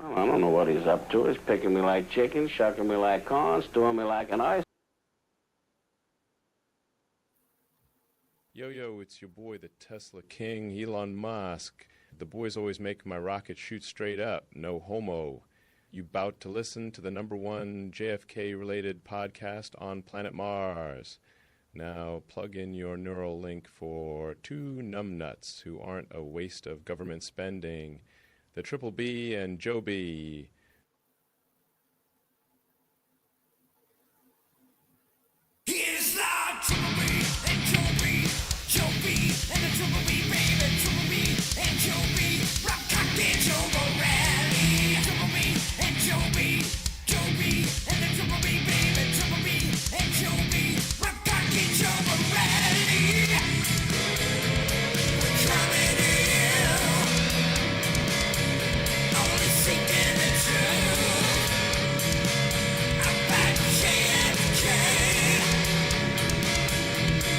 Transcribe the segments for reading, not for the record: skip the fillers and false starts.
Well, I don't know what he's up to. He's picking me like chicken, shucking me like corn, stewing me like an ice. Yo, it's your boy, the Tesla King, Elon Musk. The boys always make my rocket shoot straight up, no homo. You bout to listen to the #1 JFK-related podcast on planet Mars. Now plug in your neural link for two numbnuts who aren't a waste of government spending, the BBB&JOEB. Here's the BBB&JOEB, and the BBB, baby, BBB&JOEB, rock, cock, and Joe rally. BBB&JOEB, and the BBB, baby, BBB&JOEB, rock, cock, and Joe rally. We're coming in, only seeking the truth about JFK.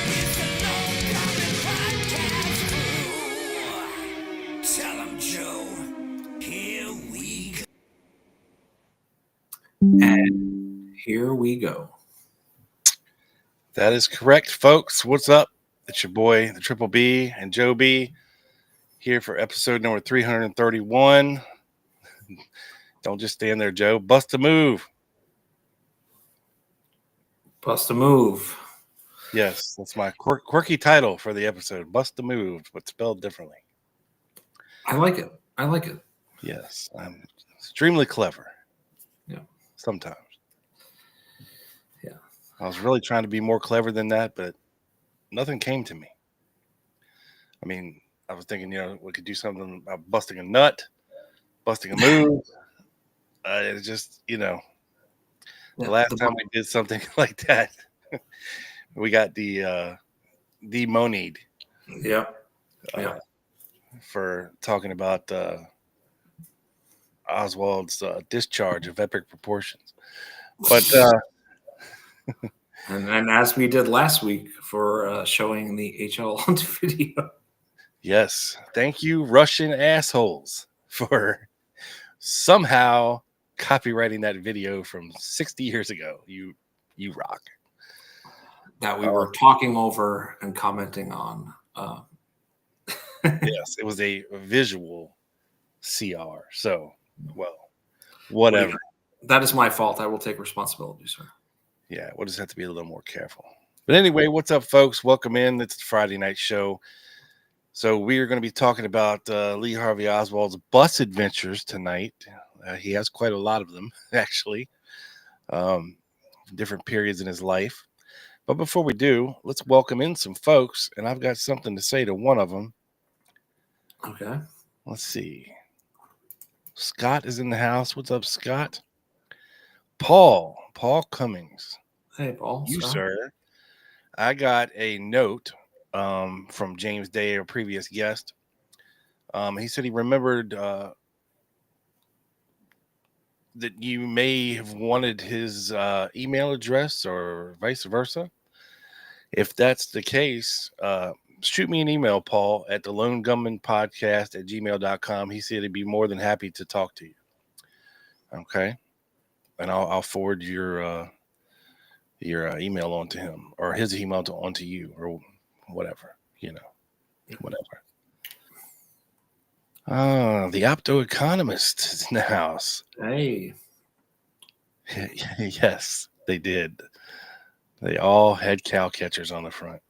It's the Long Coming Podcast crew. Tell 'em, Joe, here we go. And here we go. That is correct, folks. What's up? It's your boy, the BBB and Joe B, here for episode number 331. Don't just stand there, Joe. Bust a move. Bust a move. Yes, that's my quirky title for the episode. Bust a move, but spelled differently. I like it. I like it. Yes, I'm extremely clever. Yeah. Sometimes. Yeah. I was really trying to be more clever than that, but nothing came to me. I mean, I was thinking, we could do something about busting a nut, busting a move. It's just, the last time we did something like that, we got demoned. Yep. Yeah. For talking about Oswald's discharge of epic proportions. But and as we did last week for showing the HL on video. Yes, thank you, Russian assholes, for somehow copywriting that video from 60 years ago. You rock. That we were talking over and commenting on. Yes, it was a visual CR. So, well, whatever. That is my fault. I will take responsibility, sir. Yeah, we'll just have to be a little more careful. But anyway, what's up, folks? Welcome in. It's the Friday night show. So we are going to be talking about Lee Harvey Oswald's bus adventures tonight. He has quite a lot of them, actually, different periods in his life. But before we do, let's welcome in some folks, and I've got something to say to one of them. Okay. Let's see. Scott is in the house. What's up, Scott? Paul Cummings. Hey, Paul. You, sir. I got a note from James Day, a previous guest. He said he remembered that you may have wanted his email address or vice versa. If that's the case, shoot me an email, Paul, at the Lone Gunman Podcast at gmail.com. He said he'd be more than happy to talk to you. Okay. And I'll forward your email on to him, or his email onto you, or whatever, whatever. The optoeconomist is in the house. Hey. Yes, they did. They all had cow catchers on the front.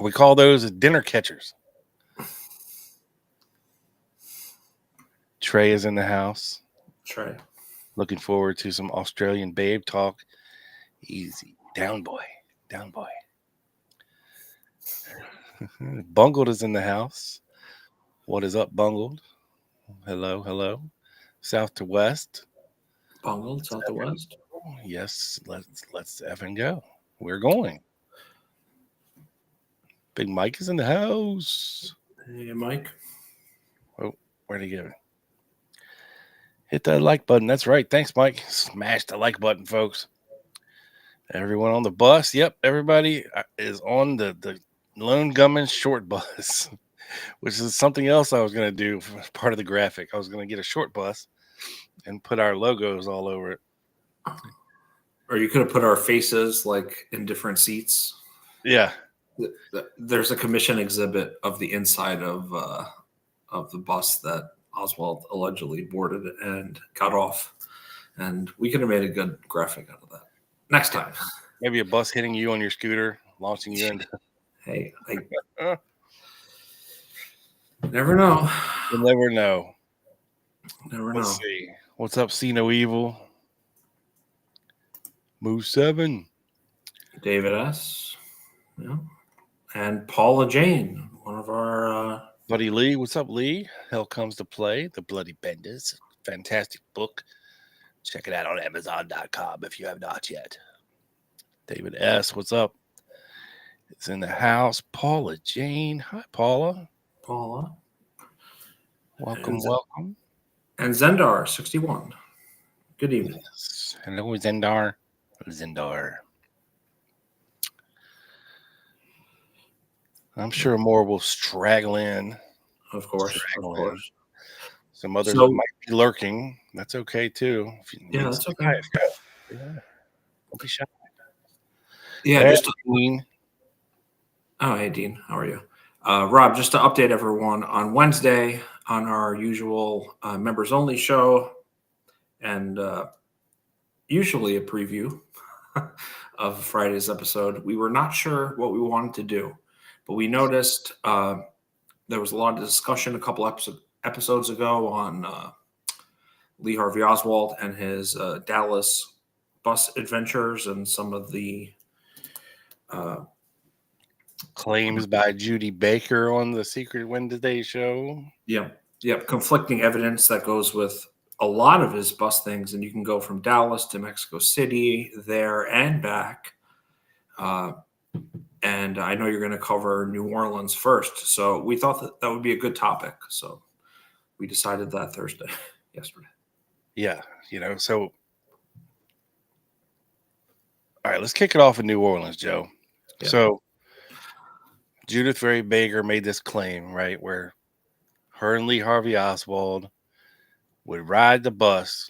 We call those dinner catchers. Trey is in the house. Trey. Looking forward to some Australian babe talk. Easy. Down boy. Bungled is in the house. What is up, Bungled? Hello. South to west. Bungled, south to west. Yes, let's effing go. We're going. Big Mike is in the house. Hey, Mike. Oh, where'd he go? Hit that like button. That's right. Thanks, Mike. Smash the like button, folks. Everyone on the bus. Yep, everybody is on the Lone Gunman short bus. which is something else I was going to do for part of the graphic. I was going to get a short bus and put our logos all over it. Or you could have put our faces like in different seats. Yeah. There's a commission exhibit of the inside of the bus that Oswald allegedly boarded and got off, and we could have made a good graphic out of that. Next time, Maybe a bus hitting you on your scooter, launching you into. hey, I never know. You never know. Never know. Let's see. What's up, See No Evil? Move 7. David S. Yeah. And Paula Jane, one of our Buddy Lee. What's up, Lee? Hell Comes to Play, The Bloody Benders. Fantastic book. Check it out on Amazon.com if you have not yet. David S. What's up? It's in the house. Paula Jane. Hi, Paula. Paula. Welcome, And welcome. And Zendar 61. Good evening. Yes. Hello, Zendar. Zendar. I'm sure more will straggle in. Of course. Straggle Of course. Some others So- might be lurking. That's okay too. If you Yeah, need that's some okay. guys, yeah. Don't be shy. Yeah, Hey, just Dean. oh, hey, Dean. How are you? Rob, just to update everyone, on Wednesday, on our usual members-only show, and usually a preview of Friday's episode, we were not sure what we wanted to do, but we noticed there was a lot of discussion a couple episodes ago on Lee Harvey Oswald and his Dallas bus adventures and some of the Claims by Judy Baker on the Secret Wednesday show. conflicting evidence that goes with a lot of his bus things, and you can go from Dallas to Mexico City, there and back. And I know you're going to cover New Orleans first, so we thought that would be a good topic. So we decided that yesterday. Yeah, so all right, let's kick it off in New Orleans, Joe. Yeah. So Judith Ray Baker made this claim, right, where her and Lee Harvey Oswald would ride the bus,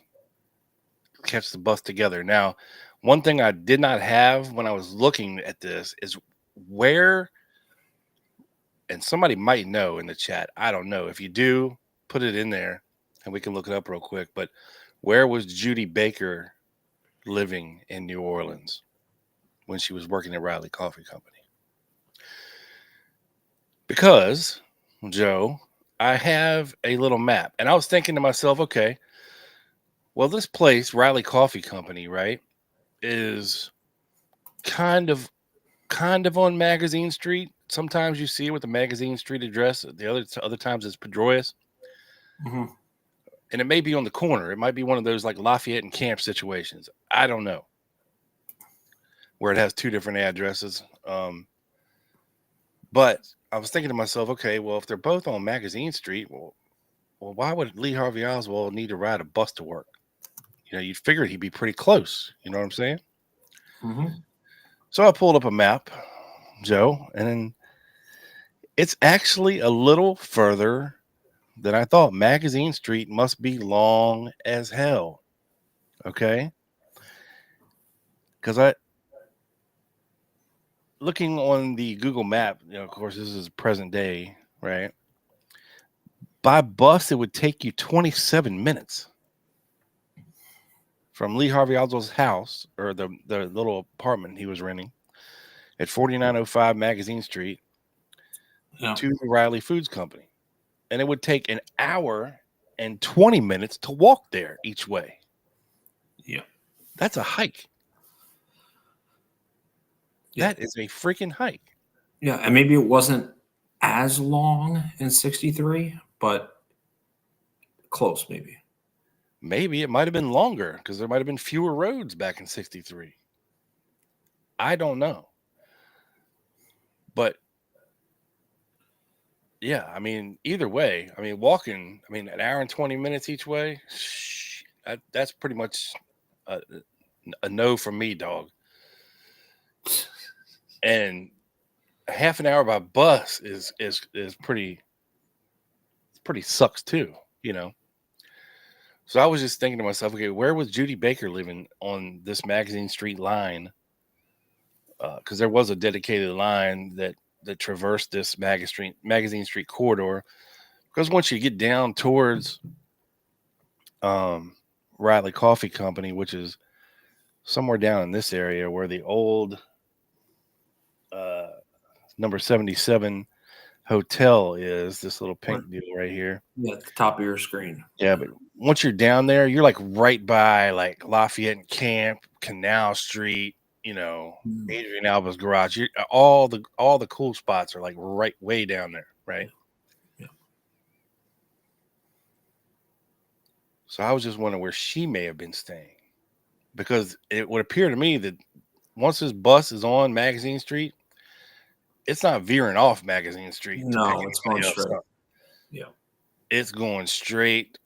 catch the bus together. Now, one thing I did not have when I was looking at this is where, and somebody might know in the chat, I don't know. If you do, put it in there and we can look it up real quick. But where was Judy Baker living in New Orleans when she was working at Riley Coffee Company? Because, Joe, I have a little map, and I was thinking to myself, okay, well, this place, Riley Coffee Company, right, is kind of on Magazine Street. Sometimes you see it with the Magazine Street address. The other times it's Pedroias. Mm-hmm. And it may be on the corner. It might be one of those like Lafayette and Camp situations. I don't know. Where it has two different addresses. But I was thinking to myself, okay, well, if they're both on Magazine Street, well, why would Lee Harvey Oswald need to ride a bus to work? You'd figure he'd be pretty close. You know what I'm saying? Mm-hmm. So I pulled up a map, Joe, and it's actually a little further than I thought. Magazine Street must be long as hell. Okay? Because looking on the Google map, of course, this is present day, right? By bus, it would take you 27 minutes from Lee Harvey Oswald's house, or the little apartment he was renting at 4905 Magazine Street, to the Riley Foods Company. And it would take an hour and 20 minutes to walk there each way. Yeah. That's a hike. Yeah. That is a freaking hike. Yeah, and maybe it wasn't as long in 63, but close maybe. Maybe it might have been longer because there might have been fewer roads back in 63. I don't know. But yeah, I mean, either way, I mean, walking, an hour and 20 minutes each way, that's pretty much a no from me, dog. And a half an hour by bus is pretty pretty sucks too, So I was just thinking to myself, okay, where was Judy Baker living on this Magazine Street line? Because there was a dedicated line that traversed this Magazine Street corridor. Because once you get down towards Riley Coffee Company, which is somewhere down in this area where the old number 77 hotel is, this little pink deal right here. Yeah, at the top of your screen. Yeah, but once you're down there, you're like right by like Lafayette and Camp, Canal Street, Adrian Alba's garage. All the cool spots are like right way down there, right? Yeah. So I was just wondering where she may have been staying, because it would appear to me that once this bus is on Magazine Street, it's not veering off Magazine Street. No, it's going straight. Yeah. It's going straight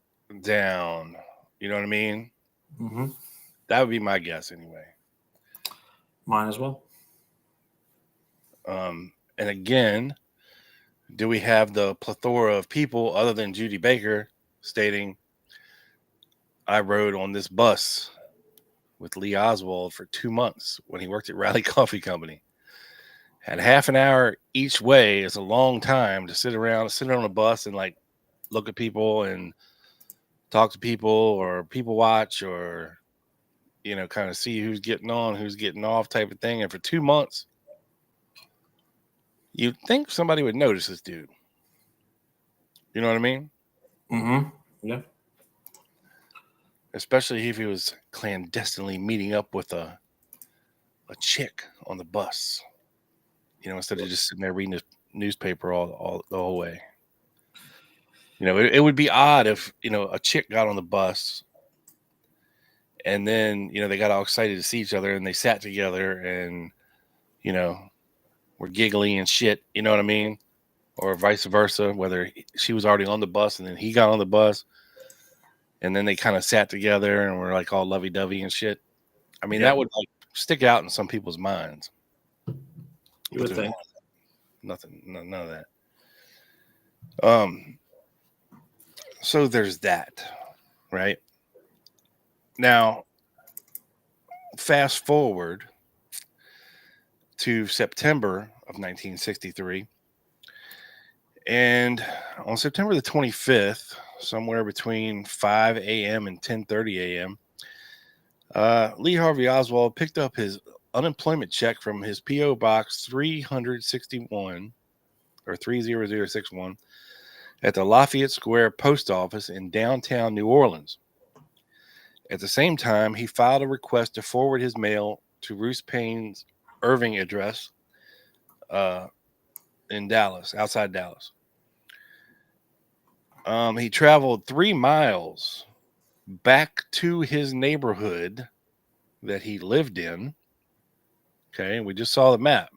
down. You know what I mean? Mm-hmm. That would be my guess anyway. Mine as well. And again, do we have the plethora of people other than Judy Baker stating, I rode on this bus with Lee Oswald for 2 months when he worked at Riley Coffee Company. Had half an hour each way is a long time to sit on a bus and like look at people and talk to people or people watch or, kind of see who's getting on, who's getting off type of thing. And for 2 months, you'd think somebody would notice this dude. You know what I mean? Mm-hmm. Yeah. Especially if he was clandestinely meeting up with a chick on the bus. Instead of just sitting there reading the newspaper all the whole way. It would be odd if, a chick got on the bus and then, they got all excited to see each other and they sat together and, were giggly and shit. You know what I mean? Or vice versa, whether she was already on the bus and then he got on the bus and then they kind of sat together and were like all lovey-dovey and shit. I mean, that would like stick out in some people's minds. You would think. None of that. So there's that, right? Now, fast forward to September of 1963. And on September the 25th, somewhere between 5 a.m. and 10:30 a.m., Lee Harvey Oswald picked up his unemployment check from his P.O. Box 361 or 30061 at the Lafayette Square Post Office in downtown New Orleans. At the same time, he filed a request to forward his mail to Ruth Payne's Irving address in Dallas, outside Dallas. He traveled 3 miles back to his neighborhood that he lived in. Okay, we just saw the map.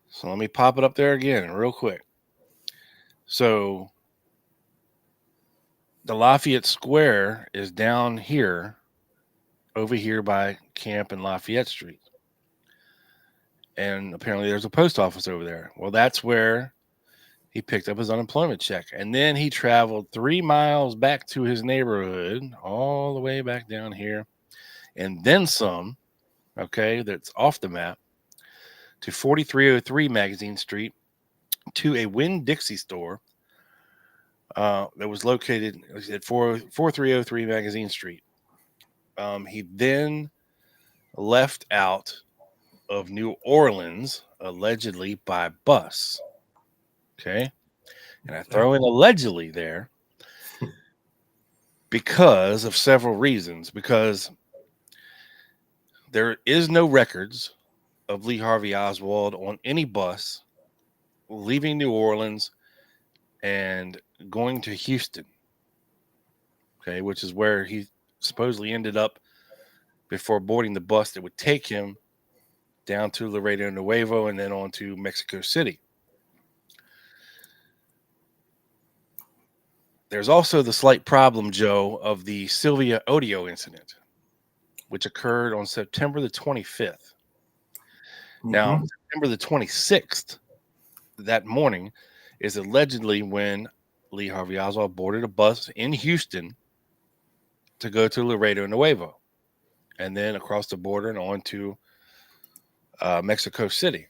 So let me pop it up there again real quick. So the Lafayette Square is down here, over here by Camp and Lafayette Street. And apparently there's a post office over there. Well, that's where he picked up his unemployment check. And then he traveled 3 miles back to his neighborhood, all the way back down here. And then some, okay, that's off the map, to 4303 Magazine Street, to a Winn-Dixie store that was located at 4303 Magazine Street. He then left out of New Orleans, allegedly by bus. Okay. And I throw in allegedly there because of several reasons. Because there is no records of Lee Harvey Oswald on any bus leaving New Orleans and going to Houston. Okay, which is where he supposedly ended up before boarding the bus that would take him down to Laredo Nuevo and then on to Mexico City. There's also the slight problem, Joe, of the Sylvia Odio incident, which occurred on September the 25th. Now, September the 26th, that morning, is allegedly when Lee Harvey Oswald boarded a bus in Houston to go to Laredo Nuevo, and then across the border and on to Mexico City.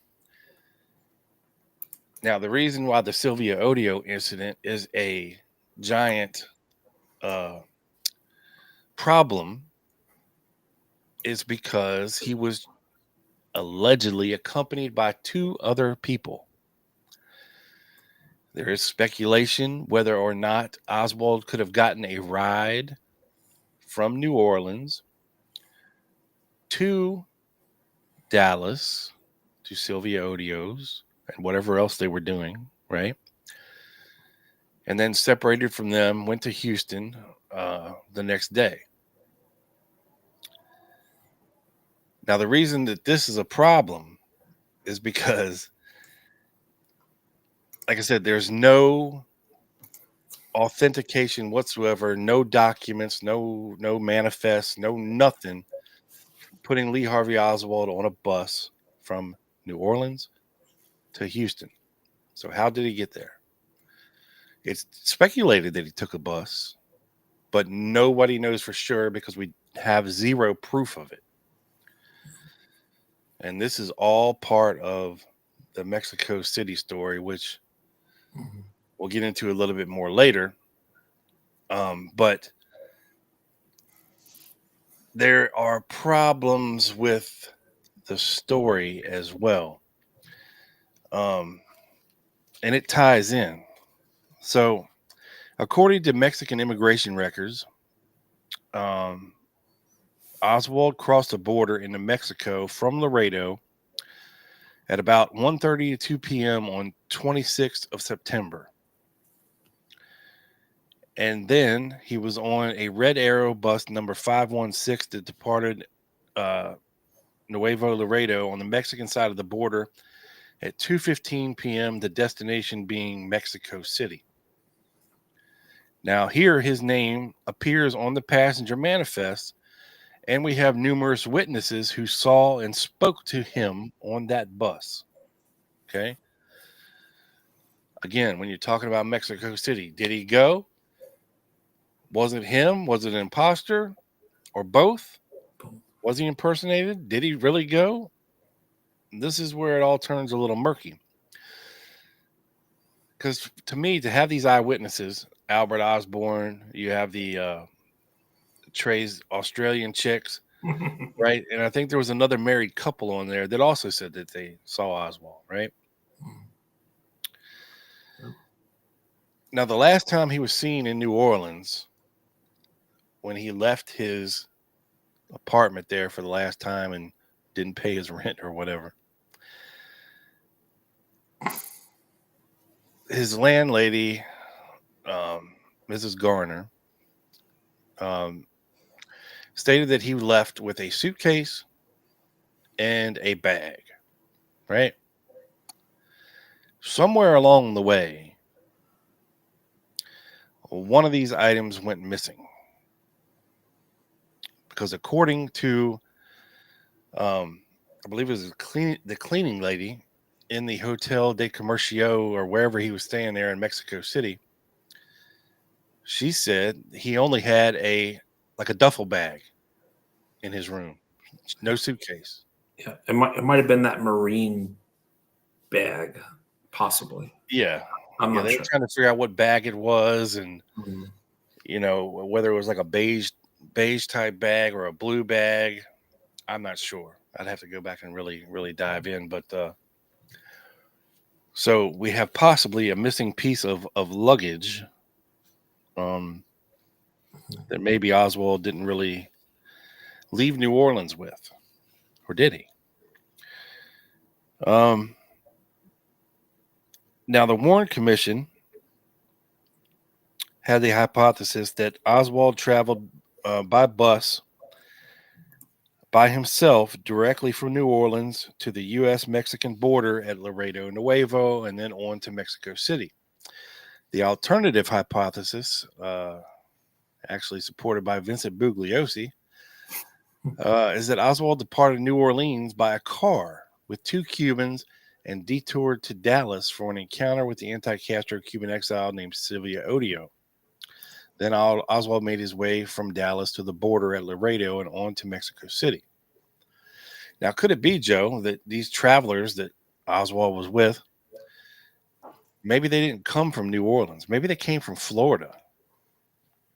Now, the reason why the Sylvia Odio incident is a giant problem is because he was allegedly accompanied by 2 other people. There is speculation whether or not Oswald could have gotten a ride from New Orleans to Dallas, to Sylvia Odio's, and whatever else they were doing, right? And then separated from them, went to Houston the next day. Now, the reason that this is a problem is because, like I said, there's no authentication whatsoever, no documents, no manifest, no nothing putting Lee Harvey Oswald on a bus from New Orleans to Houston. So how did he get there? It's speculated that he took a bus, but nobody knows for sure because we have zero proof of it. And this is all part of the Mexico City story, which we'll get into a little bit more later. But there are problems with the story as well. And it ties in. So, according to Mexican immigration records, Oswald crossed the border into Mexico from Laredo at about 1:30 to 2 p.m. on 26th of September. And then he was on a Red Arrow bus number 516 that departed Nuevo Laredo on the Mexican side of the border at 2:15 p.m., the destination being Mexico City. Now, here his name appears on the passenger manifest, and we have numerous witnesses who saw and spoke to him on that bus. Okay. Again, when you're talking about Mexico City, did he go? Was it him? Was it an imposter? Or both? Was he impersonated? Did he really go? This is where it all turns a little murky. Because to me, to have these eyewitnesses, Albert Osborne, you have the Trey's Australian chicks, right? And I think there was another married couple on there that also said that they saw Oswald, right? Now, the last time he was seen in New Orleans, when he left his apartment there for the last time and didn't pay his rent or whatever, his landlady, Mrs. Garner, stated that he left with a suitcase and a bag, right? Somewhere along the way, one of these items went missing. Because according to, I believe it was the cleaning lady in the Hotel de Comercio or wherever he was staying there in Mexico City, she said he only had a duffel bag in his room, no suitcase. Yeah, it might have been that marine bag, possibly. Yeah, I'm not they sure. were trying to figure out what bag it was, and whether it was like a beige type bag or a blue bag. I'm not sure. I'd have to go back and really dive in. But so we have possibly a missing piece of luggage that maybe Oswald didn't really leave New Orleans with, or did he? Now, the Warren Commission had the hypothesis that Oswald traveled by bus by himself directly from New Orleans to the U.S.-Mexican border at Laredo Nuevo and then on to Mexico City. The alternative hypothesis, actually supported by Vincent Bugliosi, is that Oswald departed New Orleans by a car with 2 Cubans and detoured to Dallas for an encounter with the anti-Castro Cuban exile named Sylvia Odio. Then Oswald made his way from Dallas to the border at Laredo and on to Mexico City. Now, could it be, Joe, that these travelers that Oswald was with, maybe they didn't come from New Orleans. Maybe they came from Florida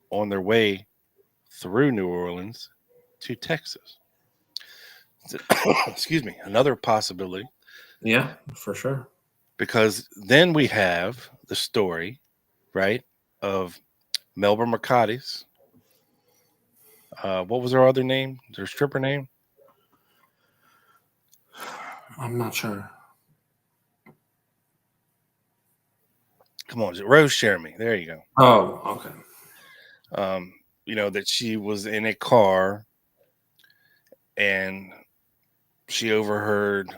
on their way through New Orleans to Texas. Excuse me. Another possibility. Yeah, for sure. Because then we have the story, right, of Melba Mercadis. What was her other name? Their stripper name? I'm not sure. Come on, Rose Sheremy. There you go. Oh, okay. That she was in a car and she overheard,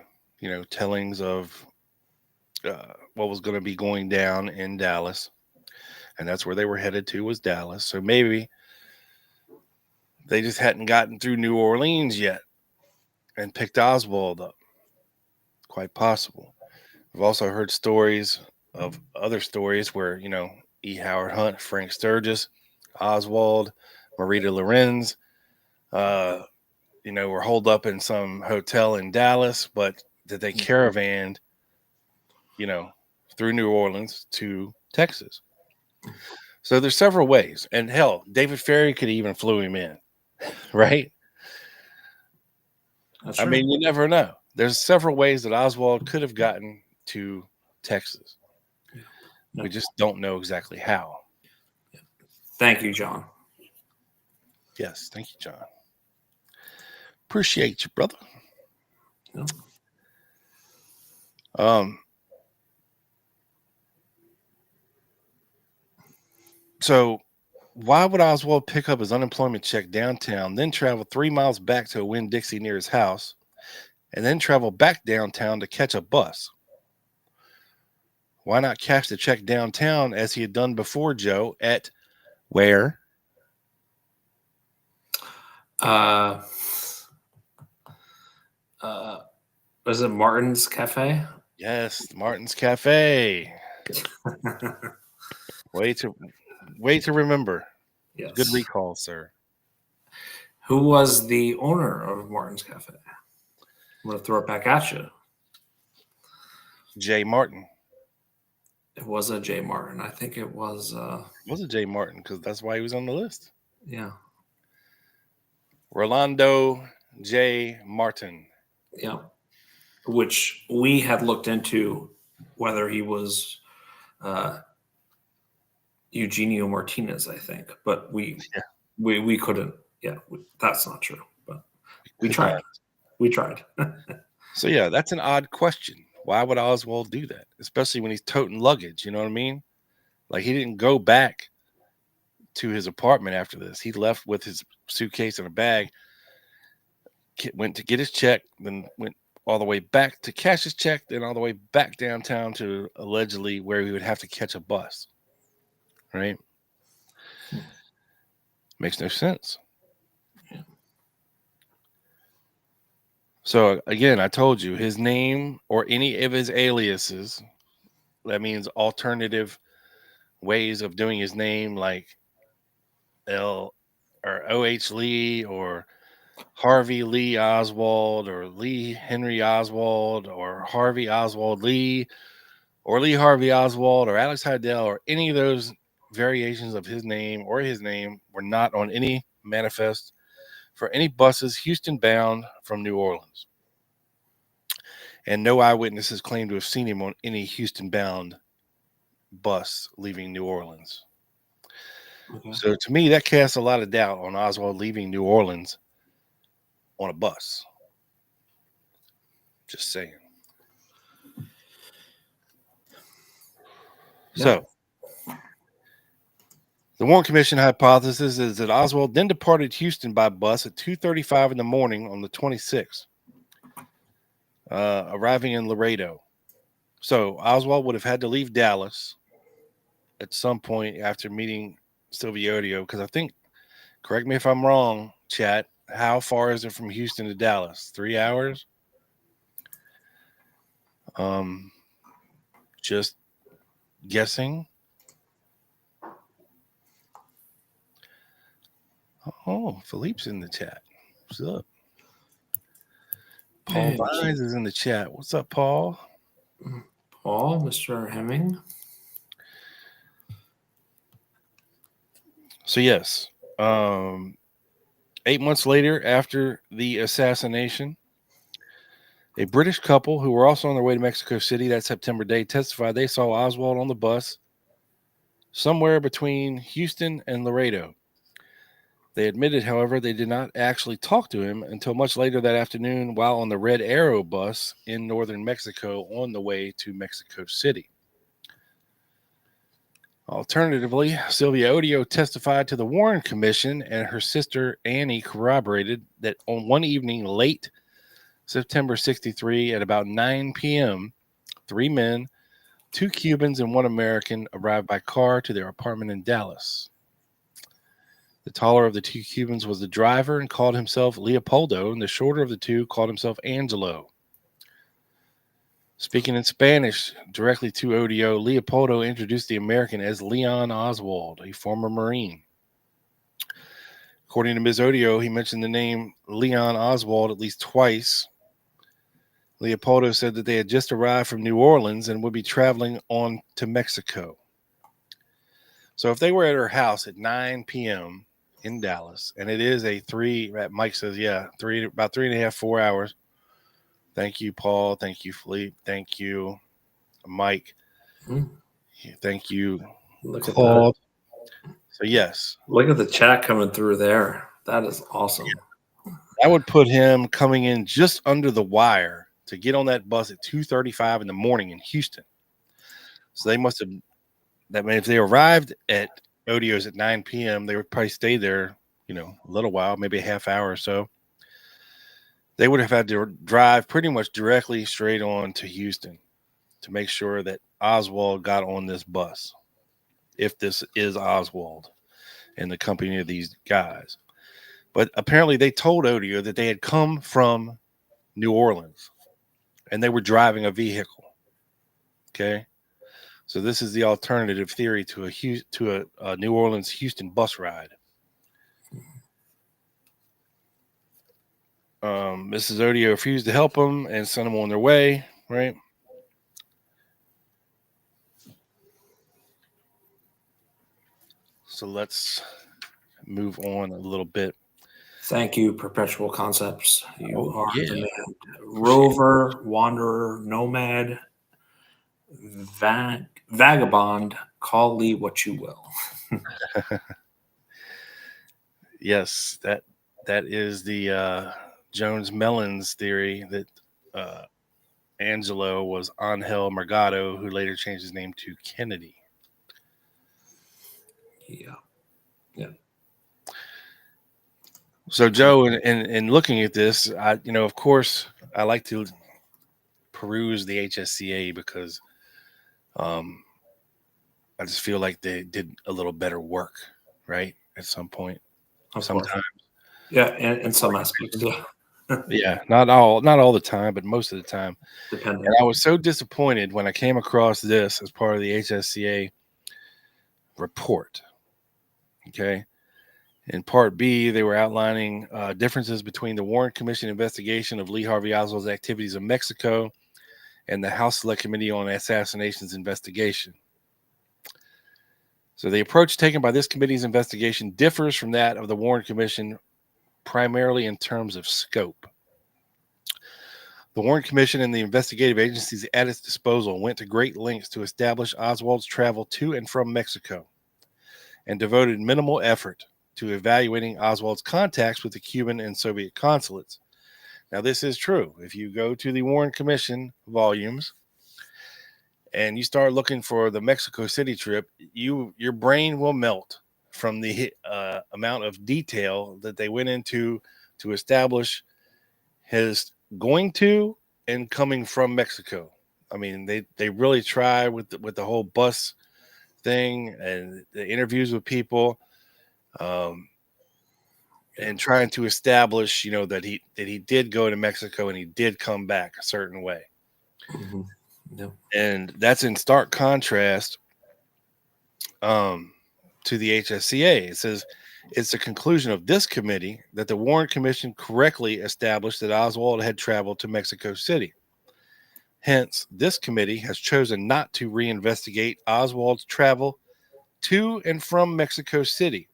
tellings of what was going to be going down in Dallas. And that's where they were headed to, was Dallas. So maybe they just hadn't gotten through New Orleans yet and picked Oswald up. Quite possible. I've also heard stories of other stories where, E. Howard Hunt, Frank Sturgis, Oswald, Marita Lorenz, were holed up in some hotel in Dallas, but that they caravanned, through New Orleans to Texas. So there's several ways. And hell, David Ferry could even flew him in, right? That's I true. mean, you never know. There's several ways that Oswald could have gotten to Texas. No. We just don't know exactly how. Thank you, John. Yes, thank you, John. Appreciate you, brother. No. So why would Oswald pick up his unemployment check downtown, then travel 3 miles back to a Winn-Dixie near his house, and then travel back downtown to catch a bus? Why not cash the check downtown as he had done before, Joe, at where? Was it Martin's Cafe? Yes, Martin's Cafe. Way to remember. Yes. Good recall, sir. Who was the owner of Martin's Cafe? I'm going to throw it back at you. Jay Martin. It was a J. Martin. I think it was. It was a Jay Martin because that's why he was on the list. Yeah. Rolando J. Martin. Yeah. Which we had looked into whether he was Eugenio Martinez, I think, but we couldn't. Yeah, that's not true. But we tried. We tried. So yeah, that's an odd question. Why would Oswald do that, especially when he's toting luggage? You know what I mean? Like, he didn't go back to his apartment after this. He left with his suitcase and a bag. Went to get his check, then went all the way back to cash his check, then all the way back downtown to allegedly where he would have to catch a bus. Right? Makes no sense. Yeah. So again, I told you his name or any of his aliases, that means alternative ways of doing his name, like L or O.H. Lee or Harvey Lee Oswald or Lee Henry Oswald or Harvey Oswald Lee or Lee Harvey Oswald or Alex Heidel or any of those variations of his name or his name were not on any manifest for any buses Houston bound from New Orleans. And no eyewitnesses claim to have seen him on any Houston bound bus leaving New Orleans. Okay. So to me, that casts a lot of doubt on Oswald leaving New Orleans on a bus. Just saying. Yeah. So the Warren Commission hypothesis is that Oswald then departed Houston by bus at 2:35 in the morning on the 26th, arriving in Laredo. So Oswald would have had to leave Dallas at some point after meeting Sylvia Odio, because I think, correct me if I'm wrong, chat, how far is it from Houston to Dallas? 3 hours? Just guessing. Oh, Philippe's in the chat. What's up? Paul Hey, Vines is in the chat. What's up, Paul? Paul, Mr. Hemming. So yes, 8 months later, after the assassination, a British couple who were also on their way to Mexico City that September day testified they saw Oswald on the bus somewhere between Houston and Laredo. They admitted, however, they did not actually talk to him until much later that afternoon while on the Red Arrow bus in northern Mexico on the way to Mexico City. Alternatively, Sylvia Odio testified to the Warren Commission, and her sister Annie corroborated that on one evening late September 63 at about 9 p.m., 3 men, 2 Cubans, and 1 American arrived by car to their apartment in Dallas. The taller of the 2 Cubans was the driver and called himself Leopoldo, and the shorter of the 2 called himself Angelo. Speaking in Spanish directly to Odio, Leopoldo introduced the American as Leon Oswald, a former Marine. According to Ms. Odio, he mentioned the name Leon Oswald at least twice. Leopoldo said that they had just arrived from New Orleans and would be traveling on to Mexico. So if they were at her house at 9 p.m. in Dallas, and it is Mike says, about 3.5, 4 hours. Thank you, Paul. Thank you, Philippe. Thank you, Mike. Thank you, Look at Claude. So yes. Look at the chat coming through there. That is awesome. I would put him coming in just under the wire to get on that bus at 2:35 in the morning in Houston. So they must have, that means if they arrived at Odio's at 9 p.m., they would probably stay there, a little while, maybe a half hour or so. They would have had to drive pretty much directly straight on to Houston to make sure that Oswald got on this bus, if this is Oswald and the company of these guys. But apparently they told Odio that they had come from New Orleans and they were driving a vehicle. Okay. So this is the alternative theory to a New Orleans Houston bus ride. Mrs. Odio refused to help them and sent them on their way, right? So let's move on a little bit. Thank you, Perpetual Concepts. You are yeah. the man. Rover, wanderer, nomad, vagabond, call Lee what you will. Yes, that is the Jones Mellons theory that Angelo was Angel Margado, who later changed his name to Kennedy. Yeah. So, Joe, in looking at this, of course, I like to peruse the HSCA because I just feel like they did a little better work, right? At some point, sometimes. Yeah, in some aspects, yeah. Yeah, not all the time, but most of the time. Depending. And I was so disappointed when I came across this as part of the HSCA report. Okay. In Part B, they were outlining differences between the Warren Commission investigation of Lee Harvey Oswald's activities in Mexico and the House Select Committee on Assassinations investigation. So the approach taken by this committee's investigation differs from that of the Warren Commission primarily in terms of scope. The Warren Commission and the investigative agencies at its disposal went to great lengths to establish Oswald's travel to and from Mexico and devoted minimal effort to evaluating Oswald's contacts with the Cuban and Soviet consulates. Now, this is true. If you go to the Warren Commission volumes and you start looking for the Mexico City trip, your brain will melt from the amount of detail that they went into to establish his going to and coming from Mexico. I mean, they really try with the whole bus thing and the interviews with people. And trying to establish, that he did go to Mexico and he did come back a certain way. Mm-hmm. No. And that's in stark contrast to the HSCA. It says it's the conclusion of this committee that the Warren Commission correctly established that Oswald had traveled to Mexico City. Hence, this committee has chosen not to reinvestigate Oswald's travel to and from Mexico City.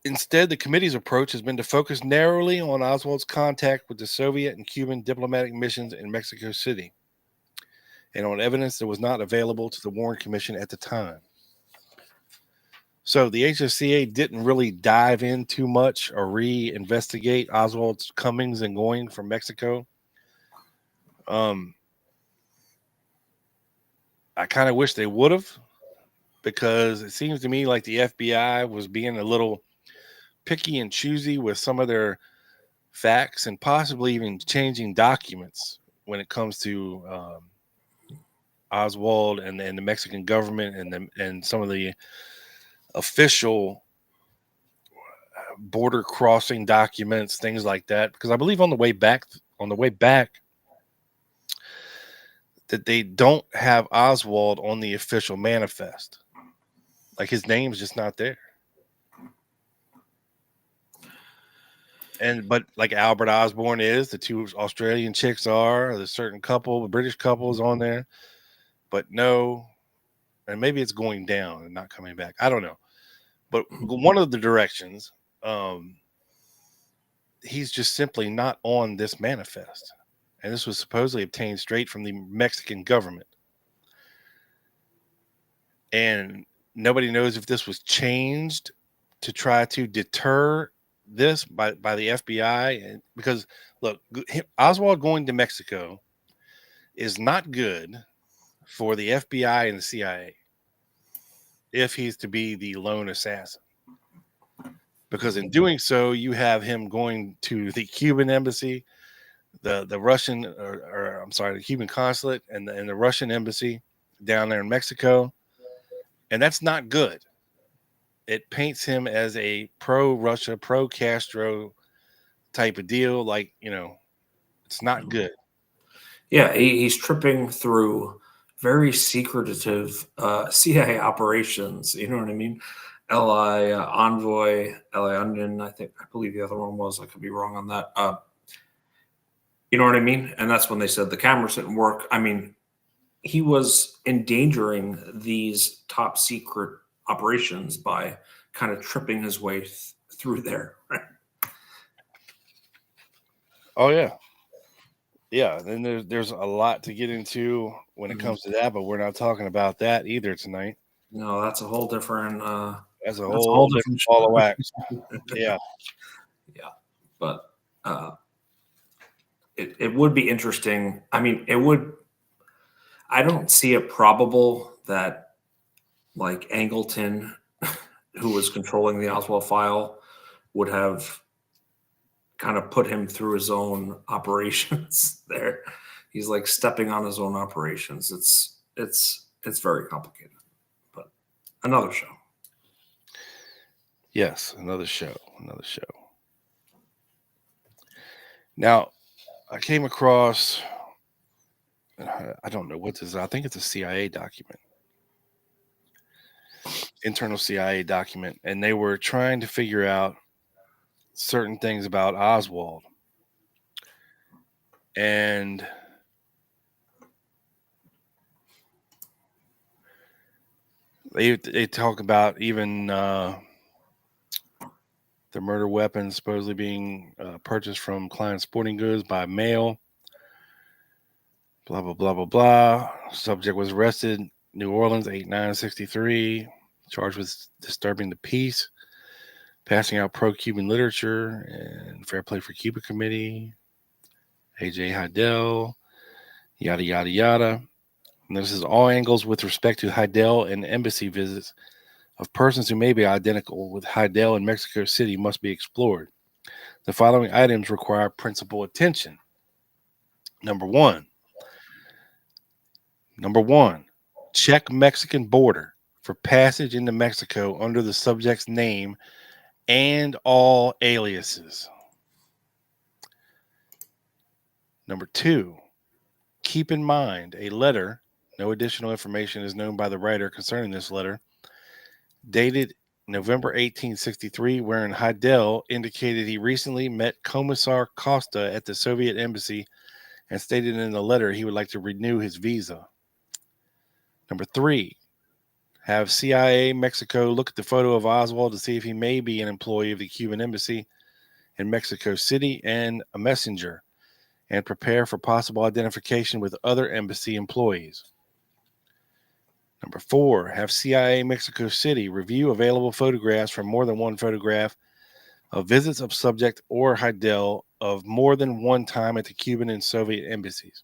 Instead, the committee's approach has been to focus narrowly on Oswald's contact with the Soviet and Cuban diplomatic missions in Mexico City and on evidence that was not available to the Warren Commission at the time. So the HSCA didn't really dive in too much or re-investigate Oswald's comings and going from Mexico. I kind of wish they would have, because it seems to me like the FBI was being a little picky and choosy with some of their facts and possibly even changing documents when it comes to Oswald and the Mexican government and some of the official border crossing documents, things like that. Because I believe on the way back, that they don't have Oswald on the official manifest. Like, his name's just not there. But like Albert Osborne is, the two Australian chicks are, the certain couple, the British couple is on there, but no, and maybe it's going down and not coming back. I don't know. But one of the directions, he's just simply not on this manifest. And this was supposedly obtained straight from the Mexican government. And nobody knows if this was changed to try to deter this by the FBI. And because, look, Oswald going to Mexico is not good for the FBI and the CIA if he's to be the lone assassin. Because in doing so, you have him going to the Cuban embassy, the Russian, or I'm sorry, the Cuban consulate and the Russian embassy down there in Mexico. And that's not good. It paints him as a pro-Russia, pro-Castro type of deal. Like, it's not good. Yeah, he's tripping through very secretive CIA operations. You know what I mean? LI Envoy, LI Onion, I believe the other one was. I could be wrong on that. You know what I mean? And that's when they said the cameras didn't work. I mean, he was endangering these top secret operations by kind of tripping his way through there. Right? Oh yeah. Yeah. Then there's a lot to get into when it comes to that, but we're not talking about that either tonight. No, that's a whole different that's a whole different ball of wax. Yeah. Yeah. But it would be interesting. I mean, I don't see it probable that like Angleton, who was controlling the Oswald file, would have kind of put him through his own operations there. He's like stepping on his own operations. It's very complicated, but another show. Yes, another show. Now, I came across, I don't know what this is. I think it's a CIA document, internal CIA document, and they were trying to figure out certain things about Oswald. And they talk about even the murder weapon supposedly being purchased from Klein Sporting Goods by mail. Blah, blah, blah, blah, blah. Subject was arrested, New Orleans, 8/9/63, charged with disturbing the peace, passing out pro-Cuban literature, and Fair Play for Cuba Committee, A.J. Heidel, yada, yada, yada. And this is all angles with respect to Heidel and embassy visits of persons who may be identical with Heidel in Mexico City must be explored. The following items require principal attention. Number one, check Mexican border for passage into Mexico under the subject's name and all aliases. Number two, keep in mind a letter, no additional information is known by the writer concerning this letter, dated November 1863, wherein Heidel indicated he recently met Commissar Costa at the Soviet embassy and stated in the letter he would like to renew his visa. Number 3, have CIA Mexico look at the photo of Oswald to see if he may be an employee of the Cuban embassy in Mexico City and a messenger, and prepare for possible identification with other embassy employees. Number 4, have CIA Mexico City review available photographs from more than one photograph of visits of subject or Heidel of more than one time at the Cuban and Soviet embassies.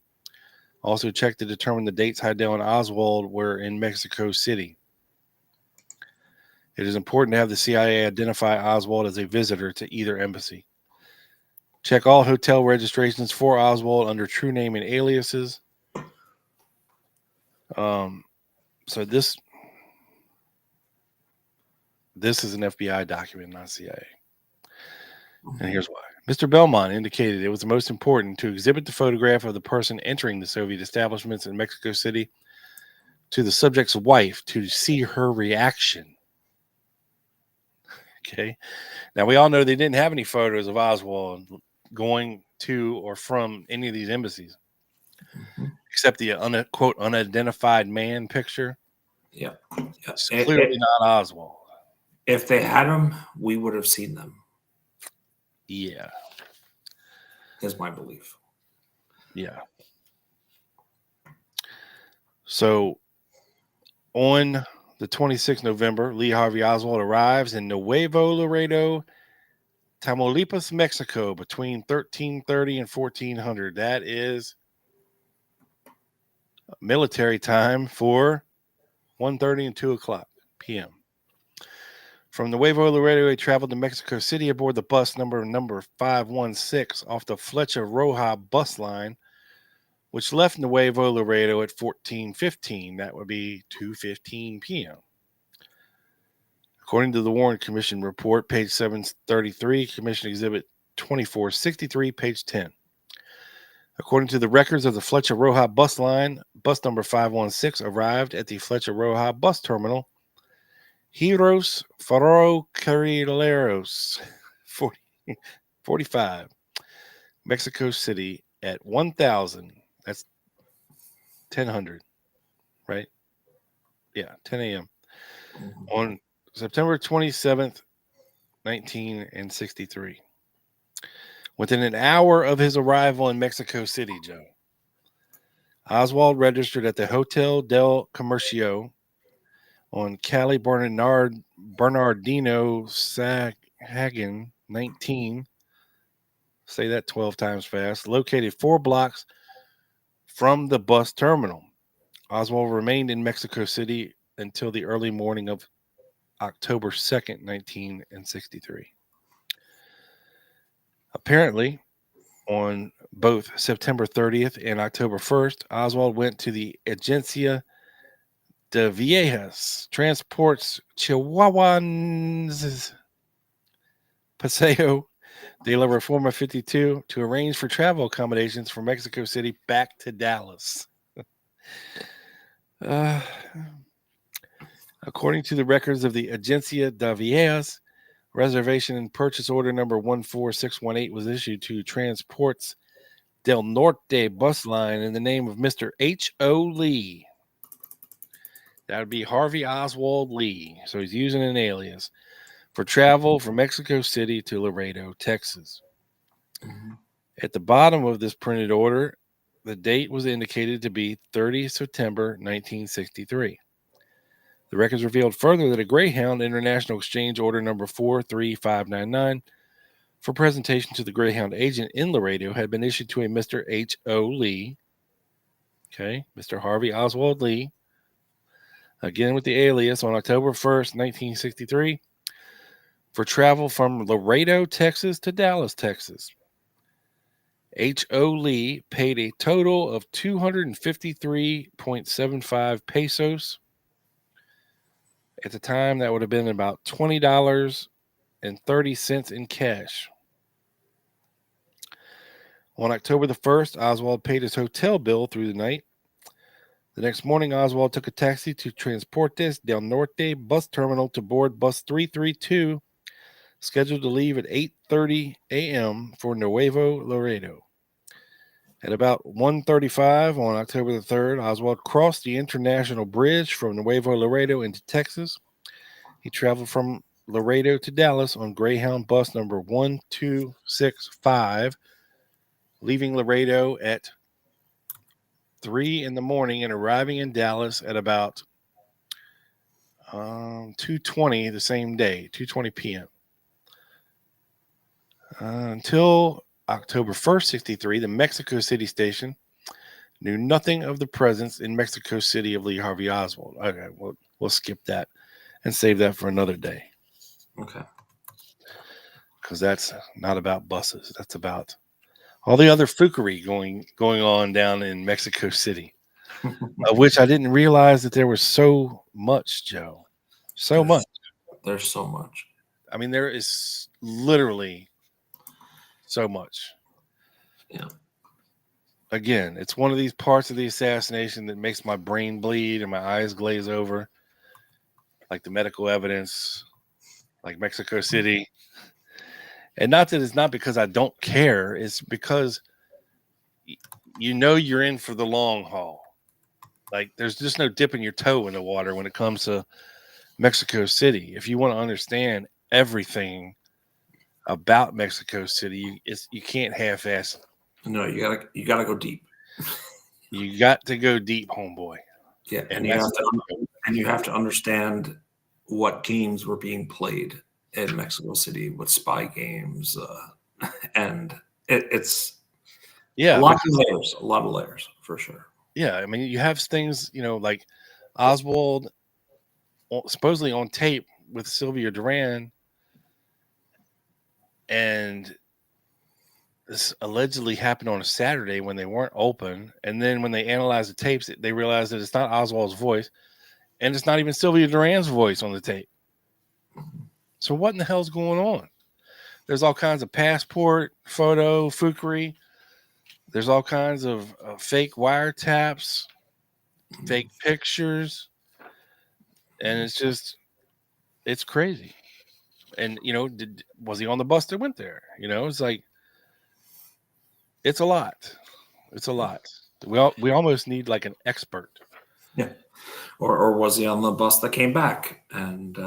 Also check to determine the dates Heidel and Oswald were in Mexico City. It is important to have the CIA identify Oswald as a visitor to either embassy. Check all hotel registrations for Oswald under true name and aliases. So this is an FBI document, not CIA. And here's why. Mr. Belmont indicated it was the most important to exhibit the photograph of the person entering the Soviet establishments in Mexico City to the subject's wife to see her reaction. Okay. Now, we all know they didn't have any photos of Oswald going to or from any of these embassies, except the quote unidentified man picture. Yeah. It's clearly not Oswald. If they had them, we would have seen them. Yeah. Is my belief. Yeah. So on the 26th November, Lee Harvey Oswald arrives in Nuevo Laredo, Tamaulipas, Mexico, between 1330 and 1400. That is military time for 1:30 and 2 o'clock p.m. From Nuevo Laredo, he traveled to Mexico City aboard the bus number 516 off the Flecha Roja bus line, which left Nuevo Laredo at 14:15. That would be 2:15 p.m. According to the Warren Commission report, page 733, Commission Exhibit 2463, page 10. According to the records of the Flecha Roja bus line, bus number 516 arrived at the Flecha Roja bus terminal, Giros Ferrocarrileros 45, Mexico City at 1000. That's 1000, right? Yeah, 10 a.m. on September 27th, 1963. Within an hour of his arrival in Mexico City, Joe, Oswald registered at the Hotel del Comercio on Cali Bernardino Saghagen 19. Say that 12 times fast. Located 4 blocks from the bus terminal. Oswald remained in Mexico City until the early morning of October 2nd, 1963. Apparently, on both September 30th and October 1st, Oswald went to the Agencia de Viejas, transports Chihuahuans Paseo de la Reforma 52 to arrange for travel accommodations from Mexico City back to Dallas. According to the records of the Agencia de Viejas, reservation and purchase order number 14618 was issued to Transports del Norte bus line in the name of Mr. H.O. Lee. That would be Harvey Oswald Lee. So he's using an alias for travel from Mexico City to Laredo, Texas. Mm-hmm. At the bottom of this printed order, the date was indicated to be 30 September 1963. The records revealed further that a Greyhound International Exchange order number 43599 for presentation to the Greyhound agent in Laredo had been issued to a Mr. H.O. Lee. Okay, Mr. Harvey Oswald Lee. Again with the alias on October 1st, 1963, for travel from Laredo, Texas to Dallas, Texas. H.O. Lee paid a total of 253.75 pesos. At the time, that would have been about $20.30 in cash. On October the 1st, Oswald paid his hotel bill through the night. The next morning, Oswald took a taxi to Transportes del Norte bus terminal to board bus 332, scheduled to leave at 8:30 a.m. for Nuevo Laredo. At about 1:35 on October the 3rd, Oswald crossed the international bridge from Nuevo Laredo into Texas. He traveled from Laredo to Dallas on Greyhound bus number 1265, leaving Laredo at 3 in the morning and arriving in Dallas at about 2:20 the same day, 2:20 p.m. Until October 1st, 63, the Mexico City station knew nothing of the presence in Mexico City of Lee Harvey Oswald. Okay, we'll skip that and save that for another day. Okay. Because that's not about buses. That's about all the other fookery going on down in Mexico City, of which I didn't realize that there was so much, Joe. So much. There's so much. I mean, there is literally so much. Yeah. Again, it's one of these parts of the assassination that makes my brain bleed and my eyes glaze over, like the medical evidence, like Mexico City. And not that it's not because I don't care. It's because you know you're in for the long haul. Like, there's just no dipping your toe in the water when it comes to Mexico City. If you want to understand everything about Mexico City, you can't half-ass it. No, you gotta go deep. You got to go deep, homeboy. Yeah, And you have to understand what games were being played in Mexico City with spy games, and it's yeah, a lot of layers for sure. Yeah, I mean, you have things, like Oswald supposedly on tape with Sylvia Duran, and this allegedly happened on a Saturday when they weren't open. And then when they analyzed the tapes, they realized that it's not Oswald's voice, and it's not even Sylvia Duran's voice on the tape. So what in the hell's going on? There's all kinds of passport photo fookery. There's all kinds of fake wiretaps, fake pictures, and it's crazy. And was he on the bus that went there? It's like it's a lot. It's a lot. We almost need like an expert. Yeah, or was he on the bus that came back? And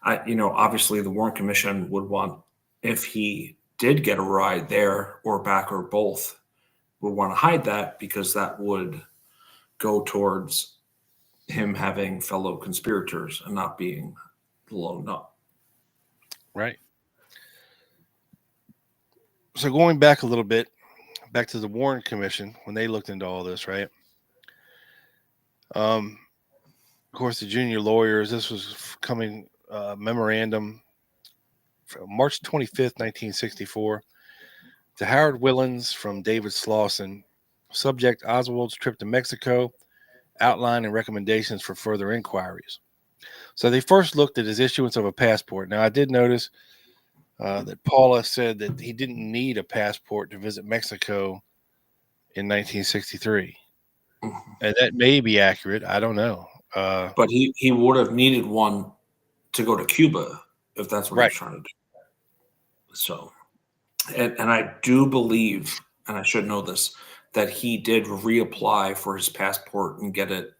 obviously the Warren Commission would want, if he did get a ride there or back or both, would want to hide that, because that would go towards him having fellow conspirators and not being blown up. Right. So going back a little bit, back to the Warren Commission, when they looked into all this, right? Of course, the junior lawyers, this was coming memorandum from March 25th, 1964, to Howard Willens from David Slauson, subject Oswald's trip to Mexico, outline and recommendations for further inquiries. So they first looked at his issuance of a passport. Now, I did notice that Paula said that he didn't need a passport to visit Mexico in 1963. Mm-hmm. And that may be accurate. I don't know. But he would have needed one to go to Cuba if that's what he was trying to do. So, and I do believe, and I should know this, that he did reapply for his passport and get it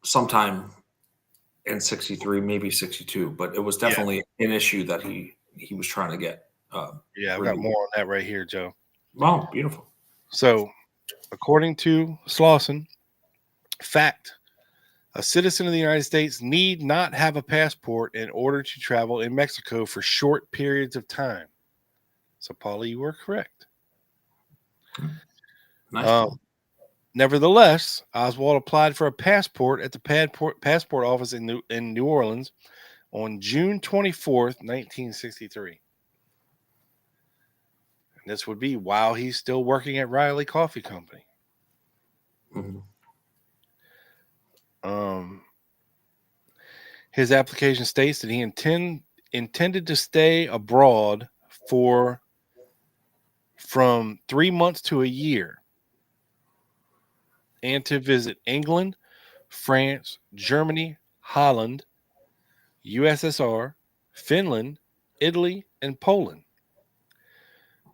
sometime in 63, maybe 62, but it was definitely an issue that he was trying to get. I've got more on that right here, Joe. Wow, beautiful. So, according to Slauson, fact, a citizen of the United States need not have a passport in order to travel in Mexico for short periods of time. So, Paula, you were correct. Nice. Nevertheless, Oswald applied for a passport at the passport office in New Orleans on June 24th, 1963. And this would be while he's still working at Riley Coffee Company. Mm-hmm. His application states that he intended to stay abroad for from 3 months to a year and to visit England, France, Germany, Holland, USSR, Finland, Italy, and Poland.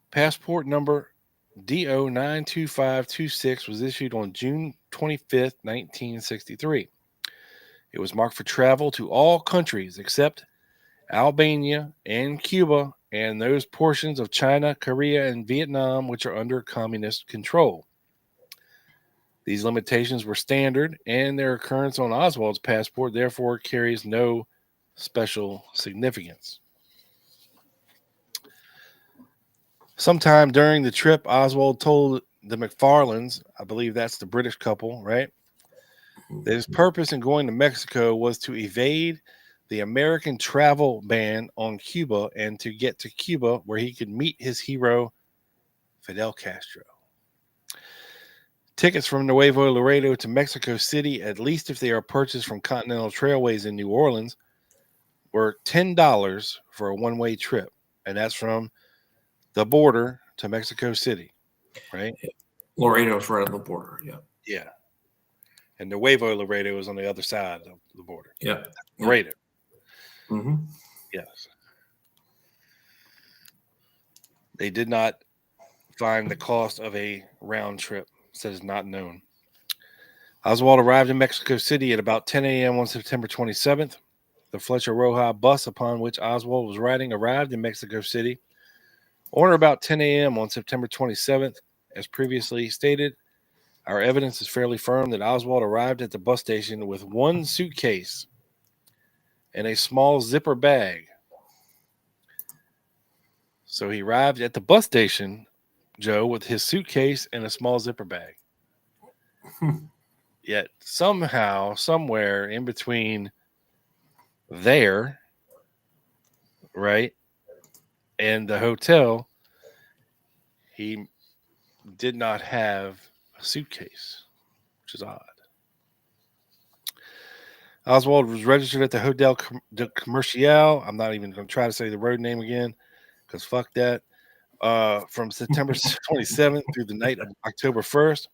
Passport number DO92526 was issued on June 25th, 1963. It was marked for travel to all countries except Albania and Cuba and those portions of China, Korea, and Vietnam which are under communist control. These limitations were standard, and their occurrence on Oswald's passport therefore carries no special significance. Sometime during the trip, Oswald told the McFarlanes, I believe that's the British couple, right, that his purpose in going to Mexico was to evade the American travel ban on Cuba and to get to Cuba where he could meet his hero, Fidel Castro. Tickets from Nuevo Laredo to Mexico City, at least if they are purchased from Continental Trailways in New Orleans, were $10 for a one-way trip. And that's from the border to Mexico City, right? Laredo's right on the border. Yeah. Yeah. And Nuevo Laredo is on the other side of the border. Yeah. Laredo. Mm-hmm. Yes. They did not find the cost of a round trip. Said is not known. Oswald arrived in Mexico City at about 10 a.m. on September 27th. The Fletcher Roja bus upon which Oswald was riding arrived in Mexico City on or about 10 a.m. on September 27th. As previously stated, our evidence is fairly firm that Oswald arrived at the bus station with one suitcase and a small zipper bag. So he arrived at the bus station, Joe, with his suitcase and a small zipper bag. Yet somehow, somewhere in between there, right, and the hotel, he did not have a suitcase, which is odd. Oswald was registered at the Hotel de Comercial. I'm not even going to try to say the road name again because fuck that. From September 27th through the night of October 1st.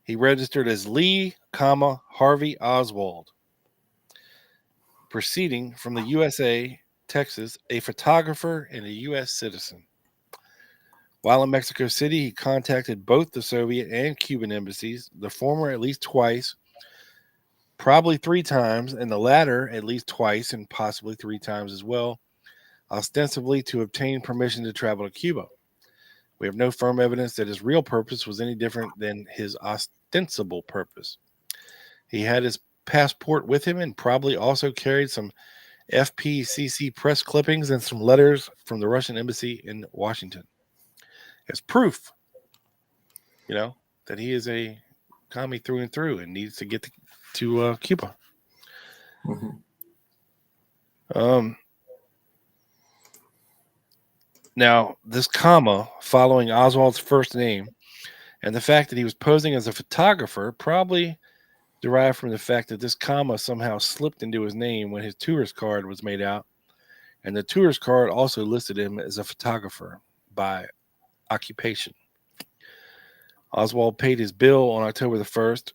He registered as Lee, Harvey Oswald. Proceeding from the USA, Texas, a photographer and a U.S. citizen. While in Mexico City, he contacted both the Soviet and Cuban embassies, the former at least twice, probably 3 times, and the latter at least twice and possibly 3 times as well, ostensibly to obtain permission to travel to Cuba. We have no firm evidence that his real purpose was any different than his ostensible purpose. He had his passport with him and probably also carried some FPCC press clippings and some letters from the Russian embassy in Washington as proof, that he is a commie through and through and needs to get to Cuba. Mm-hmm. Now, this comma following Oswald's first name and the fact that he was posing as a photographer probably derived from the fact that this comma somehow slipped into his name when his tourist card was made out, and the tourist card also listed him as a photographer by occupation. Oswald paid his bill on October the 1st,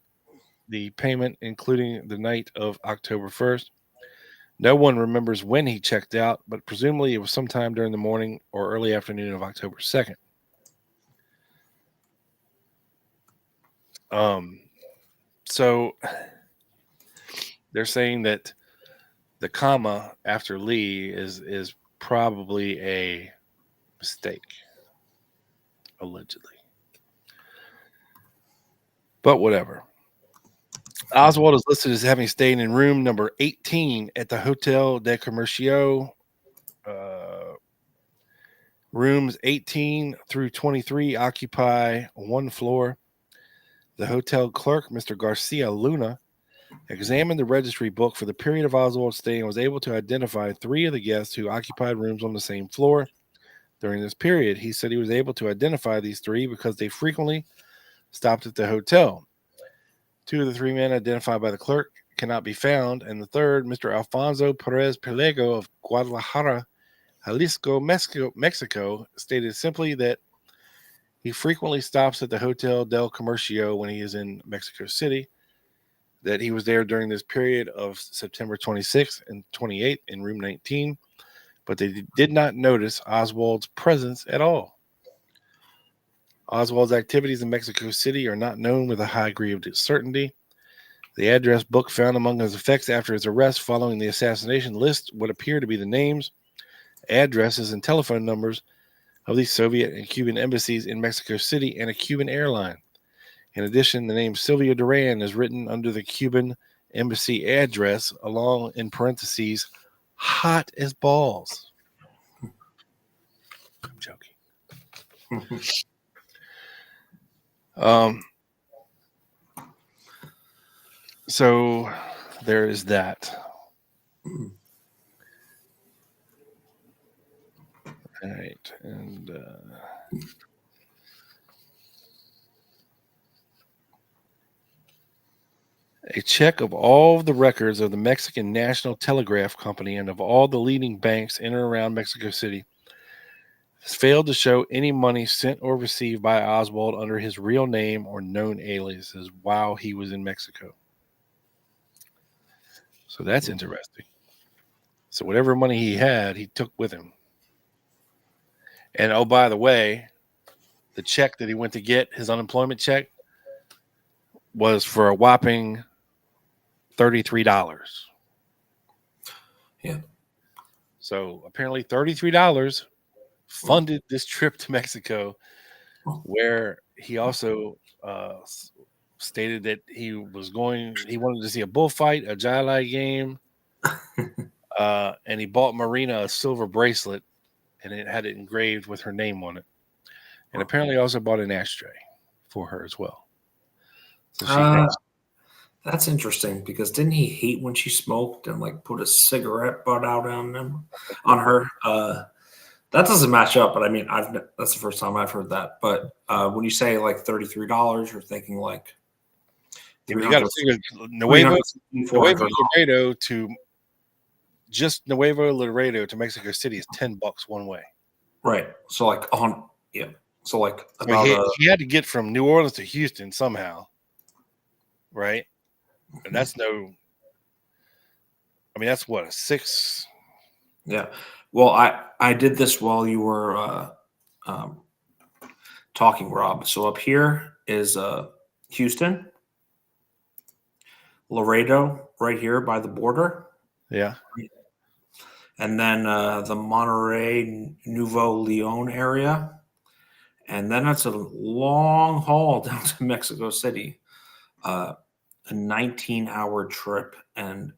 the payment including the night of October 1st. No one remembers when he checked out, but presumably it was sometime during the morning or early afternoon of October 2nd. So they're saying that the comma after Lee is probably a mistake, allegedly. But whatever. Oswald is listed as having stayed in room number 18 at the Hotel de Comercio. Rooms 18 through 23 occupy one floor. The hotel clerk, Mr. Garcia Luna, examined the registry book for the period of Oswald's stay and was able to identify 3 of the guests who occupied rooms on the same floor. During this period, he said he was able to identify these 3 because they frequently stopped at the hotel. 2 of the 3 men identified by the clerk cannot be found, and the third, Mr. Alfonso Perez Pelego of Guadalajara, Jalisco, Mexico, stated simply that he frequently stops at the Hotel del Comercio when he is in Mexico City, that he was there during this period of September 26th and 28th in room 19, but they did not notice Oswald's presence at all. Oswald's activities in Mexico City are not known with a high degree of certainty. The address book found among his effects after his arrest following the assassination lists what appear to be the names, addresses, and telephone numbers of the Soviet and Cuban embassies in Mexico City and a Cuban airline. In addition, the name Sylvia Duran is written under the Cuban embassy address, along in parentheses, hot as balls. I'm joking. So there is that. All right, and a check of all of the records of the Mexican National Telegraph Company and of all the leading banks in and around Mexico City has failed to show any money sent or received by Oswald under his real name or known aliases while he was in Mexico. So that's interesting. So whatever money he had, he took with him. And oh, by the way, the check that he went to get, his unemployment check, was for a whopping $33. Yeah. So apparently $33 funded this trip to Mexico, where he also stated that he wanted to see a bullfight, a Jai game, and he bought Marina a silver bracelet, and it had it engraved with her name on it. And apparently also bought an ashtray for her as well. So that's interesting, because didn't he hate when she smoked and like put a cigarette butt out on her? That doesn't match up, but I mean, that's the first time I've heard that. But when you say like $33, you're thinking like you got to figure Nuevo Laredo to just Nuevo Laredo to Mexico City is $10 one way. Right. So like yeah. So like about he had to get from New Orleans to Houston somehow, right? And that's that's what, a 6. Yeah. Well, I did this while you were talking, Rob. So up here is Houston, Laredo, right here by the border. Yeah. And then the Monterey, Nuevo Leon area. And then it's a long haul down to Mexico City, a 19-hour trip. And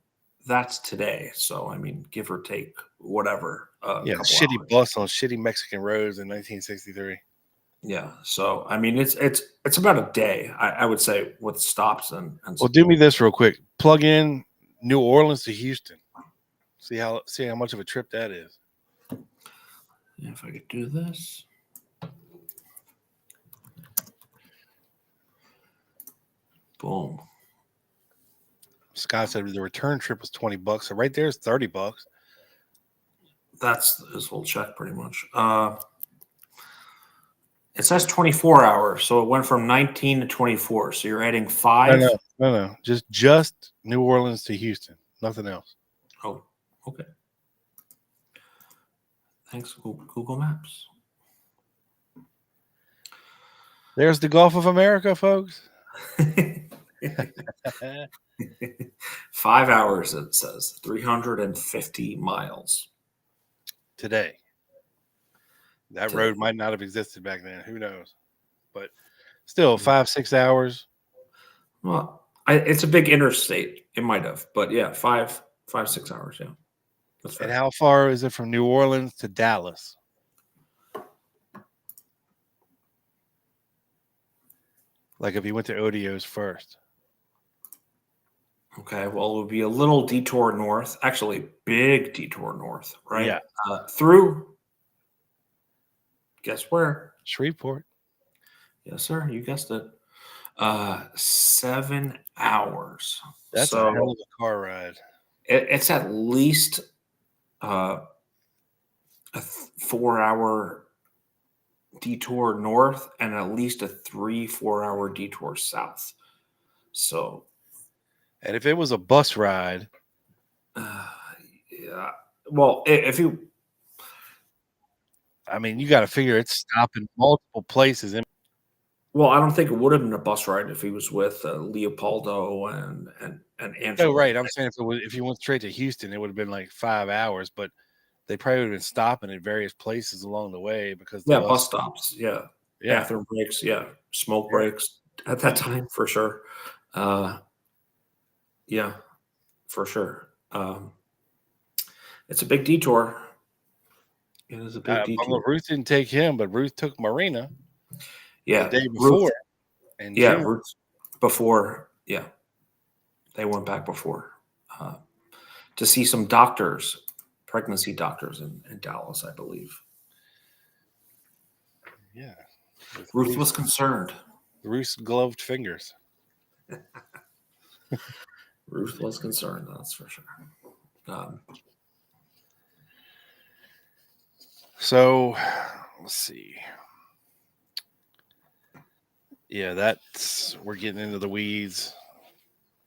that's today. So, I mean, give or take, whatever. Shitty hours. Bus on shitty Mexican roads in 1963. Yeah. So, I mean, it's about a day, I would say, with stops and well, do me this real quick. Plug in New Orleans to Houston. See how much of a trip that is. Yeah, if I could do this. Boom. Scott said the return trip was $20. So right there is $30. That's his whole check, pretty much. It says 24 hours, so it went from 19 to 24. So you're adding 5. No. Just New Orleans to Houston, nothing else. Oh, okay. Thanks, Google Maps. There's the Gulf of America, folks. 5 hours, it says. 350 miles. Today. That road might not have existed back then. Who knows? But still, 5-6 hours. Well, it's a big interstate. It might have. But yeah, 5-6 hours, yeah. That's and how far is it from New Orleans to Dallas? Like if you went to Odio's first. Okay, well, it would be a little detour north. Actually, big detour north, right? Yeah. Through, guess where? Shreveport. Yes, sir. You guessed it. 7 hours. That's a hell of a car ride. It's at least a 4-hour detour north and at least a 3-4 hour detour south. So, And if it was a bus ride, yeah. Well, if you, I mean, you got to figure it's stopping multiple places. well, I don't think it would have been a bus ride if he was with Leopoldo and Angela. Oh, right. I'm saying if you went straight to Houston, it would have been like 5 hours, but they probably would have been stopping at various places along the way because the Bus stops. Yeah. Bathroom breaks. Yeah. Smoke breaks at that time for sure. Yeah, for sure. It's a big detour. It is a big detour. Well, Ruth didn't take him, but Ruth took Marina. Yeah, the day before. And Ruth before. Yeah, they went back before to see some doctors, pregnancy doctors in Dallas, I believe. Yeah, Ruth was concerned. Ruth's gloved fingers. Ruth was concerned. That's for sure. So, let's see. Yeah, we're getting into the weeds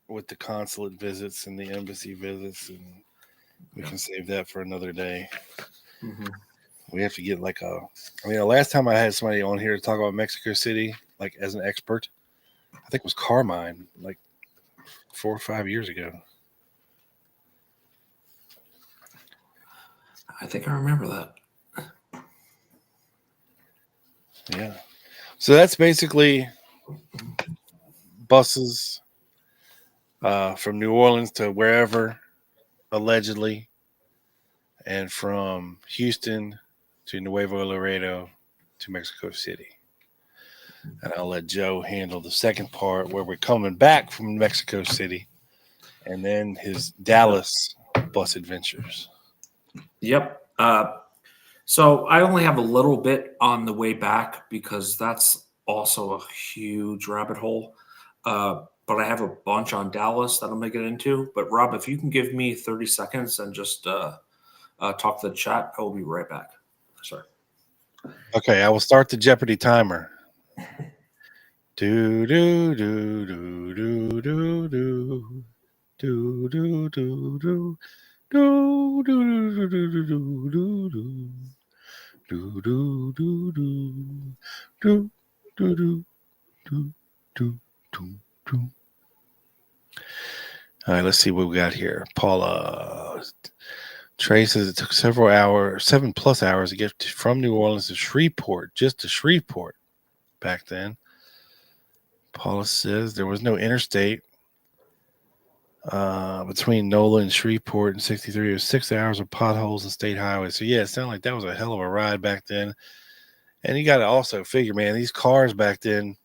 with the consulate visits and the embassy visits, and we can save that for another day. Mm-hmm. We have to get the last time I had somebody on here to talk about Mexico City, like as an expert, I think it was Carmine, like 4 or 5 years ago. I think I remember that. Yeah. So that's basically buses from New Orleans to wherever, allegedly, and from Houston to Nuevo Laredo to Mexico City. And I'll let Joe handle the second part where we're coming back from Mexico City and then his Dallas bus adventures. Yep. So I only have a little bit on the way back because that's also a huge rabbit hole. But I have a bunch on Dallas that I'm going to get into. But Rob, if you can give me 30 seconds and just talk to the chat, I will be right back. Sorry. Okay, I will start the Jeopardy timer. Do do do do do do do do do do do do do do do do do do do. Do do do do do do do do do do. All right, let's see what we got here. Paula Trey says it took 7+ hours to get from New Orleans to Shreveport, just to Shreveport back then. Paula says there was no interstate between NOLA and Shreveport in 63. It was 6 hours of potholes and state highways. So, yeah, it sounded like that was a hell of a ride back then. And you got to also figure, man, these cars back then,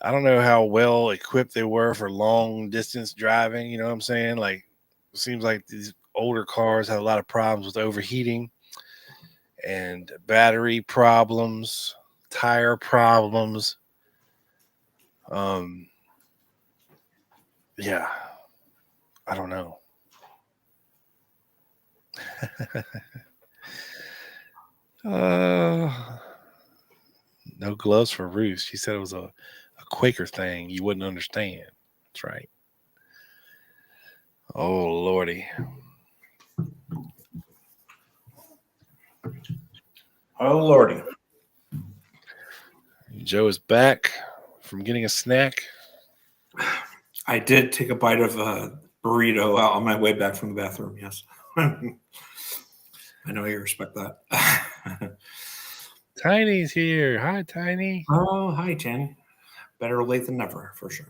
I don't know how well equipped they were for long distance driving. You know what I'm saying? Like, it seems like these older cars had a lot of problems with overheating and battery problems, tire problems. Yeah, I don't know. No gloves for Ruth. She said it was a Quaker thing. You wouldn't understand. That's right. Oh, Lordy. Oh, Lordy. Joe is back from getting a snack. I did take a bite of a burrito on my way back from the bathroom. Yes. I know you respect that. Tiny's here. Hi, Tiny. Oh, hi, Tiny. Better late than never, for sure.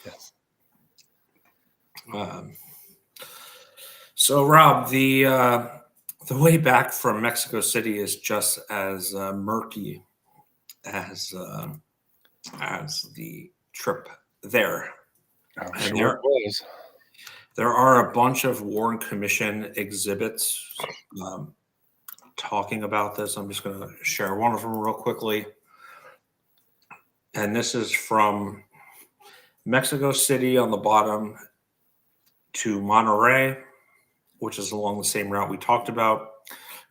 Yes. So, Rob, the way back from Mexico City is just as murky as the trip there. I'm And sure it was. There are a bunch of Warren Commission exhibits talking about this. I'm just going to share one of them real quickly. And this is from Mexico City on the bottom to Monterrey, which is along the same route we talked about.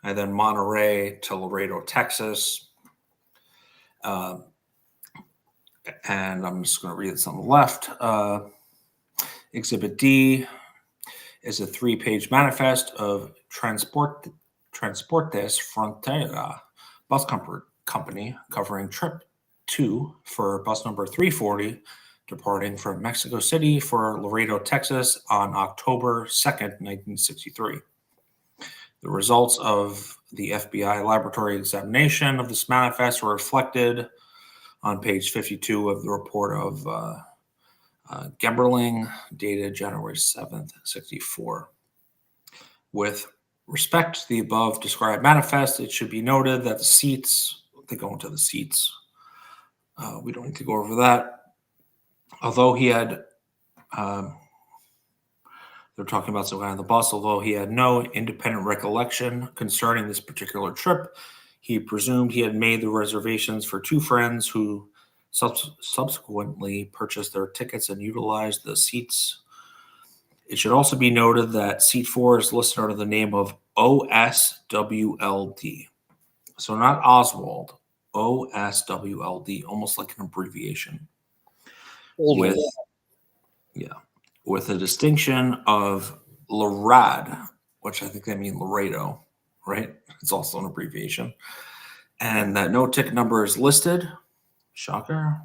and then Monterey to Laredo, Texas. And I'm just going to read this on the left. Exhibit D is a 3-page manifest of Transportes Frontera bus company covering trip 2 for bus number 340 departing from Mexico City for Laredo, Texas on October 2nd, 1963. The results of the FBI laboratory examination of this manifest were reflected on page 52 of the report of Gemberling, dated January 7th, 64. With respect to the above described manifest, it should be noted that the seats, they go into the seats. We don't need to go over that. Although he had, they're talking about some guy on the bus, although he had no independent recollection concerning this particular trip, he presumed he had made the reservations for 2 friends who subsequently purchased their tickets and utilized the seats. It should also be noted that seat 4 is listed under the name of OSWLD. So not Oswald, OSWLD, almost like an abbreviation. With a distinction of Larad, which I think they mean Laredo, right? It's also an abbreviation. And that no ticket number is listed. Shocker.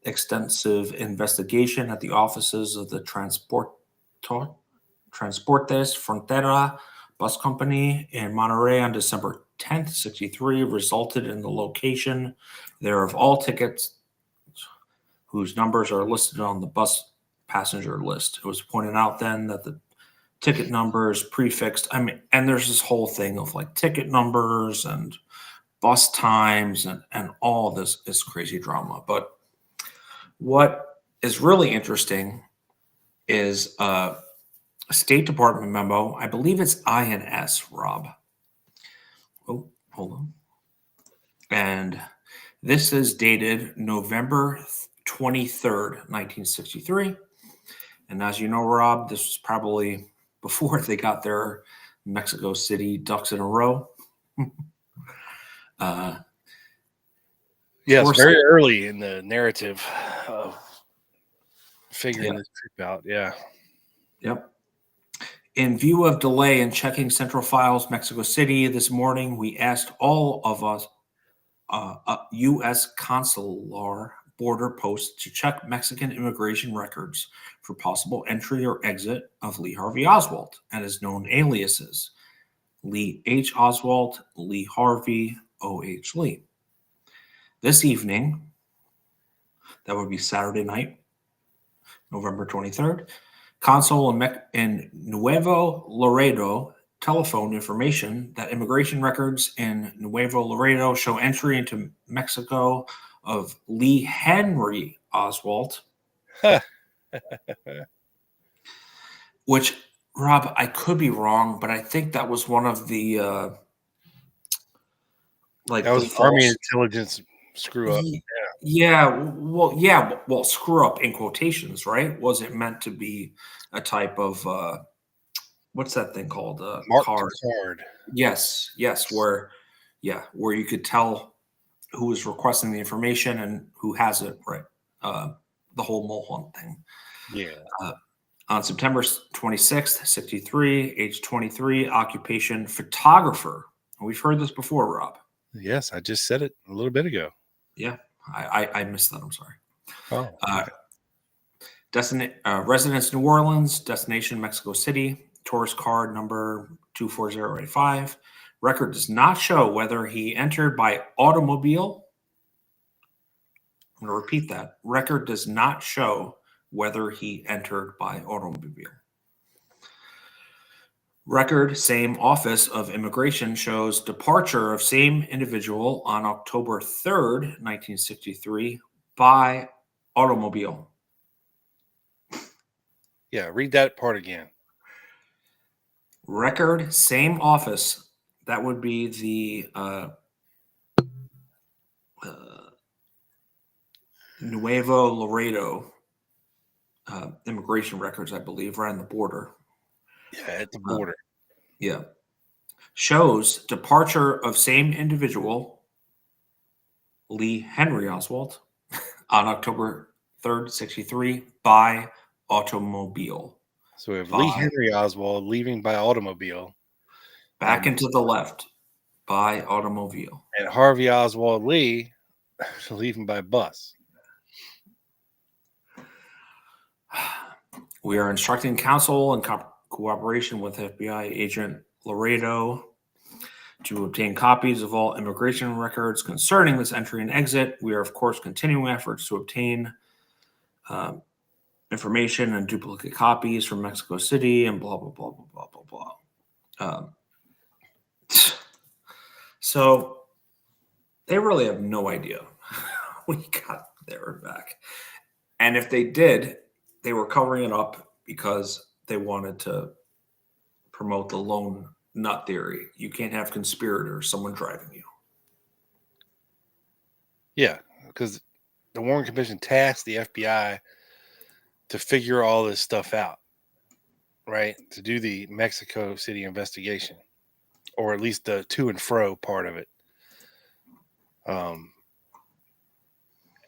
Extensive investigation at the offices of the Transportes Frontera bus company in Monterey on December 10th, 63 resulted in the location there of all tickets whose numbers are listed on the bus passenger list. It was pointed out then that the ticket numbers prefixed, and there's this whole thing of like ticket numbers and bus times and all this crazy drama. But what is really interesting is a State Department memo. I believe it's INS, Rob. Oh, hold on. And this is dated November 23rd, 1963. And as you know, Rob, this was probably before they got their Mexico City ducks in a row. Yes, very early in the narrative of figuring this trip out. Yeah. Yep. In view of delay in checking Central Files Mexico City this morning, we asked all of us U.S. consular border posts to check Mexican immigration records for possible entry or exit of Lee Harvey Oswald and his known aliases, Lee H. Oswald, Lee Harvey, O.H. Lee. This evening, that would be Saturday night, November 23rd, Consul in Nuevo Laredo telephone information that immigration records in Nuevo Laredo show entry into Mexico of Lee Henry Oswald, which, Rob, I could be wrong, but I think that was one of the that was Army intelligence screw up. Well, screw up in quotations, right? Was it meant to be a type of what's that thing called? Marked card. Yes, where you could tell who is requesting the information and who has it, right? The whole Mulholland thing. Yeah. On September 26th, 63, age 23, occupation photographer. We've heard this before, Rob. Yes, I just said it a little bit ago. Yeah, I missed that. I'm sorry. Oh. Residence New Orleans, destination Mexico City, tourist card number 24085. Record does not show whether he entered by automobile. I'm going to repeat that. Record does not show whether he entered by automobile. Record, same Office of Immigration, shows departure of same individual on October 3rd, 1963 by automobile. Yeah, read that part again. Record, same office. That would be the Nuevo Laredo immigration records, I believe, right on the border. Yeah, at the border. Yeah. shows departure of same individual, Lee Henry Oswald, on October 3rd, 63, by automobile. So we have Lee Henry Oswald leaving by automobile. Back into the left by automobile. And Harvey Oswald Lee leaving by bus. We are instructing counsel in cooperation with FBI agent Laredo to obtain copies of all immigration records concerning this entry and exit. We are, of course, continuing efforts to obtain information and duplicate copies from Mexico City and blah, blah, blah, blah, blah, blah, blah. So they really have no idea we got there and back. And if they did, they were covering it up because they wanted to promote the lone nut theory. You can't have conspirators, someone driving you. Yeah, because the Warren Commission tasked the FBI to figure all this stuff out, right? To do the Mexico City investigation, or at least the to and fro part of it.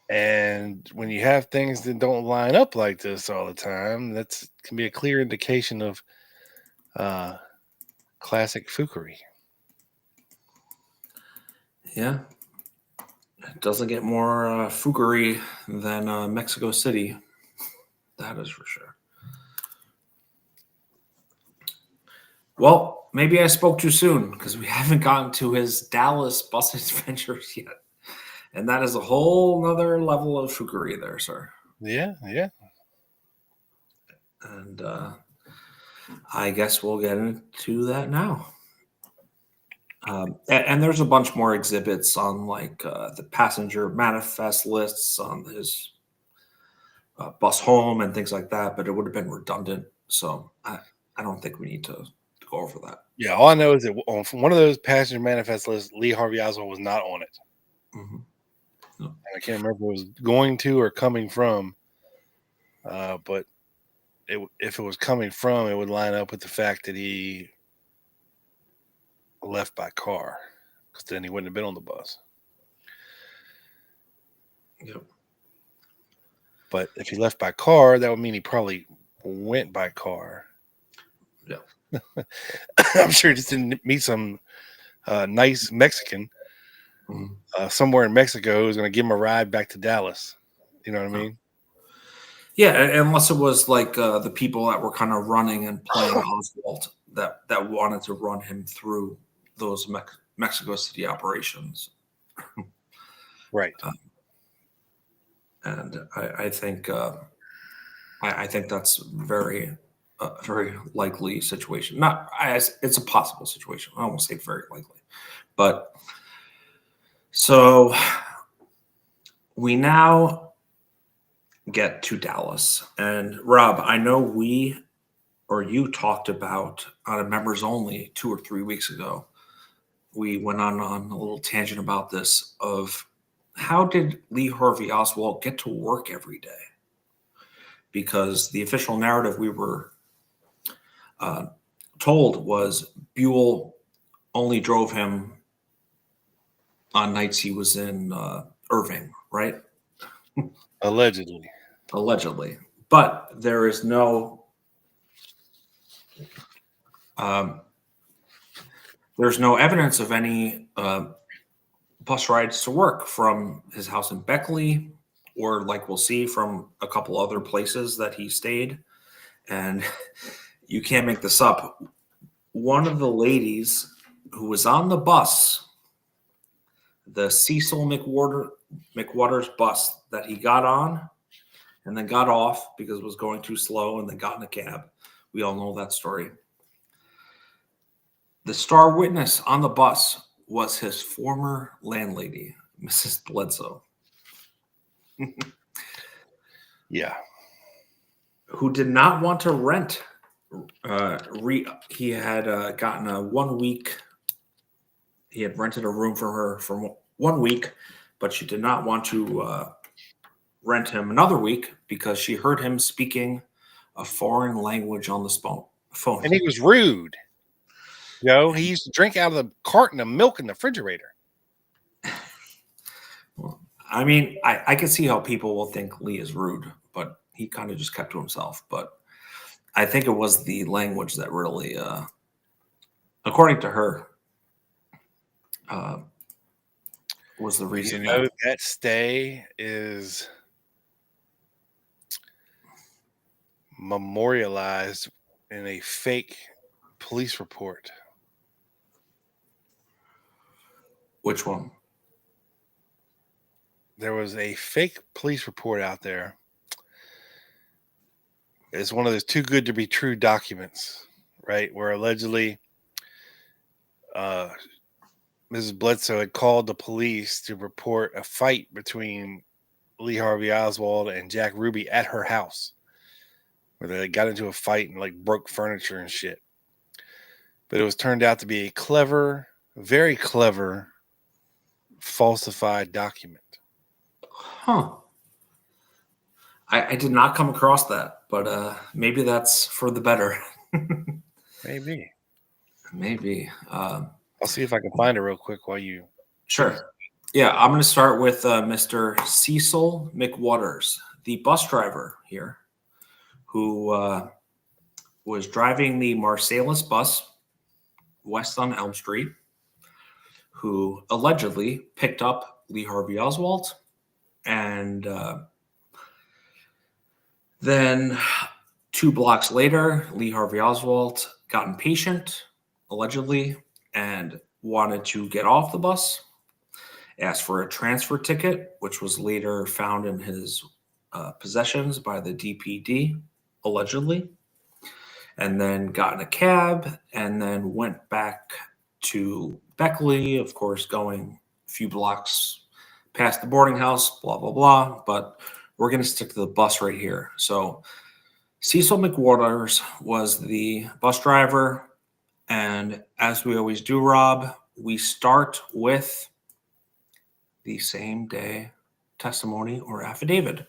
And when you have things that don't line up like this all the time, that can be a clear indication of classic foolery. Yeah. It doesn't get more foolery than Mexico City. That is for sure. Well, maybe I spoke too soon because we haven't gotten to his Dallas bus adventures yet. And that is a whole nother level of foolery there, sir. Yeah. And I guess we'll get into that now. And there's a bunch more exhibits on like the passenger manifest lists on his bus home and things like that, but it would have been redundant. So I don't think we need to go over that. Yeah, all I know is that on one of those passenger manifest lists, Lee Harvey Oswald was not on it. Mm-hmm. And I can't remember if it was going to or coming from, but if it was coming from, it would line up with the fact that he left by car, because then he wouldn't have been on the bus. Yep. But if he left by car, that would mean he probably went by car. Yeah. I'm sure he just didn't meet some nice Mexican somewhere in Mexico who's going to give him a ride back to Dallas. You know what I mean? Yeah, unless it was like the people that were kind of running and playing Oswald that wanted to run him through those Mexico City operations. Right. And I think I think that's very likely situation. It's a possible situation. I won't say very likely, but so we now get to Dallas. And Rob, I know you talked about on a members only 2 or 3 weeks ago. We went on a little tangent about this of how did Lee Harvey Oswald get to work every day? Because the official narrative we were told was Buell only drove him on nights he was in Irving, right? Allegedly. But there is there's no evidence of any bus rides to work from his house in Beckley, or like we'll see from a couple other places that he stayed. And you can't make this up. One of the ladies who was on the bus, the Cecil McWater's bus that he got on and then got off because it was going too slow and then got in a cab. We all know that story. The star witness on the bus was his former landlady, Mrs. Bledsoe. Yeah. Who did not want to rent. He had gotten a 1 week. He had rented a room for her for 1 week, but she did not want to rent him another week because she heard him speaking a foreign language on the phone. And he was rude. Joe. He used to drink out of the carton of milk in the refrigerator. Well, I mean, I can see how people will think Lee is rude, but he kind of just kept to himself. But I think it was the language that really, according to her, was the reason. That stay is memorialized in a fake police report. Which one? There was a fake police report out there. It's one of those too good to be true documents, right? Where allegedly Mrs. Bledsoe had called the police to report a fight between Lee Harvey Oswald and Jack Ruby at her house, where they got into a fight and like broke furniture and shit. But it was turned out to be a clever, very clever, falsified document. Huh. I did not come across that, but maybe that's for the better. Maybe. Maybe. I'll see if I can find it real quick while you. Sure. Yeah, I'm going to start with Mr. Cecil McWaters, the bus driver here, who was driving the Marsalis bus west on Elm Street, who allegedly picked up Lee Harvey Oswald. And then 2 blocks later, Lee Harvey Oswald got impatient, allegedly, and wanted to get off the bus, asked for a transfer ticket, which was later found in his possessions by the DPD, allegedly, and then got in a cab and then went back to Beckley, of course, going a few blocks past the boarding house, blah, blah, blah. But we're going to stick to the bus right here. So Cecil McWaters was the bus driver. And as we always do, Rob, we start with the same day testimony or affidavit.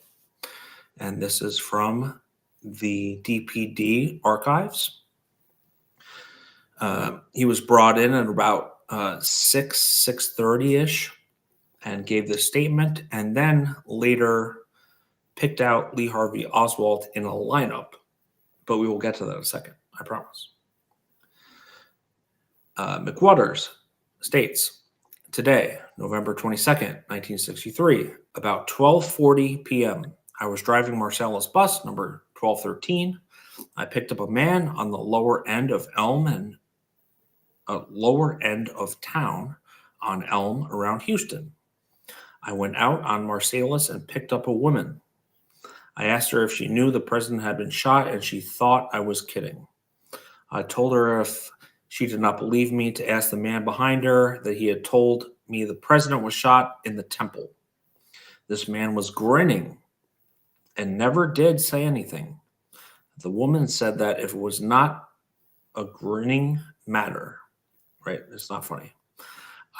And this is from the DPD archives. He was brought in at about 6:30-ish and gave the statement, and then later picked out Lee Harvey Oswald in a lineup. But we will get to that in a second, I promise. McWaters states, today, November 22nd, 1963, about 12:40 p.m., I was driving Marsalis bus number 1213. I picked up a man on the lower end of Elm and lower end of town on Elm around Houston. I went out on Marsalis and picked up a woman. I asked her if she knew the president had been shot, and she thought I was kidding. I told her if she did not believe me to ask the man behind her that he had told me the president was shot in the temple. This man was grinning and never did say anything. The woman said that if it was not a grinning matter, right? It's not funny.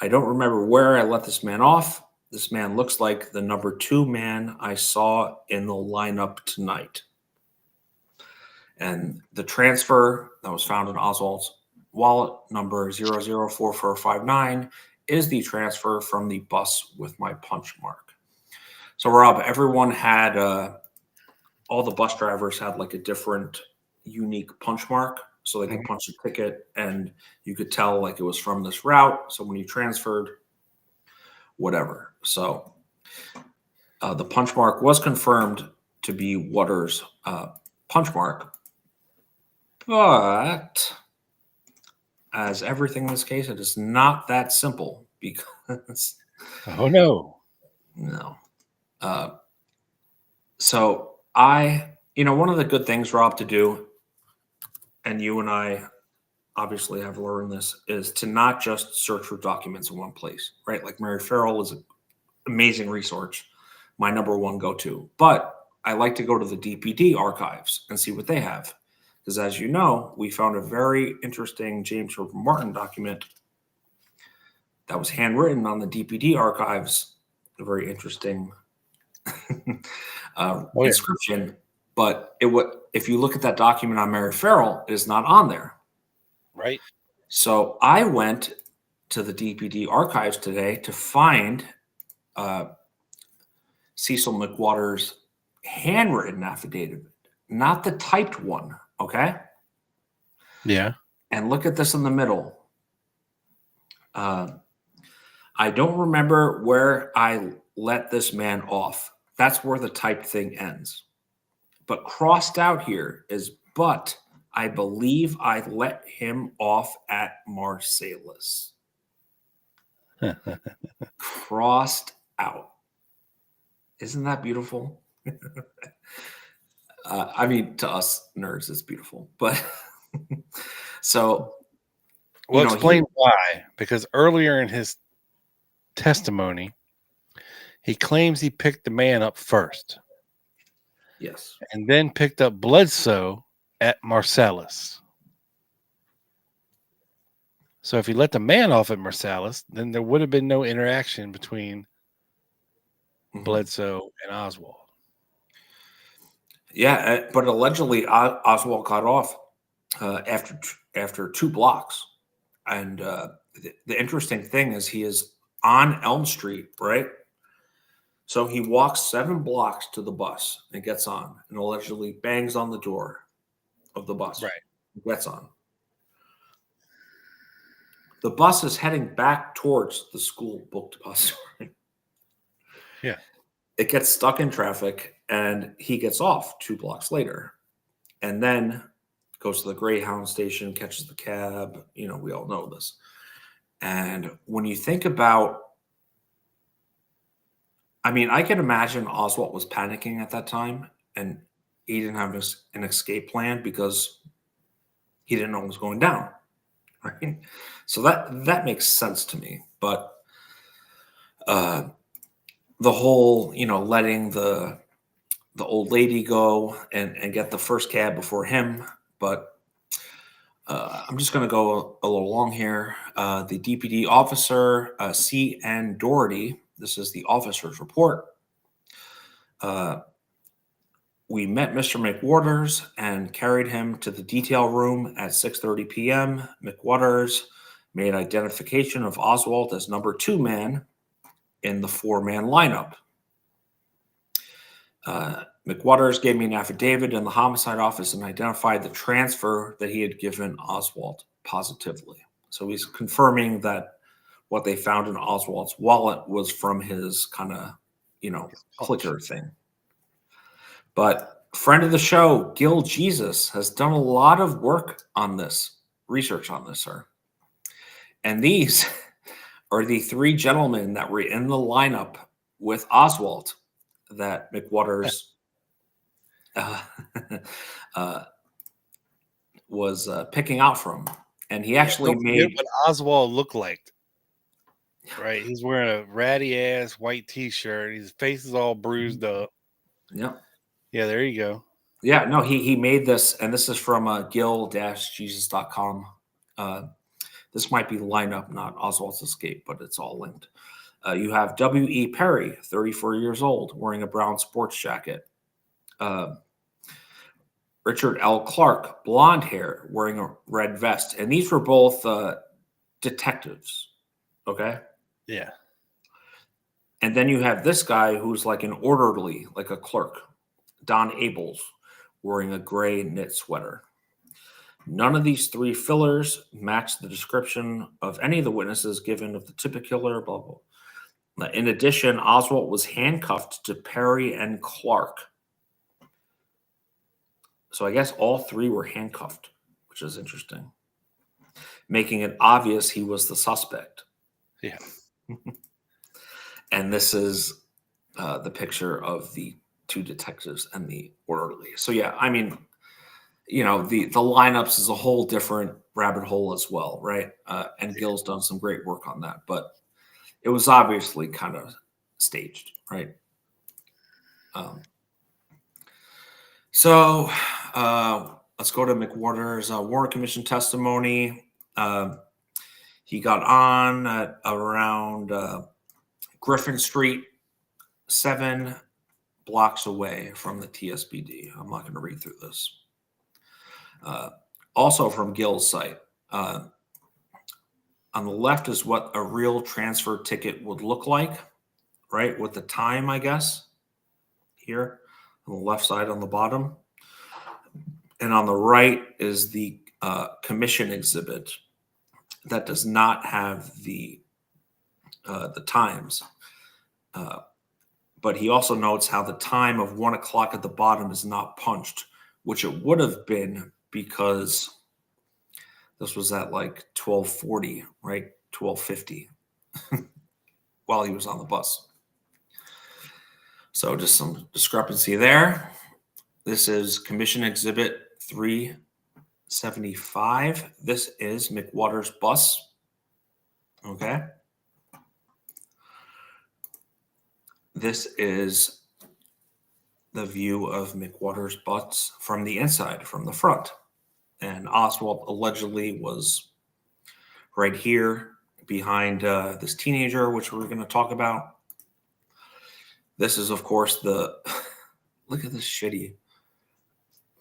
I don't remember where I let this man off. This man looks like the number 2 man I saw in the lineup tonight. And the transfer that was found in Oswald's wallet, number 004459, is the transfer from the bus with my punch mark. So, Rob, everyone had, all the bus drivers had like a different unique punch mark. So they could punch a ticket and you could tell like it was from this route. So when you transferred, whatever. So the punch mark was confirmed to be Waters' punch mark. But as everything in this case, it is not that simple because... Oh, no. No. So one of the good things, Rob, to do, and you and I obviously have learned this, is to not just search for documents in one place, right? Like Mary Farrell is an amazing resource, my number 1 go-to. But I like to go to the DPD archives and see what they have. Because as you know, we found a very interesting James Herbert Martin document that was handwritten on the DPD archives, a very interesting inscription. But if you look at that document on Mary Farrell, it is not on there. Right. So I went to the DPD archives today to find Cecil McWater's handwritten affidavit, not the typed one. Okay. Yeah. And look at this in the middle. I don't remember where I let this man off. That's where the typed thing ends. But crossed out here is, but I believe I let him off at Marsalis. Crossed out. Isn't that beautiful? I mean, to us nerds, it's beautiful. But so, Well, explain why. Because earlier in his testimony, he claims he picked the man up first. Yes. And then picked up Bledsoe at Marsalis. So if he let the man off at Marsalis, then there would have been no interaction between Bledsoe and Oswald. Yeah, but allegedly Oswald got off after 2 blocks. And the interesting thing is he is on Elm Street, right? So he walks 7 blocks to the bus and gets on and allegedly bangs on the door of the bus. Right. Gets on. The bus is heading back towards the school book depository. Yeah. It gets stuck in traffic and he gets off 2 blocks later and then goes to the Greyhound station, catches the cab. You know, we all know this. And when you think about, I mean, I can imagine Oswald was panicking at that time and he didn't have an escape plan because he didn't know what was going down. Right. So that makes sense to me. But the whole, you know, letting the old lady go and get the first cab before him. But I'm just going to go a little long here. The DPD officer, C.N. Doherty, this is the officer's report. We met Mr. McWaters and carried him to the detail room at 6:30 p.m. McWaters made identification of Oswald as number 2 man in the 4-man lineup. McWaters gave me an affidavit in the homicide office and identified the transfer that he had given Oswald positively. So he's confirming that what they found in Oswald's wallet was from his kind of, you know, clicker thing. But friend of the show, Gil Jesus, has done a lot of work on this, research on this, sir. And these are the 3 gentlemen that were in the lineup with Oswald that McWaters was picking out from. And he actually made what Oswald looked like. Right. He's wearing a ratty ass white t-shirt. His face is all bruised up. Yep. Yeah, there you go. Yeah, no, he made this, and this is from gil-jesus.com. This might be lineup, not Oswald's escape, but it's all linked. You have W.E. Perry, 34 years old, wearing a brown sports jacket. Richard L. Clark, blonde hair, wearing a red vest. And these were both detectives, okay? Yeah. And then you have this guy who's like an orderly, like a clerk, Don Abels, wearing a gray knit sweater. None of these 3 fillers match the description of any of the witnesses given of the typical killer, blah, blah. In addition, Oswald was handcuffed to Perry and Clark. So I guess all 3 were handcuffed, which is interesting, making it obvious he was the suspect. Yeah. And this is the picture of the 2 detectives and the orderly. So yeah, I mean, you know, the lineups is a whole different rabbit hole as well, right? And Gil's done some great work on that, but it was obviously kind of staged, right? So let's go to McWater's Warren Commission testimony. He got on at around Griffin Street, 7 blocks away from the TSBD. I'm not going to read through this. Also from Gil's site, On the left is what a real transfer ticket would look like, right? With the time, I guess, here on the left side on the bottom. And on the right is the commission exhibit that does not have the times. But he also notes how the time of 1 o'clock at the bottom is not punched, which it would have been because this was at like 12:40, right? 12:50 while he was on the bus. So just some discrepancy there. This is Commission Exhibit 375. This is McWater's bus. Okay. This is the view of McWater's bus from the inside, from the front. And Oswald allegedly was right here behind this teenager, which we're going to talk about. This is, of course, the look at this shitty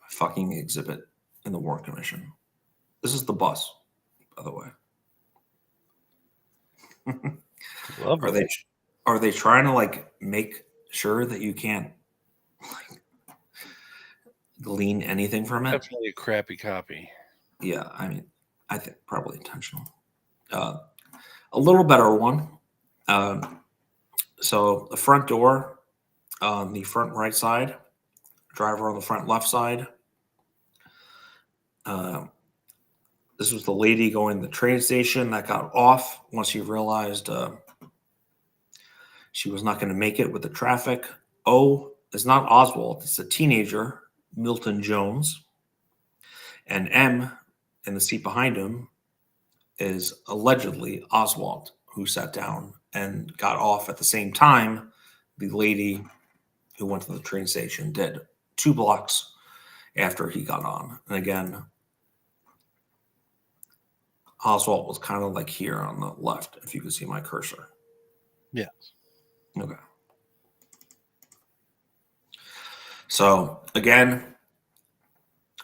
fucking exhibit in the Warren Commission. This is the bus, by the way. Are they trying to like make sure that you can't like glean anything from it? Definitely a crappy copy. Yeah, I mean, I think probably intentional. A little better one. So the front door on the front right side, driver on the front left side. This was the lady going to the train station that got off once she realized she was not going to make it with the traffic. O is not Oswald. It's a teenager, Milton Jones. And M in the seat behind him is allegedly Oswald, who sat down and got off at the same time the lady who went to the train station did, 2 blocks after he got on. And again, Oswald was kind of like here on the left, if you can see my cursor. Yes. Okay. So again,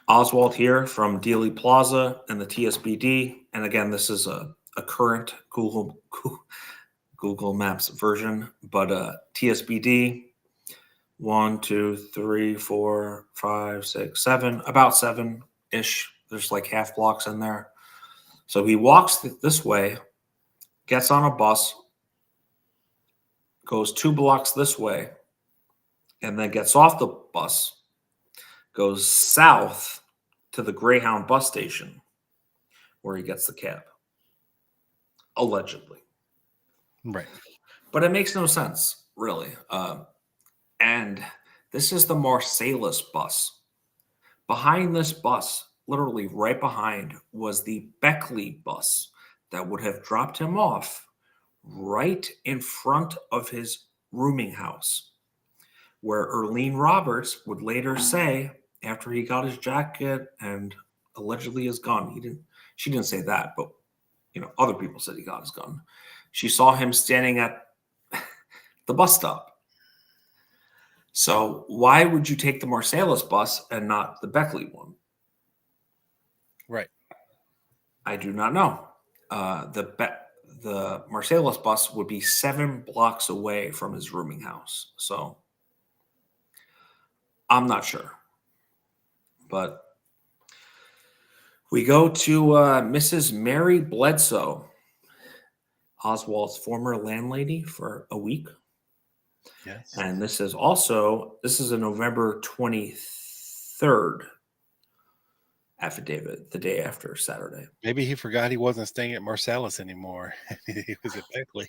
Oswald here from Dealey Plaza and the TSBD. And again, this is a current Google Maps version, but TSBD 1, 2, 3, 4, 5, 6, 7, about 7-ish. There's like half blocks in there. So he walks this way, gets on a bus, goes 2 blocks this way, and then gets off the bus, goes south to the Greyhound bus station where he gets the cab, allegedly. Right. But it makes no sense, really. And this is the Marsalis bus. Behind this bus, literally right behind, was the Beckley bus that would have dropped him off right in front of his rooming house, where Earlene Roberts would later say, after he got his jacket and allegedly his gun, she didn't say that, but other people said he got his gun. She saw him standing at the bus stop. So why would you take the Marsalis bus and not the Beckley one? Right. I do not know. The Marsalis bus would be 7 blocks away from his rooming house. So I'm not sure. But we go to Mrs. Mary Bledsoe, Oswald's former landlady for a week. Yes. And this is a November 23rd affidavit, the day after Saturday. Maybe he forgot he wasn't staying at Marsalis anymore. He was at Beckley.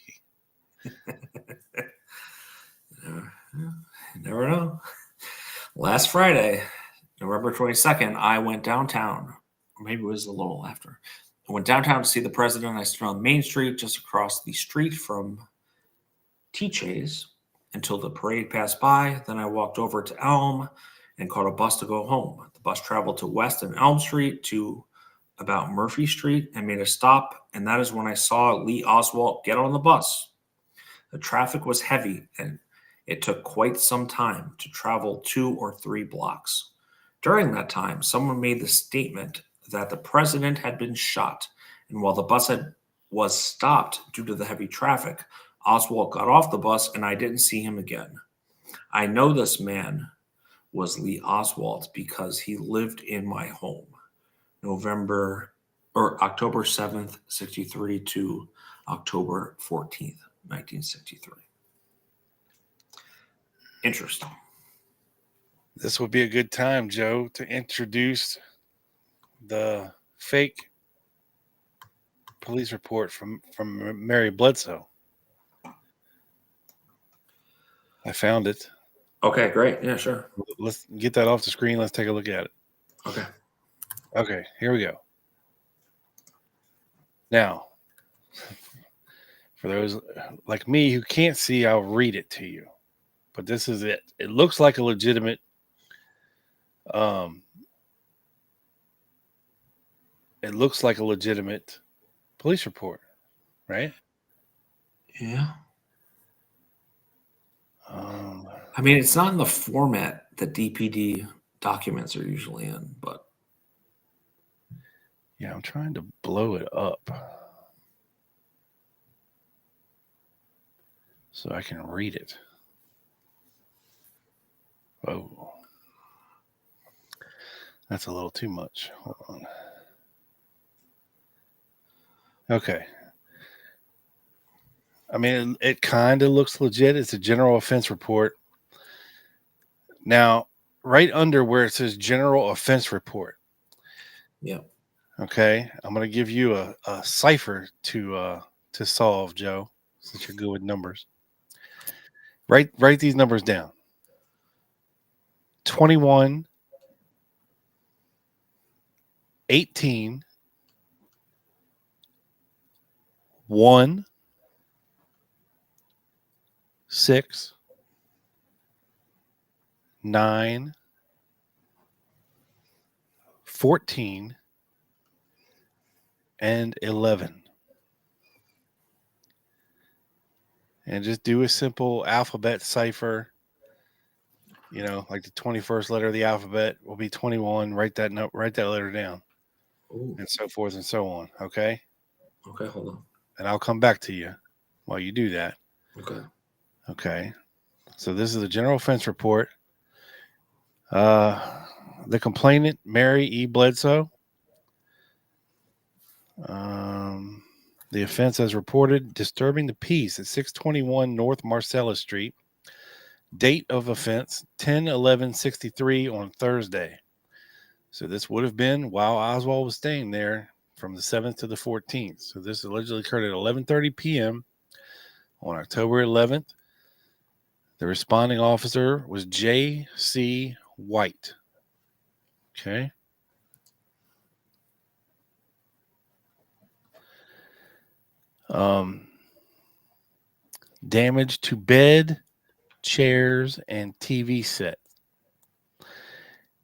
Never know. Last Friday, November 22nd, I went downtown. Or maybe it was a little after. I went downtown to see the president. I stood on Main Street, just across the street from T-Chase, until the parade passed by. Then I walked over to Elm and caught a bus to go home. The bus traveled to West and Elm Street to about Murphy Street and made a stop. And that is when I saw Lee Oswald get on the bus. The traffic was heavy and it took quite some time to travel 2 or 3 blocks. During that time, someone made the statement that the president had been shot. And while the bus was stopped due to the heavy traffic. Oswald got off the bus and I didn't see him again. I know this man was Lee Oswald because he lived in my home. October 7th, 63 to October 14th, 1963. Interesting. This would be a good time, Joe, to introduce the fake police report from Mary Bledsoe. I found it. Okay, great. Yeah, sure. Let's get that off the screen. Let's take a look at it. Okay. Okay, here we go. Now, for those like me who can't see, I'll read it to you. But this is it. It looks like a legitimate police report, right? Yeah. I mean, it's not in the format that DPD documents are usually in, but yeah, I'm trying to blow it up so I can read it. Oh, that's a little too much. Hold on. Okay. I mean, it kind of looks legit. It's a general offense report. Now, right under where it says general offense report. yeah. Okay. I'm going to give you a cipher to solve, Joe, since you're good with numbers. Write these numbers down. 21, 18, 1, 6, 9, 14, and 11. And just do a simple alphabet cipher. You know, like the 21st letter of the alphabet will be 21. Write that letter down. Ooh. And so forth and so on. Okay. Okay, hold on. And I'll come back to you while you do that. Okay. Okay. So this is the general offense report. The complainant, Mary E. Bledsoe. The offense as reported, disturbing the peace at 621 North Marcellus Street. Date of offense, 10/11/63 on Thursday. So this would have been while Oswald was staying there from the 7th to the 14th. So this allegedly occurred at 11:30 p.m. on October 11th. The responding officer was J.C. White. Okay. Damage to bed, chairs, and TV set.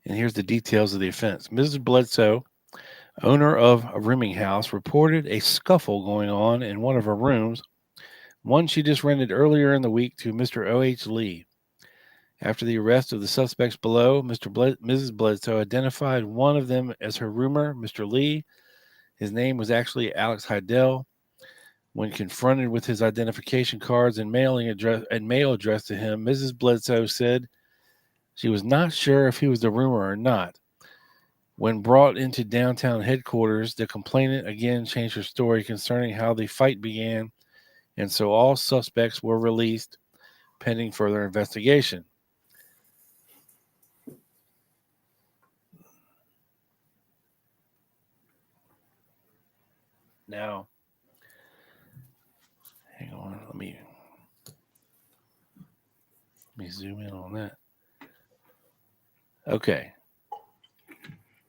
And here's the details of the offense. Mrs. Bledsoe, owner of a rooming house, reported a scuffle going on in one of her rooms, one she just rented earlier in the week, to Mr. O.H. Lee. After the arrest of the suspects below, Mrs. Bledsoe identified one of them as her roomer, Mr. Lee. His name was actually Alex Heidel. When confronted with his identification cards and mail addressed to him, Mrs. Bledsoe said she was not sure if he was the roomer or not. When brought into downtown headquarters, the complainant again changed her story concerning how the fight began, and so all suspects were released pending further investigation. Now, hang on, let me zoom in on that. Okay.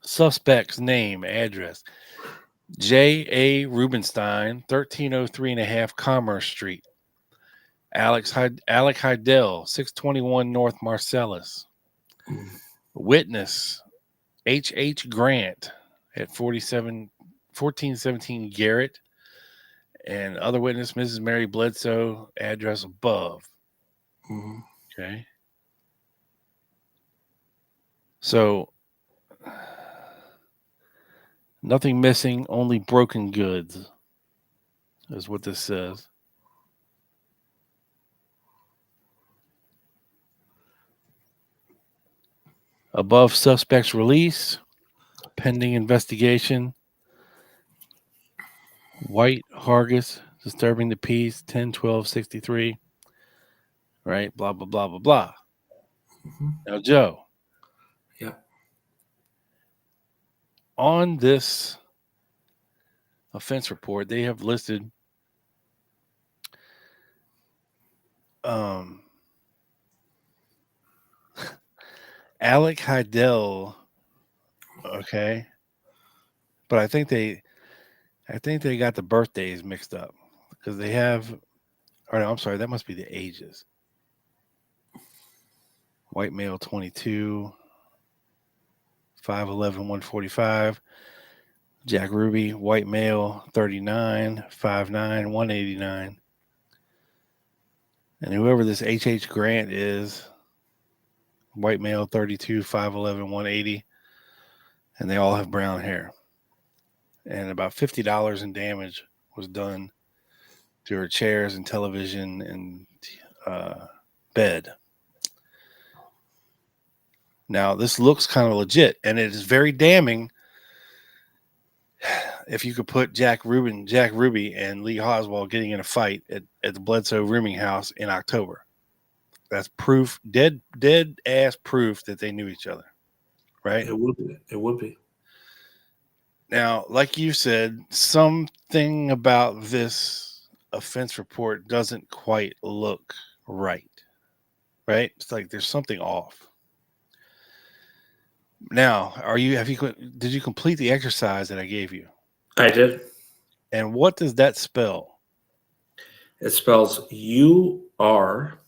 Suspect's name, address. J.A. Rubenstein, 1303 and a half Commerce Street. Alec Heidel, 621 North Marcellus. Witness, H.H. Grant at 1417 Garrett. And other witness, Mrs. Mary Bledsoe, address above. Mm-hmm. Okay. So, nothing missing, only broken goods. is what this says. Above suspect's release, pending investigation. White Hargis disturbing the peace 10-12-63. Right, blah blah blah blah blah. Now, Joe. Yeah. On this offense report, they have listed Alec Heidel. Okay, but I think they got the birthdays mixed up because they have. Or no, I'm sorry, that must be the ages. White male, 22, 5'11", 145. Jack Ruby, white male, 39, 5'9", 189. And whoever this H.H. Grant is, white male, 32, 5'11", 180. And they all have brown hair. And about $50 in damage was done to her chairs and television and bed. Now, this looks kind of legit, and it is very damning if you could put Jack Ruby and Lee Oswald getting in a fight at the Bledsoe rooming house in October. That's proof, dead ass proof that they knew each other, right? It would be. It would be. Now, like you said, something about this offense report doesn't quite look right? It's like there's something off. Now, did you complete the exercise that I gave you? I did. And what does that spell? It spells U-R.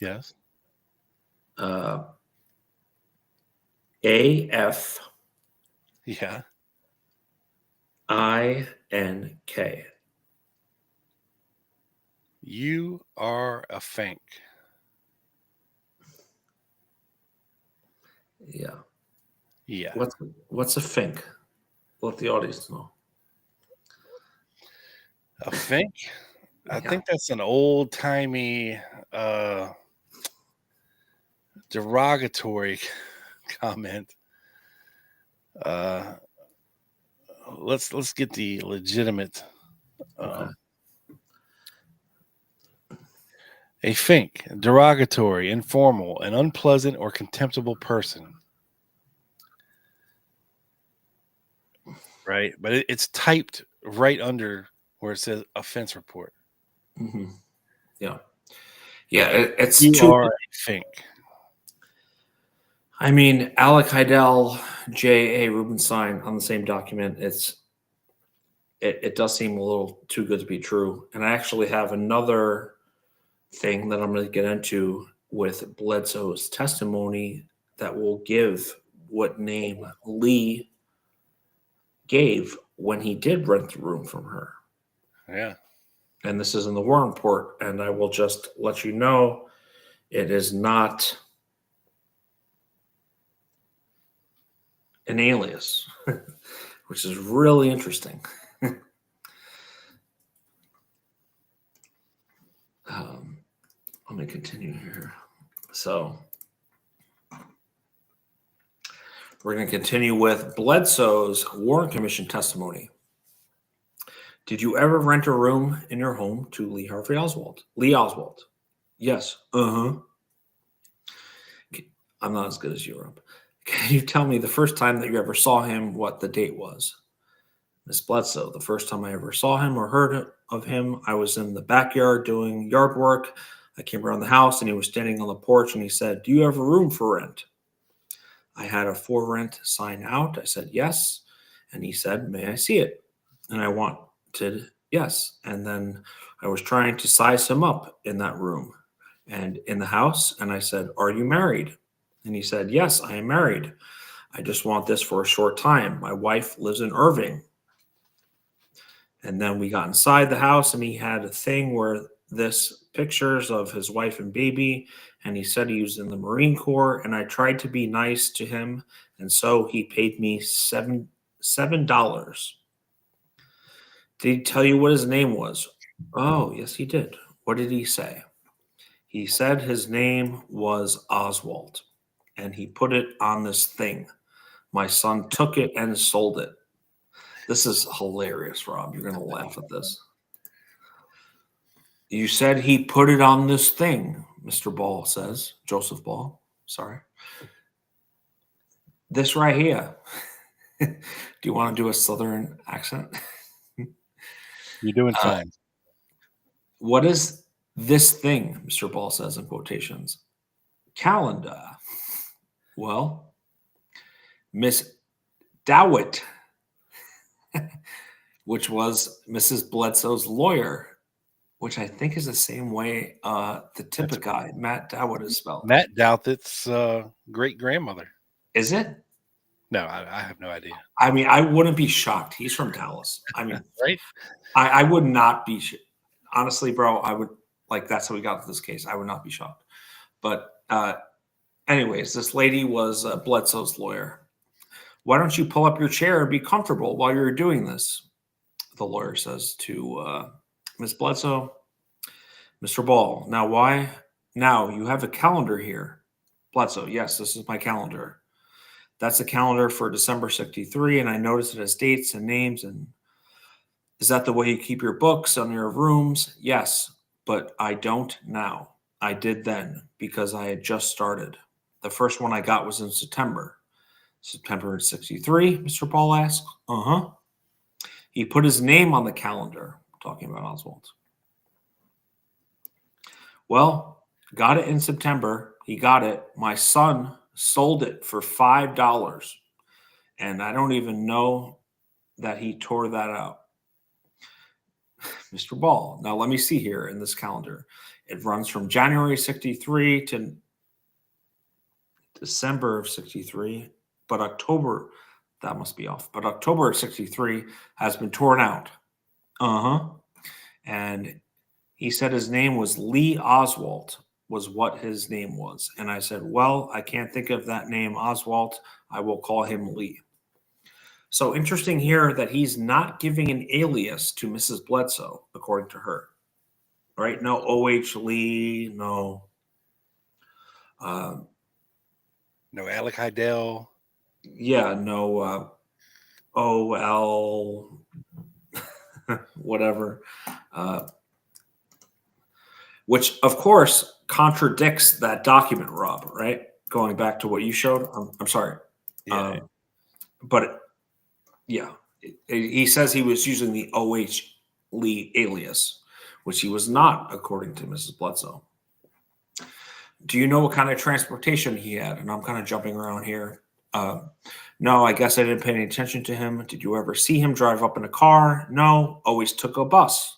Yes. A-F. Yeah. I-N-K. You are a fink. Yeah. Yeah. What's a fink? Let the audience know. A fink? I Yeah. think that's an old-timey derogatory comment. Let's get the legitimate. Okay. A fink, derogatory, informal, an unpleasant or contemptible person. Right? But it's typed right under where it says offense report. Mm-hmm. Yeah. Yeah, it's You too. are a fink. I mean, Alec Heidel, J.A. Rubenstein on the same document. It does seem a little too good to be true. And I actually have another thing that I'm going to get into with Bledsoe's testimony that will give what name Lee gave when he did rent the room from her. Yeah. And this is in the Warren report. And I will just let you know it is not an alias, which is really interesting. Let me continue here. So we're going to continue with Bledsoe's Warren Commission testimony. Did you ever rent a room in your home to Lee Harvey Oswald? Lee Oswald. Yes. I'm not as good as you, Rob. Can you tell me the first time that you ever saw him, what the date was? Miss Bledsoe, the first time I ever saw him or heard of him, I was in the backyard doing yard work. I came around the house and he was standing on the porch and he said, "Do you have a room for rent?" I had a for rent sign out. I said, "Yes." And he said, "May I see it?" And I wanted yes. And then I was trying to size him up in that room and in the house. And I said, "Are you married?" And he said, "Yes, I am married. I just want this for a short time. My wife lives in Irving." And then we got inside the house and he had a thing where this pictures of his wife and baby. And he said he was in the Marine Corps. And I tried to be nice to him. And so he paid me $7. Did he tell you what his name was? Oh, yes, he did. What did he say? He said his name was Oswald, and he put it on this thing. My son took it and sold it. This is hilarious, Rob. You're going to laugh at this. You said he put it on this thing, Mr. Ball says. Joseph Ball, sorry. This right here. Do you want to do a Southern accent? You're doing fine. What is this thing, Mr. Ball says in quotations? Calendar. Well, Miss Dowett, which was Mrs. Bledsoe's lawyer, which I think is the same way the tip guy, Matt Dowett, is spelled. Matt Douthit's great grandmother. Is it? No, I have no idea. I mean, I wouldn't be shocked. He's from Dallas. I mean, Right? I would not be, honestly, bro, I would, like, that's how we got to this case. I would not be shocked. But anyways, this lady was Bledsoe's lawyer. Why don't you pull up your chair and be comfortable while you're doing this? The lawyer says to Miss Bledsoe, Mr. Ball, now why? Now you have a calendar here. Bledsoe, yes, this is my calendar. That's a calendar for December 63, and I noticed it has dates and names. And is that the way you keep your books on your rooms? Yes, but I don't now. I did then because I had just started. The first one I got was in September. September 63, Mr. Ball asked. Uh-huh. He put his name on the calendar, talking about Oswald. Well, got it in September. He got it. My son sold it for $5. And I don't even know that he tore that out. Mr. Ball, now let me see here in this calendar. It runs from January 63 to December of 63, but October, that must be off. But October of 63 has been torn out. Uh-huh. And he said his name was Lee Oswald, was what his name was. And I said, well, I can't think of that name, Oswald. I will call him Lee. So interesting here that he's not giving an alias to Mrs. Bledsoe, according to her. Right? No O.H. Lee, no. No Alec Heidel. Yeah, no O.L. whatever. Which, of course, contradicts that document, Rob, right? Going back to what you showed. I'm sorry. Yeah. But, yeah, he says he was using the O.H. Lee alias, which he was not, according to Mrs. Bledsoe. Do you know what kind of transportation he had? And I'm kind of jumping around here. No, I guess I didn't pay any attention to him. Did you ever see him drive up in a car? No, always took a bus.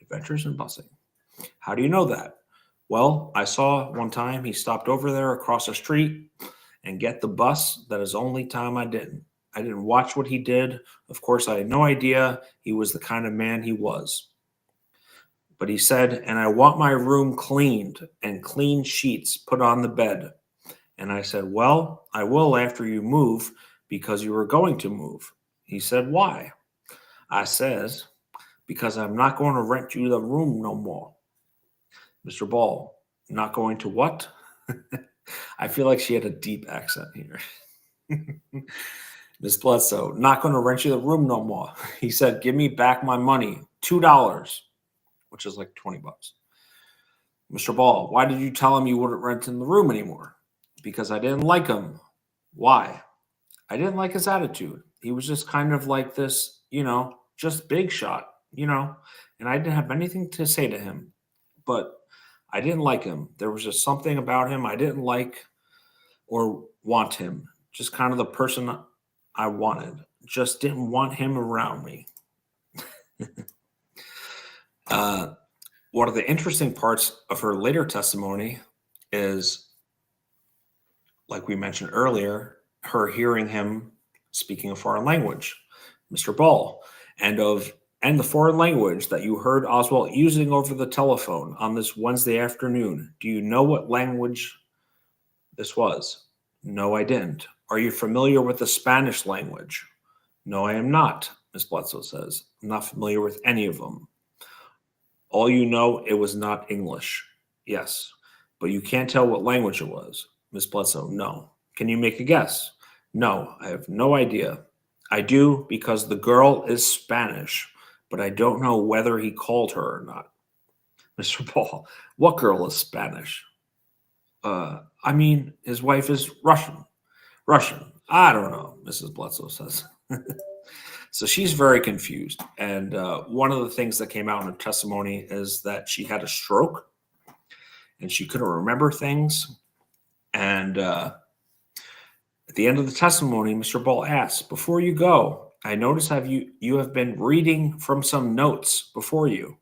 Adventures in busing. How do you know that? Well, I saw one time he stopped over there across the street and get the bus. That is the only time I didn't. I didn't watch what he did. Of course, I had no idea he was the kind of man he was. But he said, and I want my room cleaned and clean sheets put on the bed. And I said, well, I will after you move because you were going to move. He said, why? I says, because I'm not going to rent you the room no more. Mr. Ball, not going to what? I feel like she had a deep accent here. Miss Bledsoe, not going to rent you the room no more. He said, give me back my money, $2, which is like $20. Mr. Ball, why did you tell him you wouldn't rent in the room anymore? Because I didn't like him. Why? I didn't like his attitude. He was just kind of like this, just big shot, and I didn't have anything to say to him, but I didn't like him. There was just something about him I didn't like or want him. Just kind of the person I wanted. Just didn't want him around me. One of the interesting parts of her later testimony is, like we mentioned earlier, her hearing him speaking a foreign language, Mr. Ball, and the foreign language that you heard Oswald using over the telephone on this Wednesday afternoon. Do you know what language this was? No, I didn't. Are you familiar with the Spanish language? No, I am not. Miss Bledsoe says. I'm not familiar with any of them. All you know, it was not English. Yes. But you can't tell what language it was. Miss Bledsoe, no. Can you make a guess? No, I have no idea. I do because the girl is Spanish, but I don't know whether he called her or not. Mr. Paul, what girl is Spanish? I mean, his wife is Russian. Russian. I don't know, Mrs. Bledsoe says. So she's very confused. And one of the things that came out in her testimony is that she had a stroke and she couldn't remember things. And at the end of the testimony, Mr. Ball asks, before you go, I notice you have been reading from some notes before you.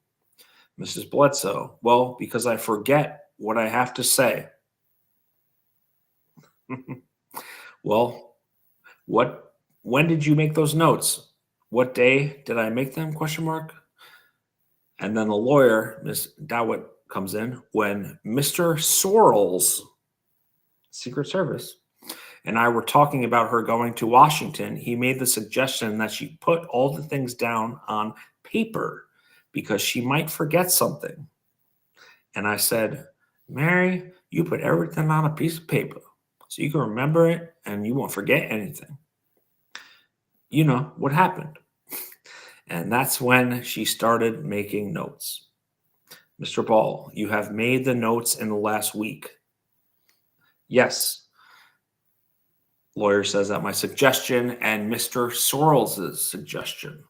Mrs. Bledsoe, well, because I forget what I have to say. Well, when did you make those notes? What day did I make them? Question mark. And then the lawyer, Ms. Dowett, comes in when Mr. Sorrell's Secret Service and I were talking about her going to Washington. He made the suggestion that she put all the things down on paper because she might forget something. And I said, Mary, you put everything on a piece of paper so you can remember it and you won't forget anything. You know what happened. And that's when she started making notes. Mr. Ball, you have made the notes in the last week. Yes. Lawyer says at my suggestion and Mr. Sorrell's suggestion.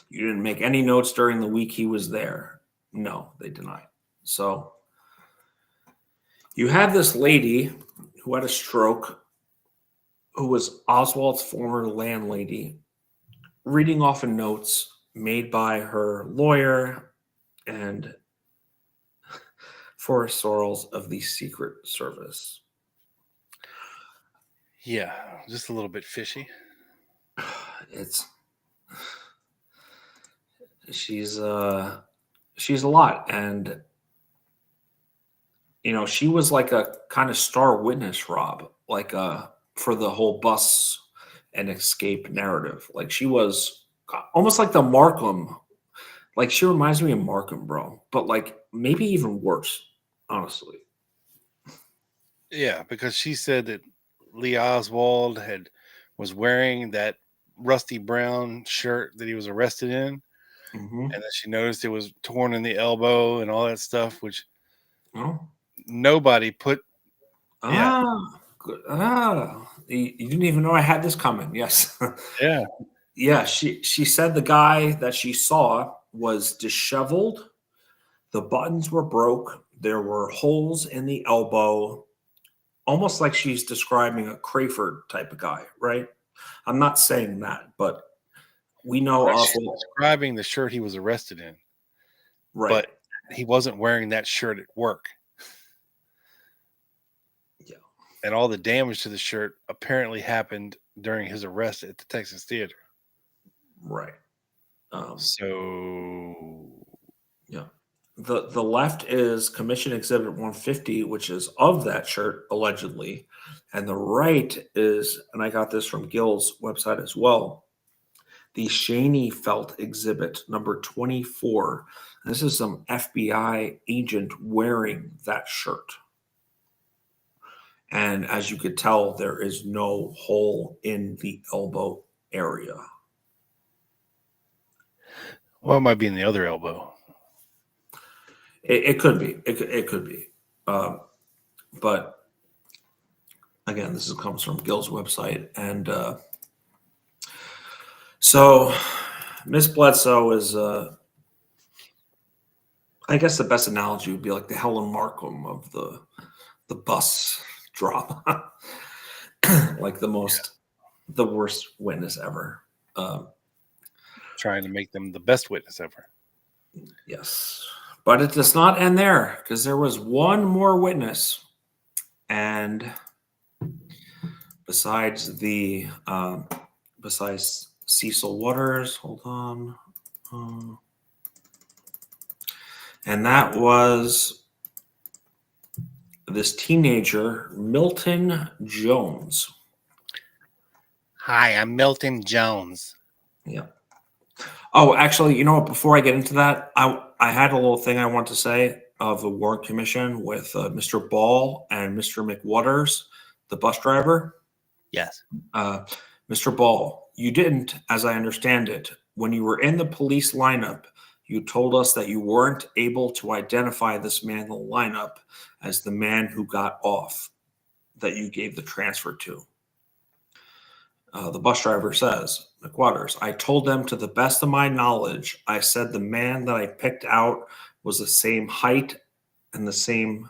You didn't make any notes during the week he was there. No, they denied. So you have this lady who had a stroke, who was Oswald's former landlady, reading off of notes made by her lawyer and Forrest Sorrells of the Secret Service. Yeah, just a little bit fishy. She's a lot, and you know, she was like a kind of star witness, Rob, like for the whole bus and escape narrative. Like she was almost like the Markham. Like she reminds me of Markham, bro, but like maybe even worse, honestly. Yeah, because she said that Lee Oswald was wearing that rusty brown shirt that he was arrested in, and then she noticed it was torn in the elbow and all that stuff, which nobody put. You didn't even know I had this coming. Yes. Yeah. Yeah. She said the guy that she saw was disheveled. The buttons were broke. There were holes in the elbow, almost like she's describing a Crayford type of guy, right? I'm not saying that, but we know She's describing the shirt he was arrested in, right? But he wasn't wearing that shirt at work. Yeah, and all the damage to the shirt apparently happened during his arrest at the Texas Theater. Right. So yeah. The left is Commission Exhibit 150, which is of that shirt, allegedly. And the right is, and I got this from Gill's website as well, the Shaney Felt Exhibit number 24. This is some FBI agent wearing that shirt. And as you could tell, there is no hole in the elbow area. Well, it might be in the other elbow. It could be. It could be. But again, this comes from Gill's website. And so Miss Bledsoe is, I guess the best analogy would be like the Helen Markham of the bus drama. Like the worst witness ever. Trying to make them the best witness ever. Yes. But it does not end there, because there was one more witness. And besides Cecil Waters, hold on. And that was this teenager, Milton Jones. Hi, I'm Milton Jones. Yeah. Oh, actually, you know what? Before I get into that, I had a little thing I want to say of the Warren Commission with Mr. Ball and Mr. McWatters, the bus driver. Yes. Mr. Ball, you didn't, as I understand it, when you were in the police lineup, you told us that you weren't able to identify this man in the lineup as the man who got off that you gave the transfer to. The bus driver says, McWatters, I told them to the best of my knowledge, I said the man that I picked out was the same height and the same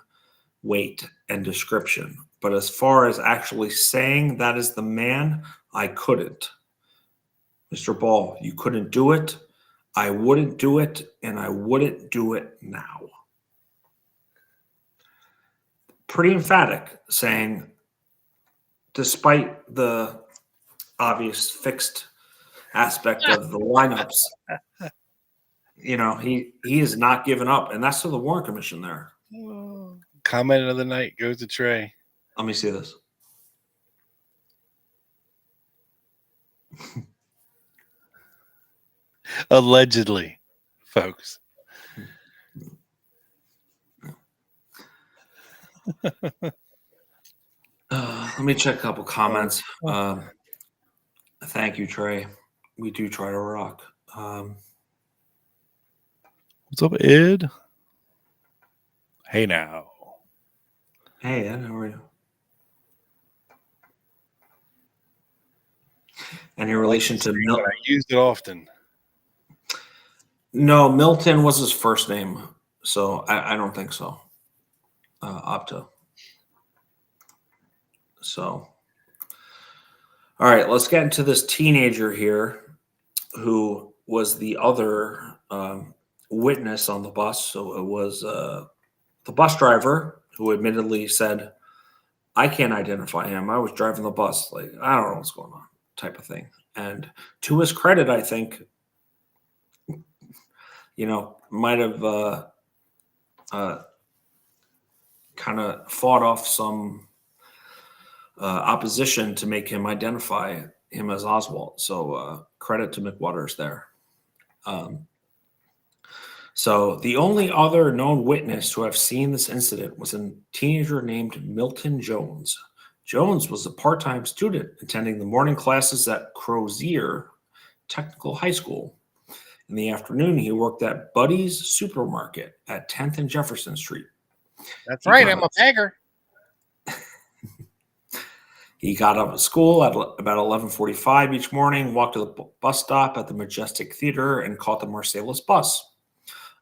weight and description. But as far as actually saying that is the man, I couldn't. Mr. Ball, you couldn't do it. I wouldn't do it, and I wouldn't do it now. Pretty emphatic, saying, despite the obvious fixed aspect of the lineups, you know, he is not giving up, and that's to the Warren Commission there. Comment of the night goes to Trey. Let me see this. Allegedly, folks. Let me check a couple comments. Thank you, Trey. We do try to rock. What's up, Ed? Hey now. Hey, Ed, how are you? Any relation to Milton? I used it often. No, Milton was his first name, so I don't think so. Opto. So, all right, let's get into this teenager here who was the other witness on the bus. So it was the bus driver who admittedly said, I can't identify him. I was driving the bus. Like, I don't know what's going on, type of thing. And to his credit, I think, you know, might have kind of fought off some opposition to make him identify him as Oswald. So credit to McWatters there. So the only other known witness to have seen this incident was a teenager named Milton Jones. Jones was a part-time student attending the morning classes at Frazier Technical High School. In the afternoon, he worked at Buddy's Supermarket at 10th and Jefferson Street. That's right, I'm a beggar. He got up at school at about 11:45 each morning, walked to the bus stop at the Majestic Theater, and caught the Marsalis bus.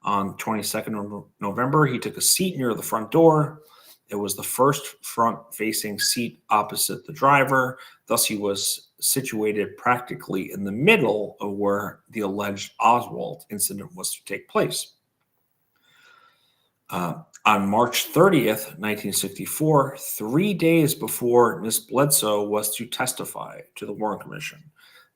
On 22nd of November, he took a seat near the front door. It was the first front-facing seat opposite the driver. Thus, he was situated practically in the middle of where the alleged Oswald incident was to take place. On March 30th, 1964, 3 days before Ms. Bledsoe was to testify to the Warren Commission,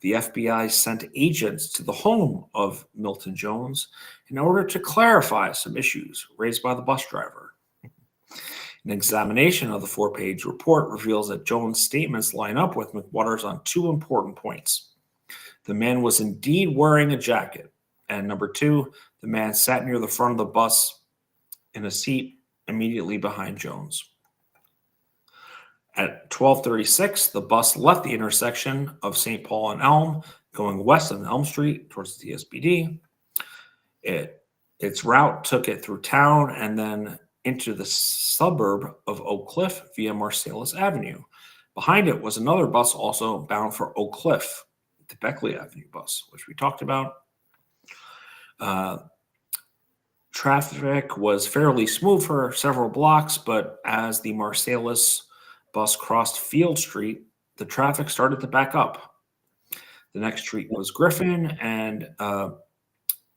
the FBI sent agents to the home of Milton Jones in order to clarify some issues raised by the bus driver. An examination of the 4-page report reveals that Jones' statements line up with McWatters on 2 important points. The man was indeed wearing a jacket, and number 2, the man sat near the front of the bus in a seat immediately behind Jones. At 12:36, the bus left the intersection of St. Paul and Elm, going west on Elm Street towards the TSBD. Its route took it through town and then into the suburb of Oak Cliff via Marsalis Avenue. Behind it was another bus also bound for Oak Cliff, the Beckley Avenue bus, which we talked about. Traffic was fairly smooth for several blocks, but as the Marsalis bus crossed Field Street, the traffic started to back up. The next street was Griffin, and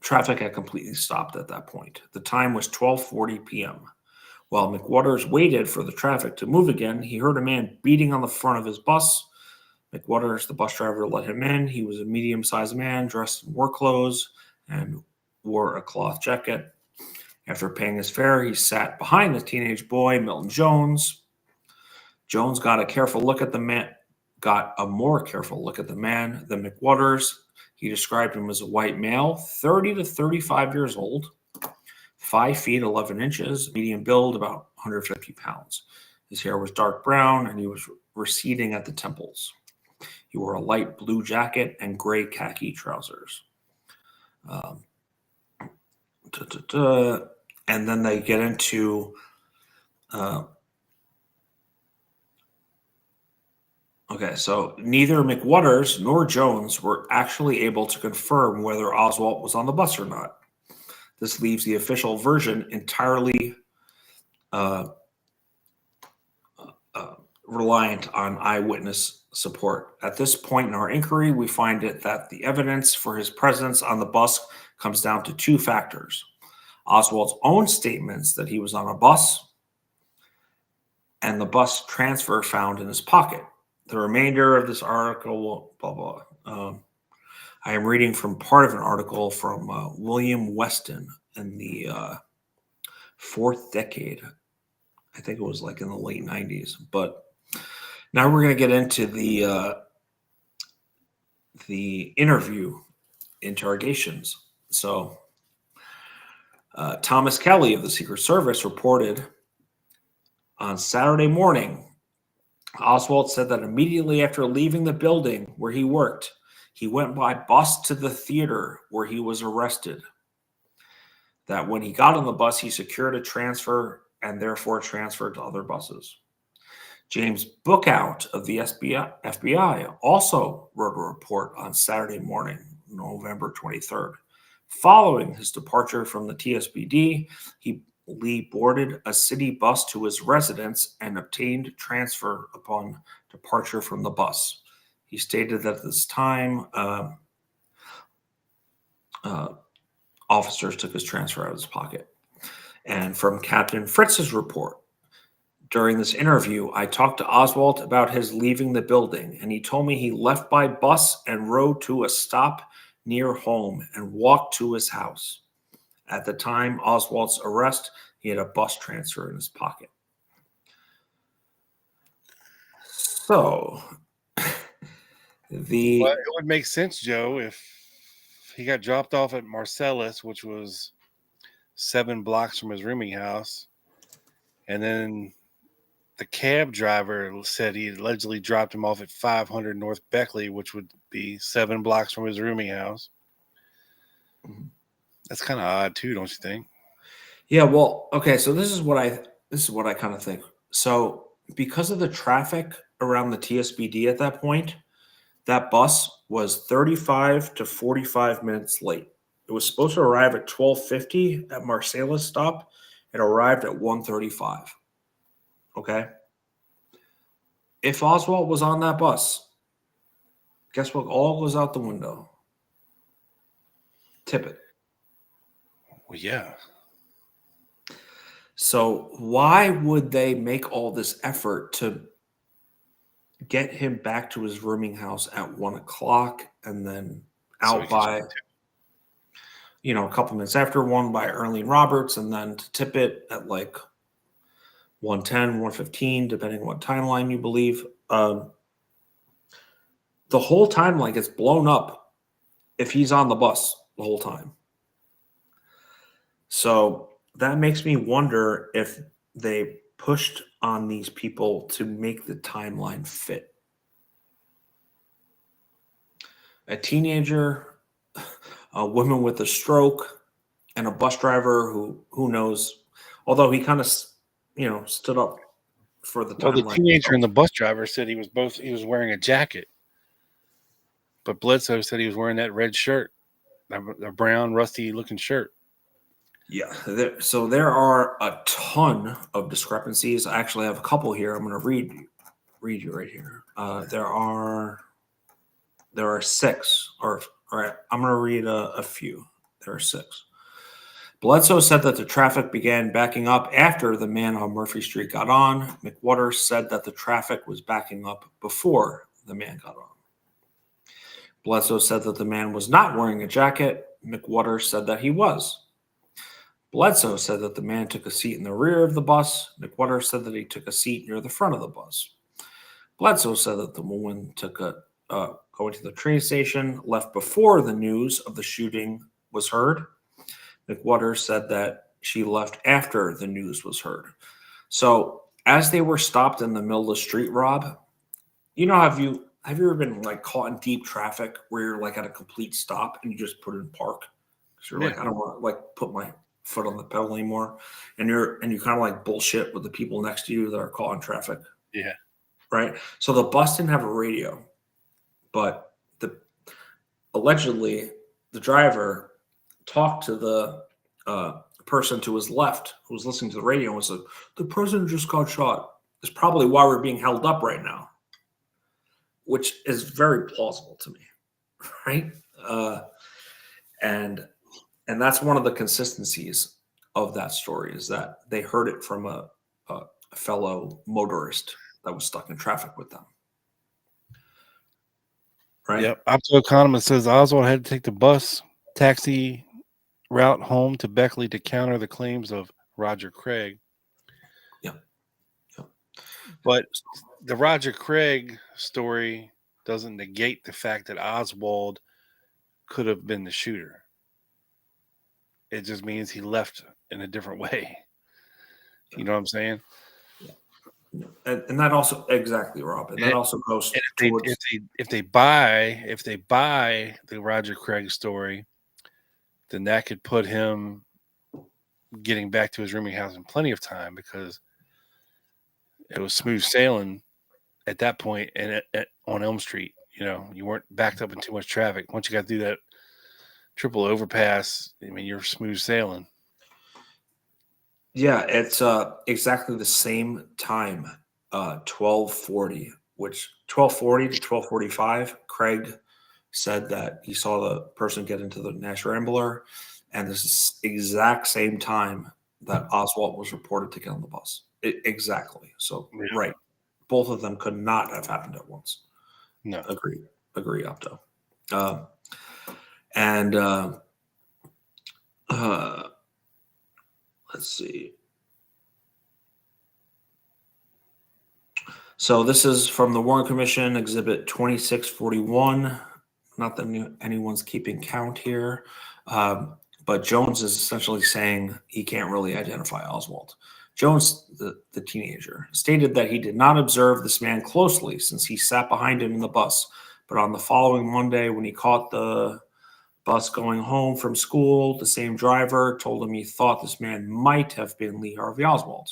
traffic had completely stopped at that point. The time was 12:40 p.m. While McWatters waited for the traffic to move again, he heard a man beating on the front of his bus. McWatters, the bus driver, let him in. He was a medium-sized man dressed in work clothes and wore a cloth jacket. After paying his fare, he sat behind the teenage boy, Milton Jones. Jones got a more careful look at the man than McWatters. He described him as a white male, 30 to 35 years old, 5 feet 11 inches, medium build, about 150 pounds. His hair was dark brown, and he was receding at the temples. He wore a light blue jacket and gray khaki trousers. And then they get into okay, so neither McWatters nor Jones were actually able to confirm whether Oswald was on the bus or not. This leaves the official version entirely reliant on eyewitness support. At this point in our inquiry, we find that the evidence for his presence on the bus comes down to 2 factors: Oswald's own statements that he was on a bus and the bus transfer found in his pocket. The remainder of this article, blah, blah. I am reading from part of an article from William Weston in the 4th decade. I think it was like in the late 90s. But now we're going to get into the interview interrogations. So Thomas Kelly of the Secret Service reported on Saturday morning, Oswald said that immediately after leaving the building where he worked, he went by bus to the theater where he was arrested. That when he got on the bus, he secured a transfer and therefore transferred to other buses. James Bookout of the FBI also wrote a report on Saturday morning, November 23rd. Following his departure from the TSPD, Lee boarded a city bus to his residence and obtained transfer upon departure from the bus. He stated that at this time, officers took his transfer out of his pocket. And from Captain Fritz's report, during this interview, I talked to Oswald about his leaving the building, and he told me he left by bus and rode to a stop near home and walked to his house. At the time Oswald's arrest, he had a bus transfer in his pocket. So, Well, it would make sense, Joe, if he got dropped off at Marcellus, which was 7 blocks from his rooming house, and then the cab driver said he allegedly dropped him off at 500 North Beckley, which would be 7 blocks from his rooming house. That's kind of odd too, don't you think? Yeah, well, okay, so this is what I kind of think. So, because of the traffic around the TSBD at that point, that bus was 35 to 45 minutes late. It was supposed to arrive at 12:50 at Marcellus stop. It arrived at 1:35. Okay? If Oswald was on that bus, guess what all goes out the window? Tippit. Well, yeah. So why would they make all this effort to get him back to his rooming house at 1 o'clock and then out by, a couple minutes after 1 by Erling Roberts, and then to tip it at like 1:10, 1:15, depending on what timeline you believe. The whole timeline gets blown up if he's on the bus the whole time. So that makes me wonder if they pushed on these people to make the timeline fit. A teenager, a woman with a stroke, and a bus driver who knows, although he kind of, stood up for the timeline. Well, the teenager and the bus driver said he was wearing a jacket. But Bledsoe said he was wearing that red shirt, a brown, rusty looking shirt. Yeah, so there are a ton of discrepancies. I actually have a couple here. I'm going to read you right here. There are 6, or all right, I'm going to read a few. There are 6. Bledsoe said that the traffic began backing up after the man on Murphy Street got on. McWatters said that the traffic was backing up before the man got on. Bledsoe said that the man was not wearing a jacket. McWatters said that he was. Bledsoe said that the man took a seat in the rear of the bus. McWatters said that he took a seat near the front of the bus. Bledsoe said that the woman took a going to the train station, left before the news of the shooting was heard. McWater said that she left after the news was heard. So as they were stopped in the middle of the street, Rob, you know, have you ever been like caught in deep traffic where you're like at a complete stop and you just put it in park? Because you're like, I don't want to like put my foot on the pedal anymore. And you kind of like bullshit with the people next to you that are caught in traffic. Yeah. Right. So the bus didn't have a radio, but allegedly the driver talked to the person to his left who was listening to the radio and was like, the president just got shot. It's probably why we're being held up right now, which is very plausible to me, right? And that's one of the consistencies of that story is that they heard it from a fellow motorist that was stuck in traffic with them. Right? Yep. Optoeconomist says Oswald had to take the bus taxi route home to Beckley to counter the claims of Roger Craig. Yeah. But the Roger Craig story doesn't negate the fact that Oswald could have been the shooter. It just means he left in a different way. You know what I'm saying? And that also exactly, Rob. And that also goes towards if they buy the Roger Craig story, then that could put him getting back to his rooming house in plenty of time because it was smooth sailing at that point and on Elm Street. You know, you weren't backed up in too much traffic. Once you got through that triple overpass, I mean, you're smooth sailing. Yeah, it's exactly the same time, 12:40, which 12:40 to 12:45, Craig said that he saw the person get into the Nash Rambler, and this is exact same time that Oswald was reported to get on the bus. Exactly. So, right. Both of them could not have happened at once. No. Agree, Opto. Let's see. So this is from the Warren Commission, Exhibit 2641. Not that anyone's keeping count here, but Jones is essentially saying he can't really identify Oswald. Jones, the teenager, stated that he did not observe this man closely since he sat behind him in the bus. But on the following Monday, when he caught the bus going home from school, the same driver told him he thought this man might have been Lee Harvey Oswald.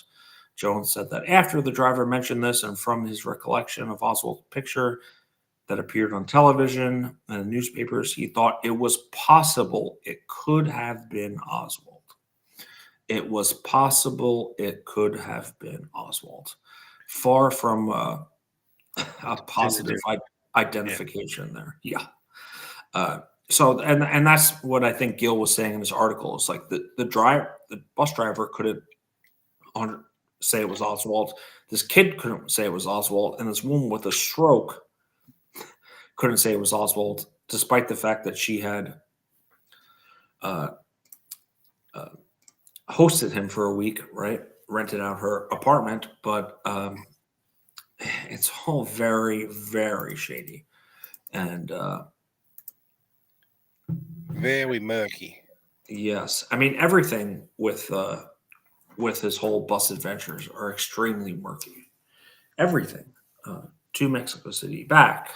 Jones said that after the driver mentioned this and from his recollection of Oswald's picture that appeared on television and the newspapers, he thought it was possible it could have been Oswald. It was possible it could have been Oswald. Far from a positive identification there. Yeah. So that's what I think Gil was saying in his article. It's like the bus driver couldn't say it was Oswald. This kid couldn't say it was Oswald, and this woman with a stroke couldn't say it was Oswald, despite the fact that she had hosted him for a week, right? Rented out her apartment, but it's all very, very shady and very murky. Yes, I mean everything with his whole bus adventures are extremely murky. Everything to Mexico City, back.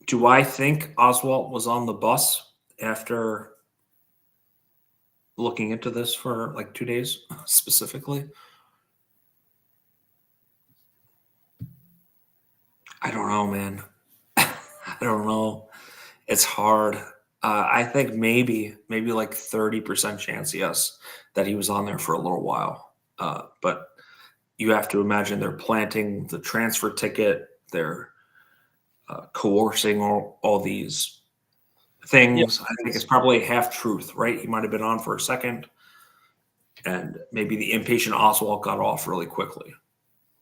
Do I think Oswald was on the bus after looking into this for like 2 days specifically? I don't know, man. I don't know. It's hard. I think maybe like 30% chance, yes, that he was on there for a little while. But you have to imagine they're planting the transfer ticket. They're coercing all these things. I think it's probably a half truth, right? He might have been on for a second, and maybe the impatient Oswald got off really quickly.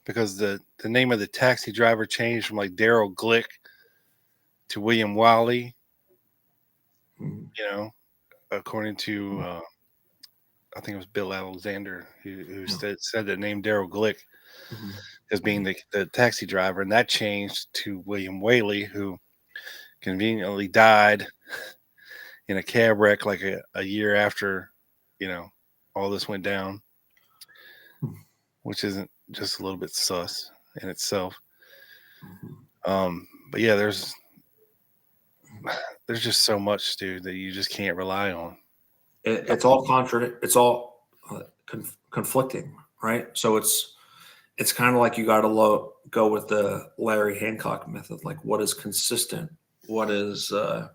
Because the name of the taxi driver changed from like Daryl Glick to William Wiley. You know, according to I think it was Bill Alexander who said the name Daryl Glick. as being the taxi driver, and that changed to William Whaley, who conveniently died in a cab wreck like a year after, all this went down, which isn't just a little bit sus in itself. But yeah, there's just so much, dude, that you just can't rely on. It's all conflicting, right? So it's kind of like you got to go with the Larry Hancock method. Like, what is consistent? What is Not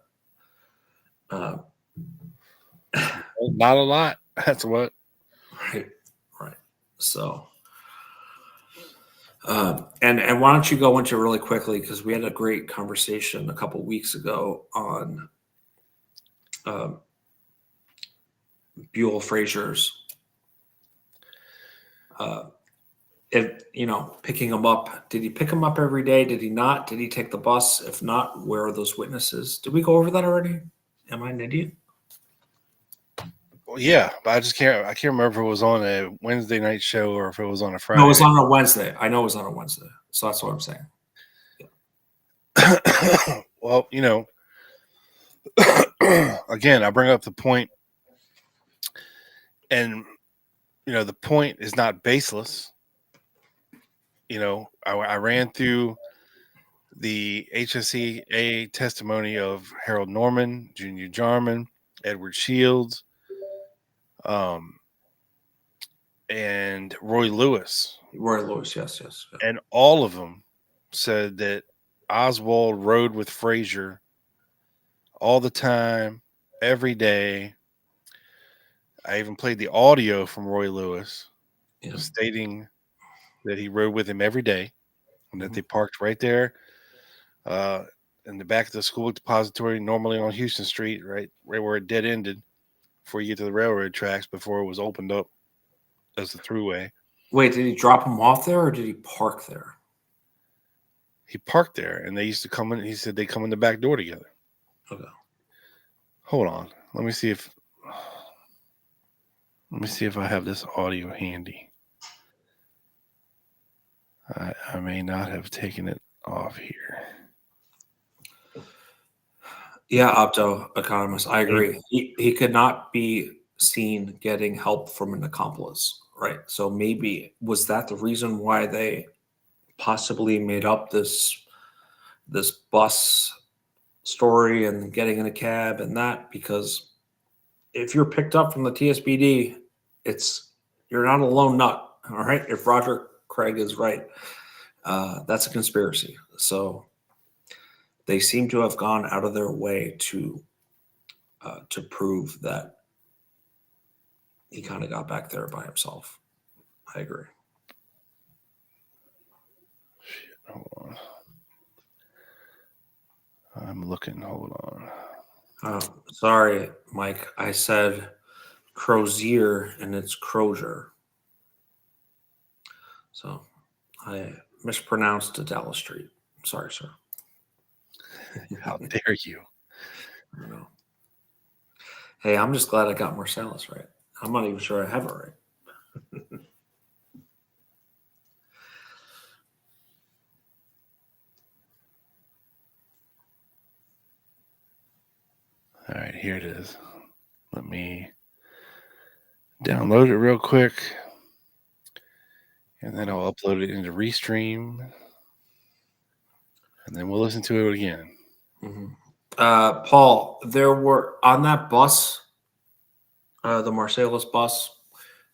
a lot. That's what. right. So, and why don't you go into really quickly, because we had a great conversation a couple weeks ago on Buell Frazier's. Picking him up. Did he pick him up every day? Did he not? Did he take the bus? If not, where are those witnesses? Did we go over that already? Am I an idiot? Well, yeah, but I can't remember if it was on a Wednesday night show or if it was on a Friday. No, it was on a Wednesday. I know it was on a Wednesday. So that's what I'm saying. Yeah. Well, again, I bring up the point, and the point is not baseless. I ran through the HSCA testimony of Harold Norman, Junior Jarman, Edward Shields, and Roy Lewis. Roy Lewis, yes. And all of them said that Oswald rode with Frazier all the time, every day. I even played the audio from Roy Lewis stating that he rode with him every day and that they parked right there in the back of the school depository, normally on Houston Street, right where it dead ended before you get to the railroad tracks, before it was opened up as the throughway. Wait, did he drop him off there or did he park there? He parked there, and they used to come in. He said they come in the back door together. Okay. Hold on. Let me see if I have this audio handy. I may not have taken it off here. Yeah, optoeconomist, I agree. He could not be seen getting help from an accomplice, right? So maybe was that the reason why they possibly made up this bus story and getting in a cab and that? Because if you're picked up from the TSBD, you're not a lone nut, all right? If Roger Craig is right, that's a conspiracy. So they seem to have gone out of their way to prove that he kind of got back there by himself. I agree. Shit, hold on. I'm looking. Hold on. Oh, sorry, Mike. I said Crozier and it's Crozier. So I mispronounced Dallas Street. Sorry, sir. How dare you? I know. Hey, I'm just glad I got Marcellus right. I'm not even sure I have it right. All right, here it is. Let me download it real quick, and then I'll upload it into Restream, and then we'll listen to it again. Mm-hmm. Paul, there were on that bus, the Marcellus bus,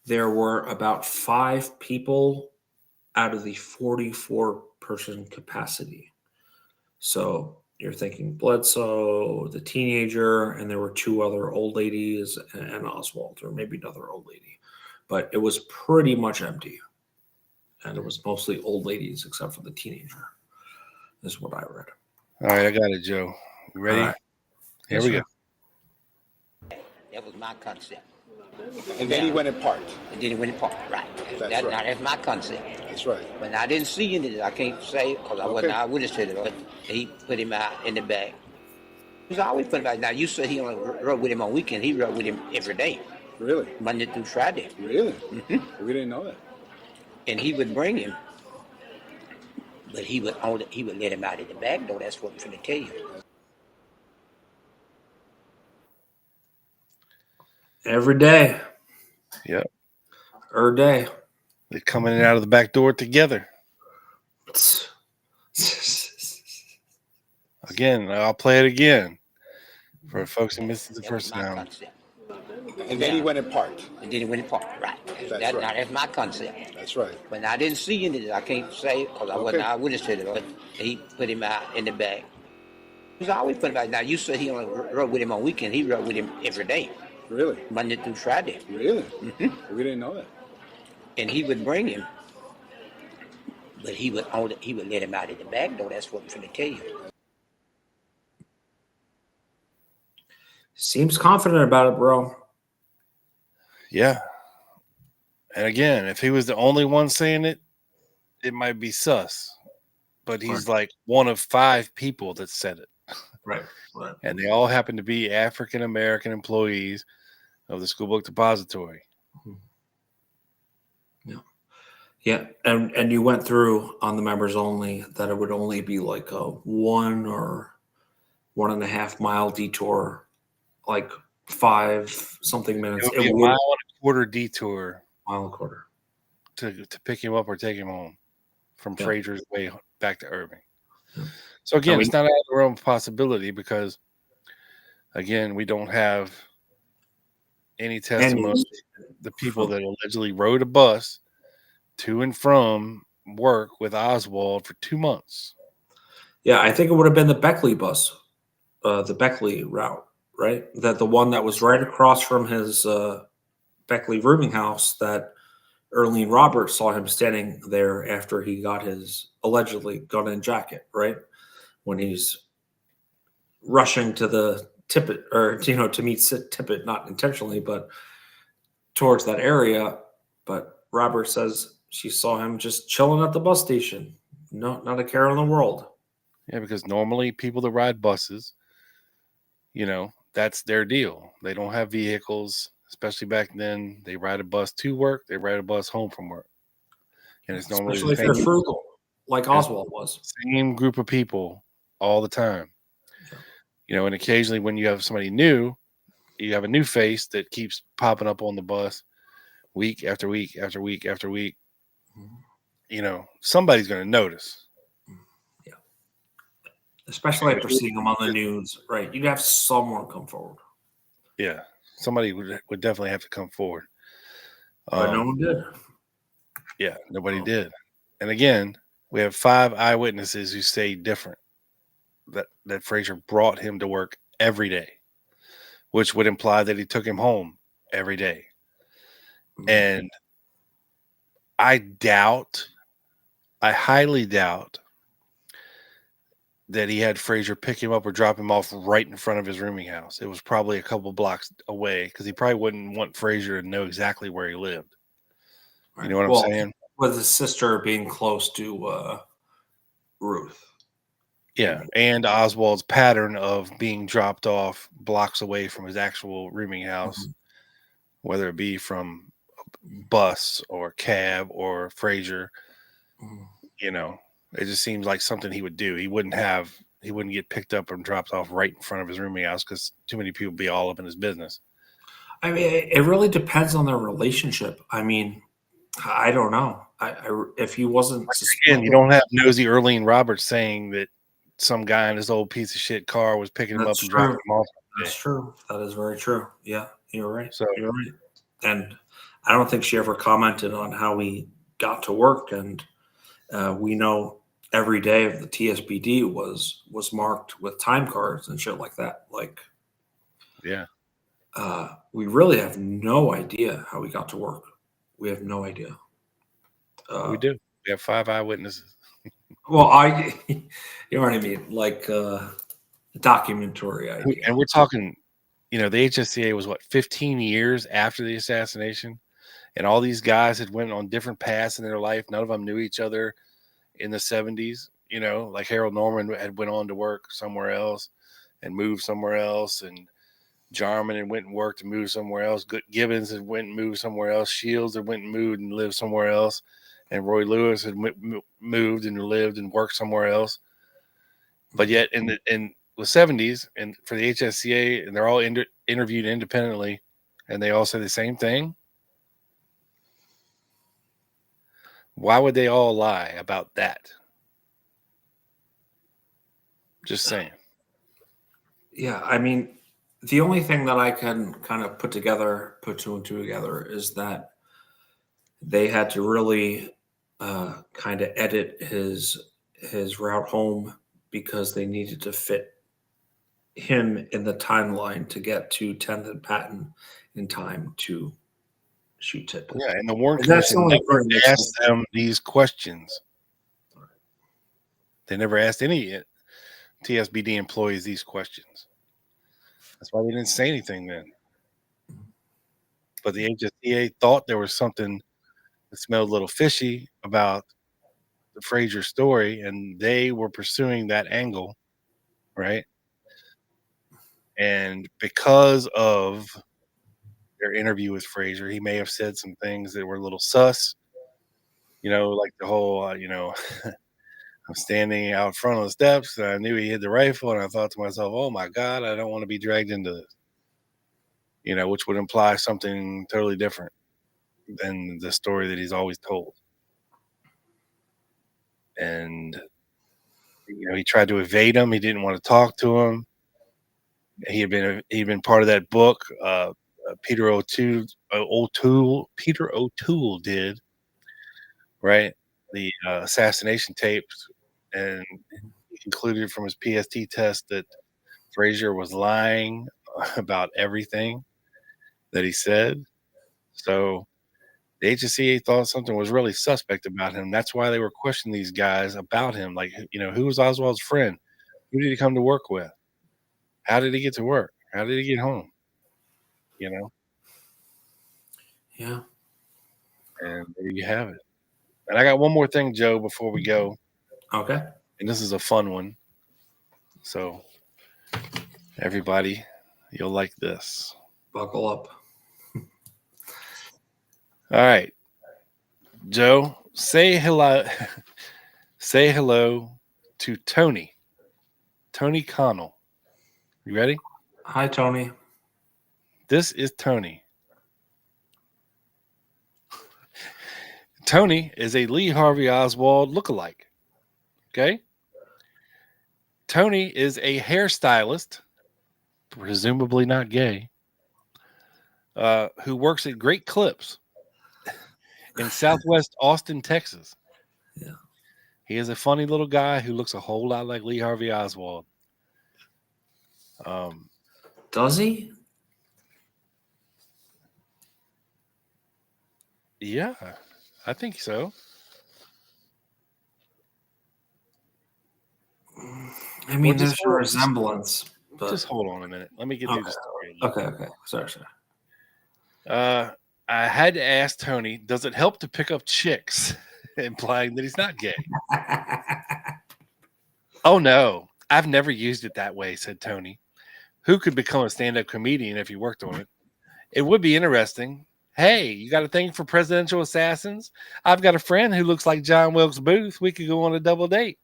there were about 5 people out of the 44-person capacity. So you're thinking Bledsoe, the teenager, and there were 2 other old ladies and Oswald, or maybe another old lady. But it was pretty much empty. And it was mostly old ladies except for the teenager, is what I read. All right, I got it, Joe. You ready? All right. Here we go. That was my concept. And then he went and parked. And then he went and parked, right. That's right. Now, that's my concept. That's right. But I didn't see any of it. I can't say because I wasn't eyewitness to it. But he put him out in the bag. He's always put him out. Now, you said he only rode with him on weekend. He rode with him every day. Really? Monday through Friday. Really? Mm-hmm. We didn't know that. And he would bring him But he would let him out of the back door. That's what I'm finna tell you. Every day. Yep. Every day. They're coming in and out of the back door together. Again, I'll play it again for folks who missed it the first time. And then he went and parked. And then he went and parked. Right. That's right. Now, that's my concept. That's right. But I didn't see any of it. I can't say because I wasn't eyewitness to it. But he put him out in the back. He's always put him out. Now, you said he only rode with him on weekend. He rode with him every day. Really? Monday through Friday. Really? Mm-hmm. We didn't know that. And he would bring him. But he would let him out of the back door. That's what I'm finna tell you. Seems confident about it, bro. Yeah. And again, if he was the only one saying it, it might be sus. But he's like one of 5 people that said it. Right. And they all happen to be African American employees of the School Book Depository. Yeah. And you went through on the members only that it would only be like a 1 or 1.5 mile detour, like 5 something minutes. It would be a mile and a quarter detour. Mile and a quarter. To pick him up or take him home from Frazier's way back to Irving. Yeah. So again, it's not out of the realm of possibility because, again, we don't have any testimony. The people that allegedly rode a bus to and from work with Oswald for 2 months. Yeah, I think it would have been the Beckley bus, the Beckley route, right? That the one that was right across from his Beckley rooming house that Earlene Roberts saw him standing there after he got his allegedly gun and jacket, right? When he's rushing to the Tippett, or, to meet Tippett, not intentionally, but towards that area. But Robert says she saw him just chilling at the bus station. No, not a care in the world. Yeah, because normally people that ride buses, that's their deal. They don't have vehicles, especially back then. They ride a bus to work. They ride a bus home from work. And it's normally especially if they're frugal, like Oswald was. Same group of people all the time. And occasionally when you have somebody new, you have a new face that keeps popping up on the bus week after week after week after week. Somebody's going to notice. Yeah. Especially after seeing them on the news, right? You'd have someone come forward. Yeah. Somebody would definitely have to come forward. But no one did. Yeah, nobody did. And again, we have 5 eyewitnesses who say different. That Frazier brought him to work every day, which would imply that he took him home every day. And I highly doubt that he had Frazier pick him up or drop him off right in front of his rooming house. It was probably a couple blocks away because he probably wouldn't want Frazier to know exactly where he lived. You know what I'm saying? With his sister being close to Ruth. Yeah, and Oswald's pattern of being dropped off blocks away from his actual rooming house, whether it be from a bus or cab or Frazier. It just seems like something he would do. He wouldn't get picked up and dropped off right in front of his rooming house because too many people would be all up in his business. I mean, it really depends on their relationship. I mean, I don't know. If he wasn't, again, you don't have nosy Earlene Roberts saying that some guy in his old piece of shit car was picking him up and dropping him off. That's true. That is very true. Yeah, you're right. So you're right. And I don't think she ever commented on how he got to work. And we know every day of the TSBD was marked with time cards and shit like that. Like, yeah, we really have no idea how he got to work. We have no idea. We do. We have 5 eyewitnesses. Well, you know what I mean? Like documentary idea. And we're talking, the HSCA was 15 years after the assassination. And all these guys had went on different paths in their life. None of them knew each other in the 70s. Like Harold Norman had went on to work somewhere else and moved somewhere else. And Jarman had went and worked and moved somewhere else. Gibbons had went and moved somewhere else. Shields had went and moved and lived somewhere else. and Roy Lewis had moved and lived and worked somewhere else. But yet in the 70s and for the HSCA, and they're all interviewed independently, and they all say the same thing. Why would they all lie about that? Just saying. Yeah, I mean, the only thing that I can kind of put two and two together, is that they had to really kind of edit his route home because they needed to fit him in the timeline to get to 10th and Patton in time to shoot Tippett. Yeah, and the Warren And that's Commission the only never part that asked them these questions. They never asked any TSBD employees these questions. That's why they didn't say anything then. But the HSCA thought there was something that smelled a little fishy about the Frazier story, and they were pursuing that angle, right? And because of their interview with Frazier, he may have said some things that were a little sus, like the whole, I'm standing out front of the steps, and I knew he had the rifle, and I thought to myself, oh my God, I don't want to be dragged into this, which would imply something totally different than the story that he's always told. And, he tried to evade him. He didn't want to talk to him. He'd been part of that book, Peter O'Toole did, right? The assassination tapes, and he concluded from his PST test that Frazier was lying about everything that he said. So the HSCA thought something was really suspect about him. That's why they were questioning these guys about him. Like, who was Oswald's friend? Who did he come to work with? How did he get to work? How did he get home? Yeah. And there you have it. And I got one more thing, Joe, before we go. Okay. And this is a fun one. So everybody, you'll like this. Buckle up. All right. Joe, say hello. Say hello to Tony. Tony Connell. You ready? Hi, Tony. This is Tony. Tony is a Lee Harvey Oswald lookalike. Okay? Tony is a hairstylist, presumably not gay, who works at Great Clips in Southwest Austin, Texas. Yeah. He is a funny little guy who looks a whole lot like Lee Harvey Oswald. Does he? Yeah, I think so. I mean, there's a resemblance. But... Just hold on a minute. Let me get through the story. Okay. Sorry. I had to ask Tony, does it help to pick up chicks? Implying that he's not gay. Oh, no. I've never used it that way, said Tony, who could become a stand-up comedian if he worked on it. It would be interesting. Hey, you got a thing for presidential assassins? I've got a friend who looks like John Wilkes Booth. We could go on a double date.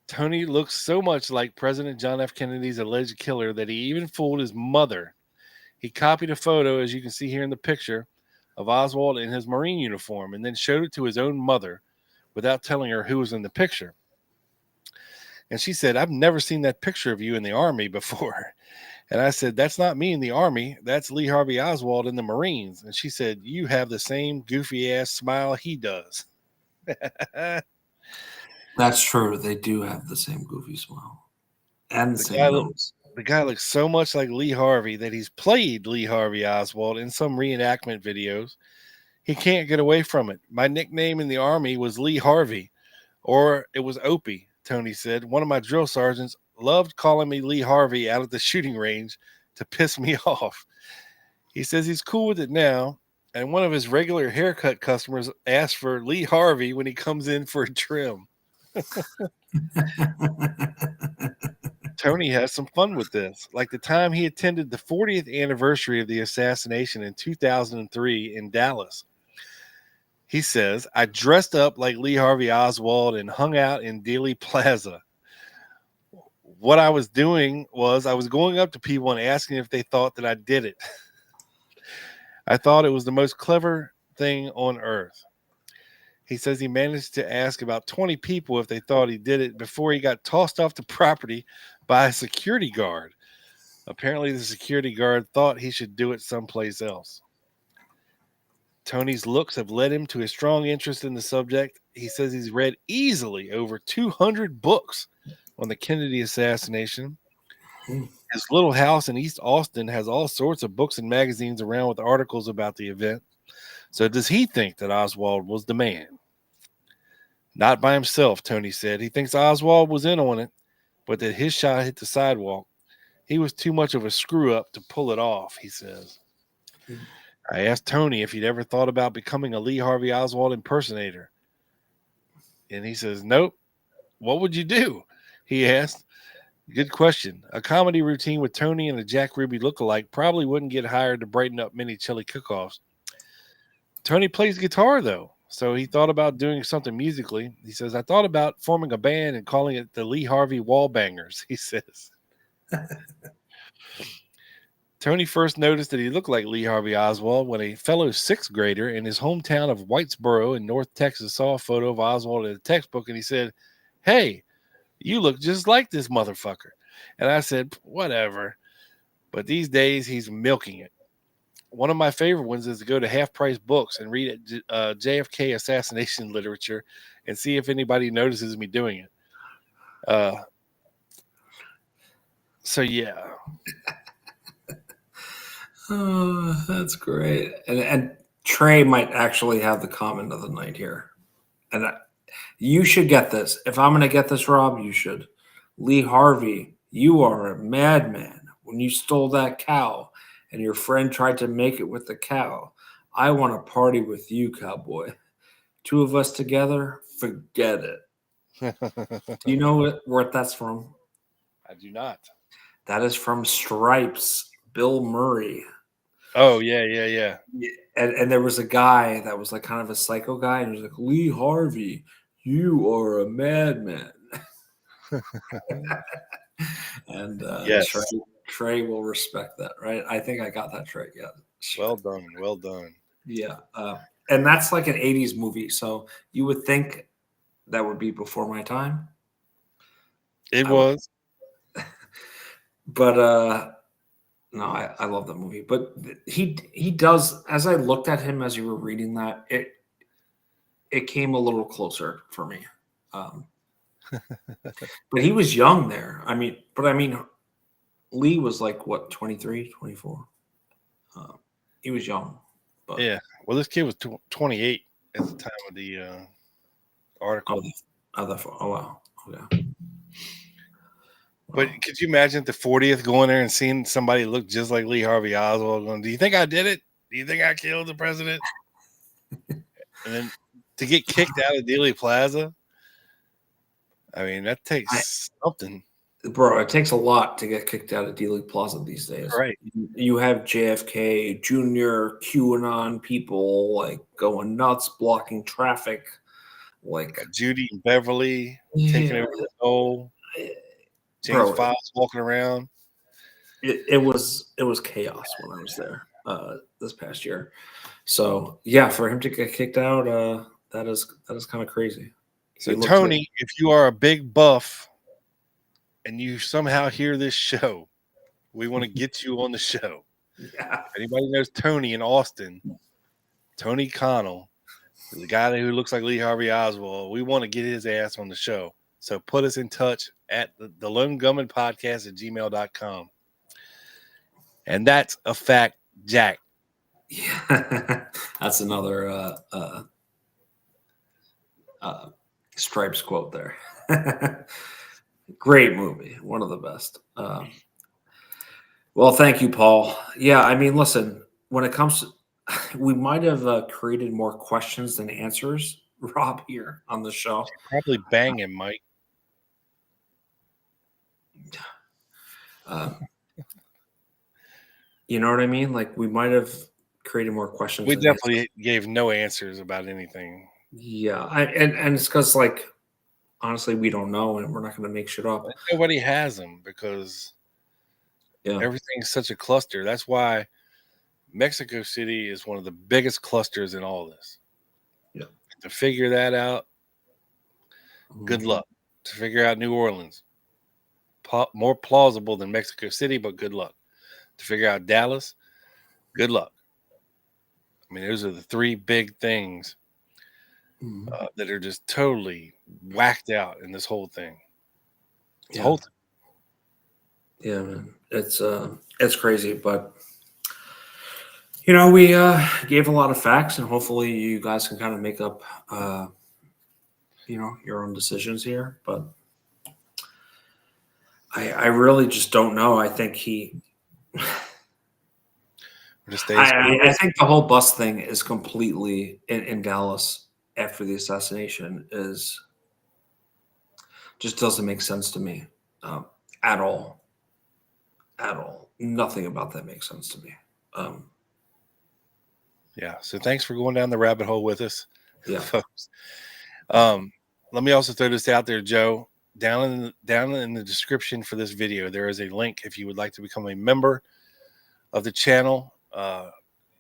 Tony looks so much like President John F. Kennedy's alleged killer that he even fooled his mother. He copied a photo, as you can see here in the picture, of Oswald in his Marine uniform and then showed it to his own mother without telling her who was in the picture. And she said, I've never seen that picture of you in the Army before. And I said, that's not me in the Army. That's Lee Harvey Oswald in the Marines. And she said, you have the same goofy ass smile he does. That's true. They do have the same goofy smile. And the same nose. The guy looks so much like Lee Harvey that he's played Lee Harvey Oswald in some reenactment videos. He can't get away from it. My nickname in the Army was Lee Harvey, or it was Opie, Tony said. One of my drill sergeants loved calling me Lee Harvey out at the shooting range to piss me off. He says he's cool with it now, and one of his regular haircut customers asks for Lee Harvey when he comes in for a trim. Tony has some fun with this. Like the time he attended the 40th anniversary of the assassination in 2003 in Dallas. He says, I dressed up like Lee Harvey Oswald and hung out in Dealey Plaza. What I was doing was I was going up to people and asking if they thought that I did it. I thought it was the most clever thing on earth. He says he managed to ask about 20 people if they thought he did it before he got tossed off the property by a security guard. Apparently, the security guard thought he should do it someplace else. Tony's looks have led him to a strong interest in the subject. He says he's read easily over 200 books on the Kennedy assassination. His little house in East Austin has all sorts of books and magazines around with articles about the event. So does he think that Oswald was the man? Not by himself, Tony said. He thinks Oswald was in on it, but that his shot hit the sidewalk. He was too much of a screw-up to pull it off, he says. I asked Tony if he'd ever thought about becoming a Lee Harvey Oswald impersonator. And he says, nope. What would you do? He asked. Good question. A comedy routine with Tony and a Jack Ruby lookalike probably wouldn't get hired to brighten up many chili cook-offs. Tony plays guitar, though, so he thought about doing something musically. He says, I thought about forming a band and calling it the Lee Harvey Wallbangers, he says. Tony first noticed that he looked like Lee Harvey Oswald when a fellow sixth grader in his hometown of Whitesboro in North Texas saw a photo of Oswald in a textbook, and he said, hey, you look just like this motherfucker. And I said, whatever. But these days, he's milking it. One of my favorite ones is to go to half-price books and read JFK assassination literature and see if anybody notices me doing it. So, yeah. Oh, that's great. And Trey might actually have the comment of the night here. And you should get this. If I'm going to get this, Rob, you should. Lee Harvey, you are a madman. When you stole that cow and your friend tried to make it with the cow, I want to party with you, cowboy. Two of us together, forget it. Do you know what that's from? I do not. That is from Stripes, Bill Murray. Oh, yeah. And there was a guy that was like kind of a psycho guy, and he was like, Lee Harvey, you are a madman. And yes. Trey will respect that, right? I think I got that right. Yeah. Well done. Yeah. And that's like an 80s movie. So you would think that would be before my time. It was. But no, I love that movie. But he does, as I looked at him as you were reading that, it came a little closer for me. But he was young there. I mean, Lee was like, what, 23, 24? He was young. But, yeah. Well, this kid was 28 at the time of the article. Oh, wow. Okay. But could you imagine at the 40th going there and seeing somebody look just like Lee Harvey Oswald going, do you think I did it? Do you think I killed the president? And then to get kicked out of Dealey Plaza, I mean, that takes something. Bro, it takes a lot to get kicked out of Dealey Plaza these days. Right. You have JFK, Jr., QAnon people like going nuts, blocking traffic. Like Judy and Beverly taking over the soul. James Fox walking around. It was chaos when I was there this past year. So yeah, for him to get kicked out, that is kind of crazy. So Tony, if you are a big buff and you somehow hear this show, we want to get you on the show. Yeah. If anybody knows Tony in Austin, Tony Connell, the guy who looks like Lee Harvey Oswald, we want to get his ass on the show. So put us in touch at the Lone Gunman Podcast at gmail.com. And that's a fact, Jack. Yeah. That's another Stripes quote there. Great movie. One of the best. Well, thank you, Paul. Yeah, I mean, listen, when it comes to, we might have created more questions than answers, Rob, here on the show. Probably bang him, Mike. You know what I mean? Like we might have creating more questions. We than answers. definitely gave no answers about anything. Yeah, and it's because like honestly, we don't know, and we're not going to make shit up. Nobody has them because Yeah, everything's such a cluster. That's why Mexico City is one of the biggest clusters in all this. Yeah. To figure that out, good Mhm. luck. To figure out New Orleans, more plausible than Mexico City, but good luck. To figure out Dallas, good luck. I mean, those are the three big things Mhm. that are just totally whacked out in this whole thing. The Yeah. whole thing. Yeah, man, it's crazy, but you know, we gave a lot of facts, and hopefully, you guys can kind of make up, you know, your own decisions here. But I really just don't know. I think Just stay I think the whole bus thing is completely in Dallas after the assassination is just doesn't make sense to me at all. At all. Nothing about that makes sense to me. Yeah. So thanks for going down the rabbit hole with us, Yeah. folks. Let me also throw this out there, Joe. Down in the description for this video, there is a link if you would like to become a member of the channel.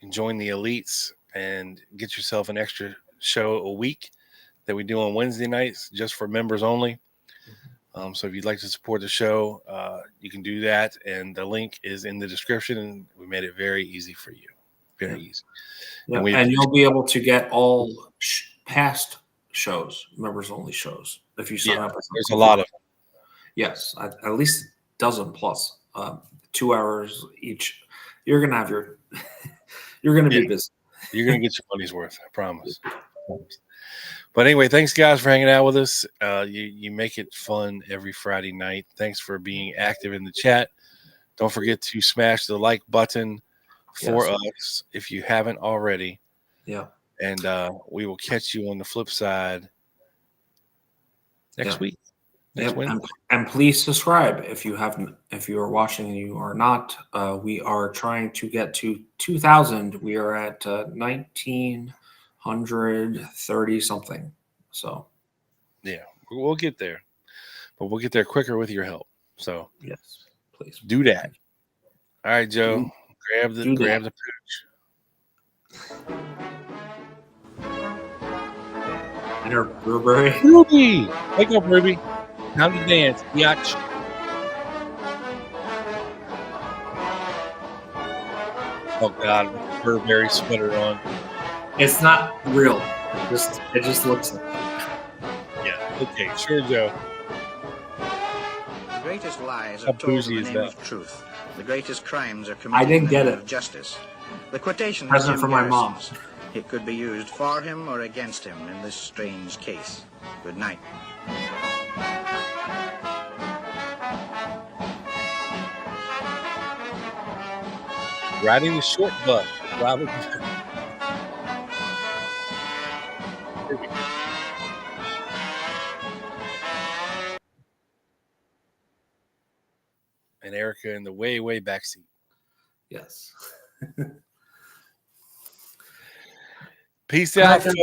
And join the elites and get yourself an extra show a week that we do on Wednesday nights just for members only. So if you'd like to support the show, you can do that. And the link is in the description. And we made it very easy for you. Very easy. Yeah, And and you'll be able to get all past shows, members only shows, if you sign up. There's a lot of them. Yes, at least a dozen plus, 2 hours each. You're gonna have your, you're gonna be busy. You're going to get your money's worth. I promise. But anyway, thanks guys for hanging out with us. You make it fun every Friday night. Thanks for being active in the chat. Don't forget to smash the like button for us if you haven't already. Yeah. And we will catch you on the flip side next week. Yep. And please subscribe if you haven't. If you are watching and you are not, we are trying to get to 2,000. We are at 1,930 something. So yeah, we'll get there, but we'll get there quicker with your help. So yes, please do that. All right, Joe, grab the pooch. And her Burberry. Ruby, wake up, Ruby. Time to dance, biatch. Oh God, with the Burberry sweater on. It's not real. It just looks like. Yeah. Okay. Sure, Joe. The greatest lies How are told in bougie the is name that? of truth. The greatest crimes are committed I didn't in the get name it. of justice. The quotation Present is for Jim my mom. Garrison's. It could be used for him or against him in this strange case. Good night. Riding the short bus, Robert. And Erica in the way back seat. Yes. Peace out.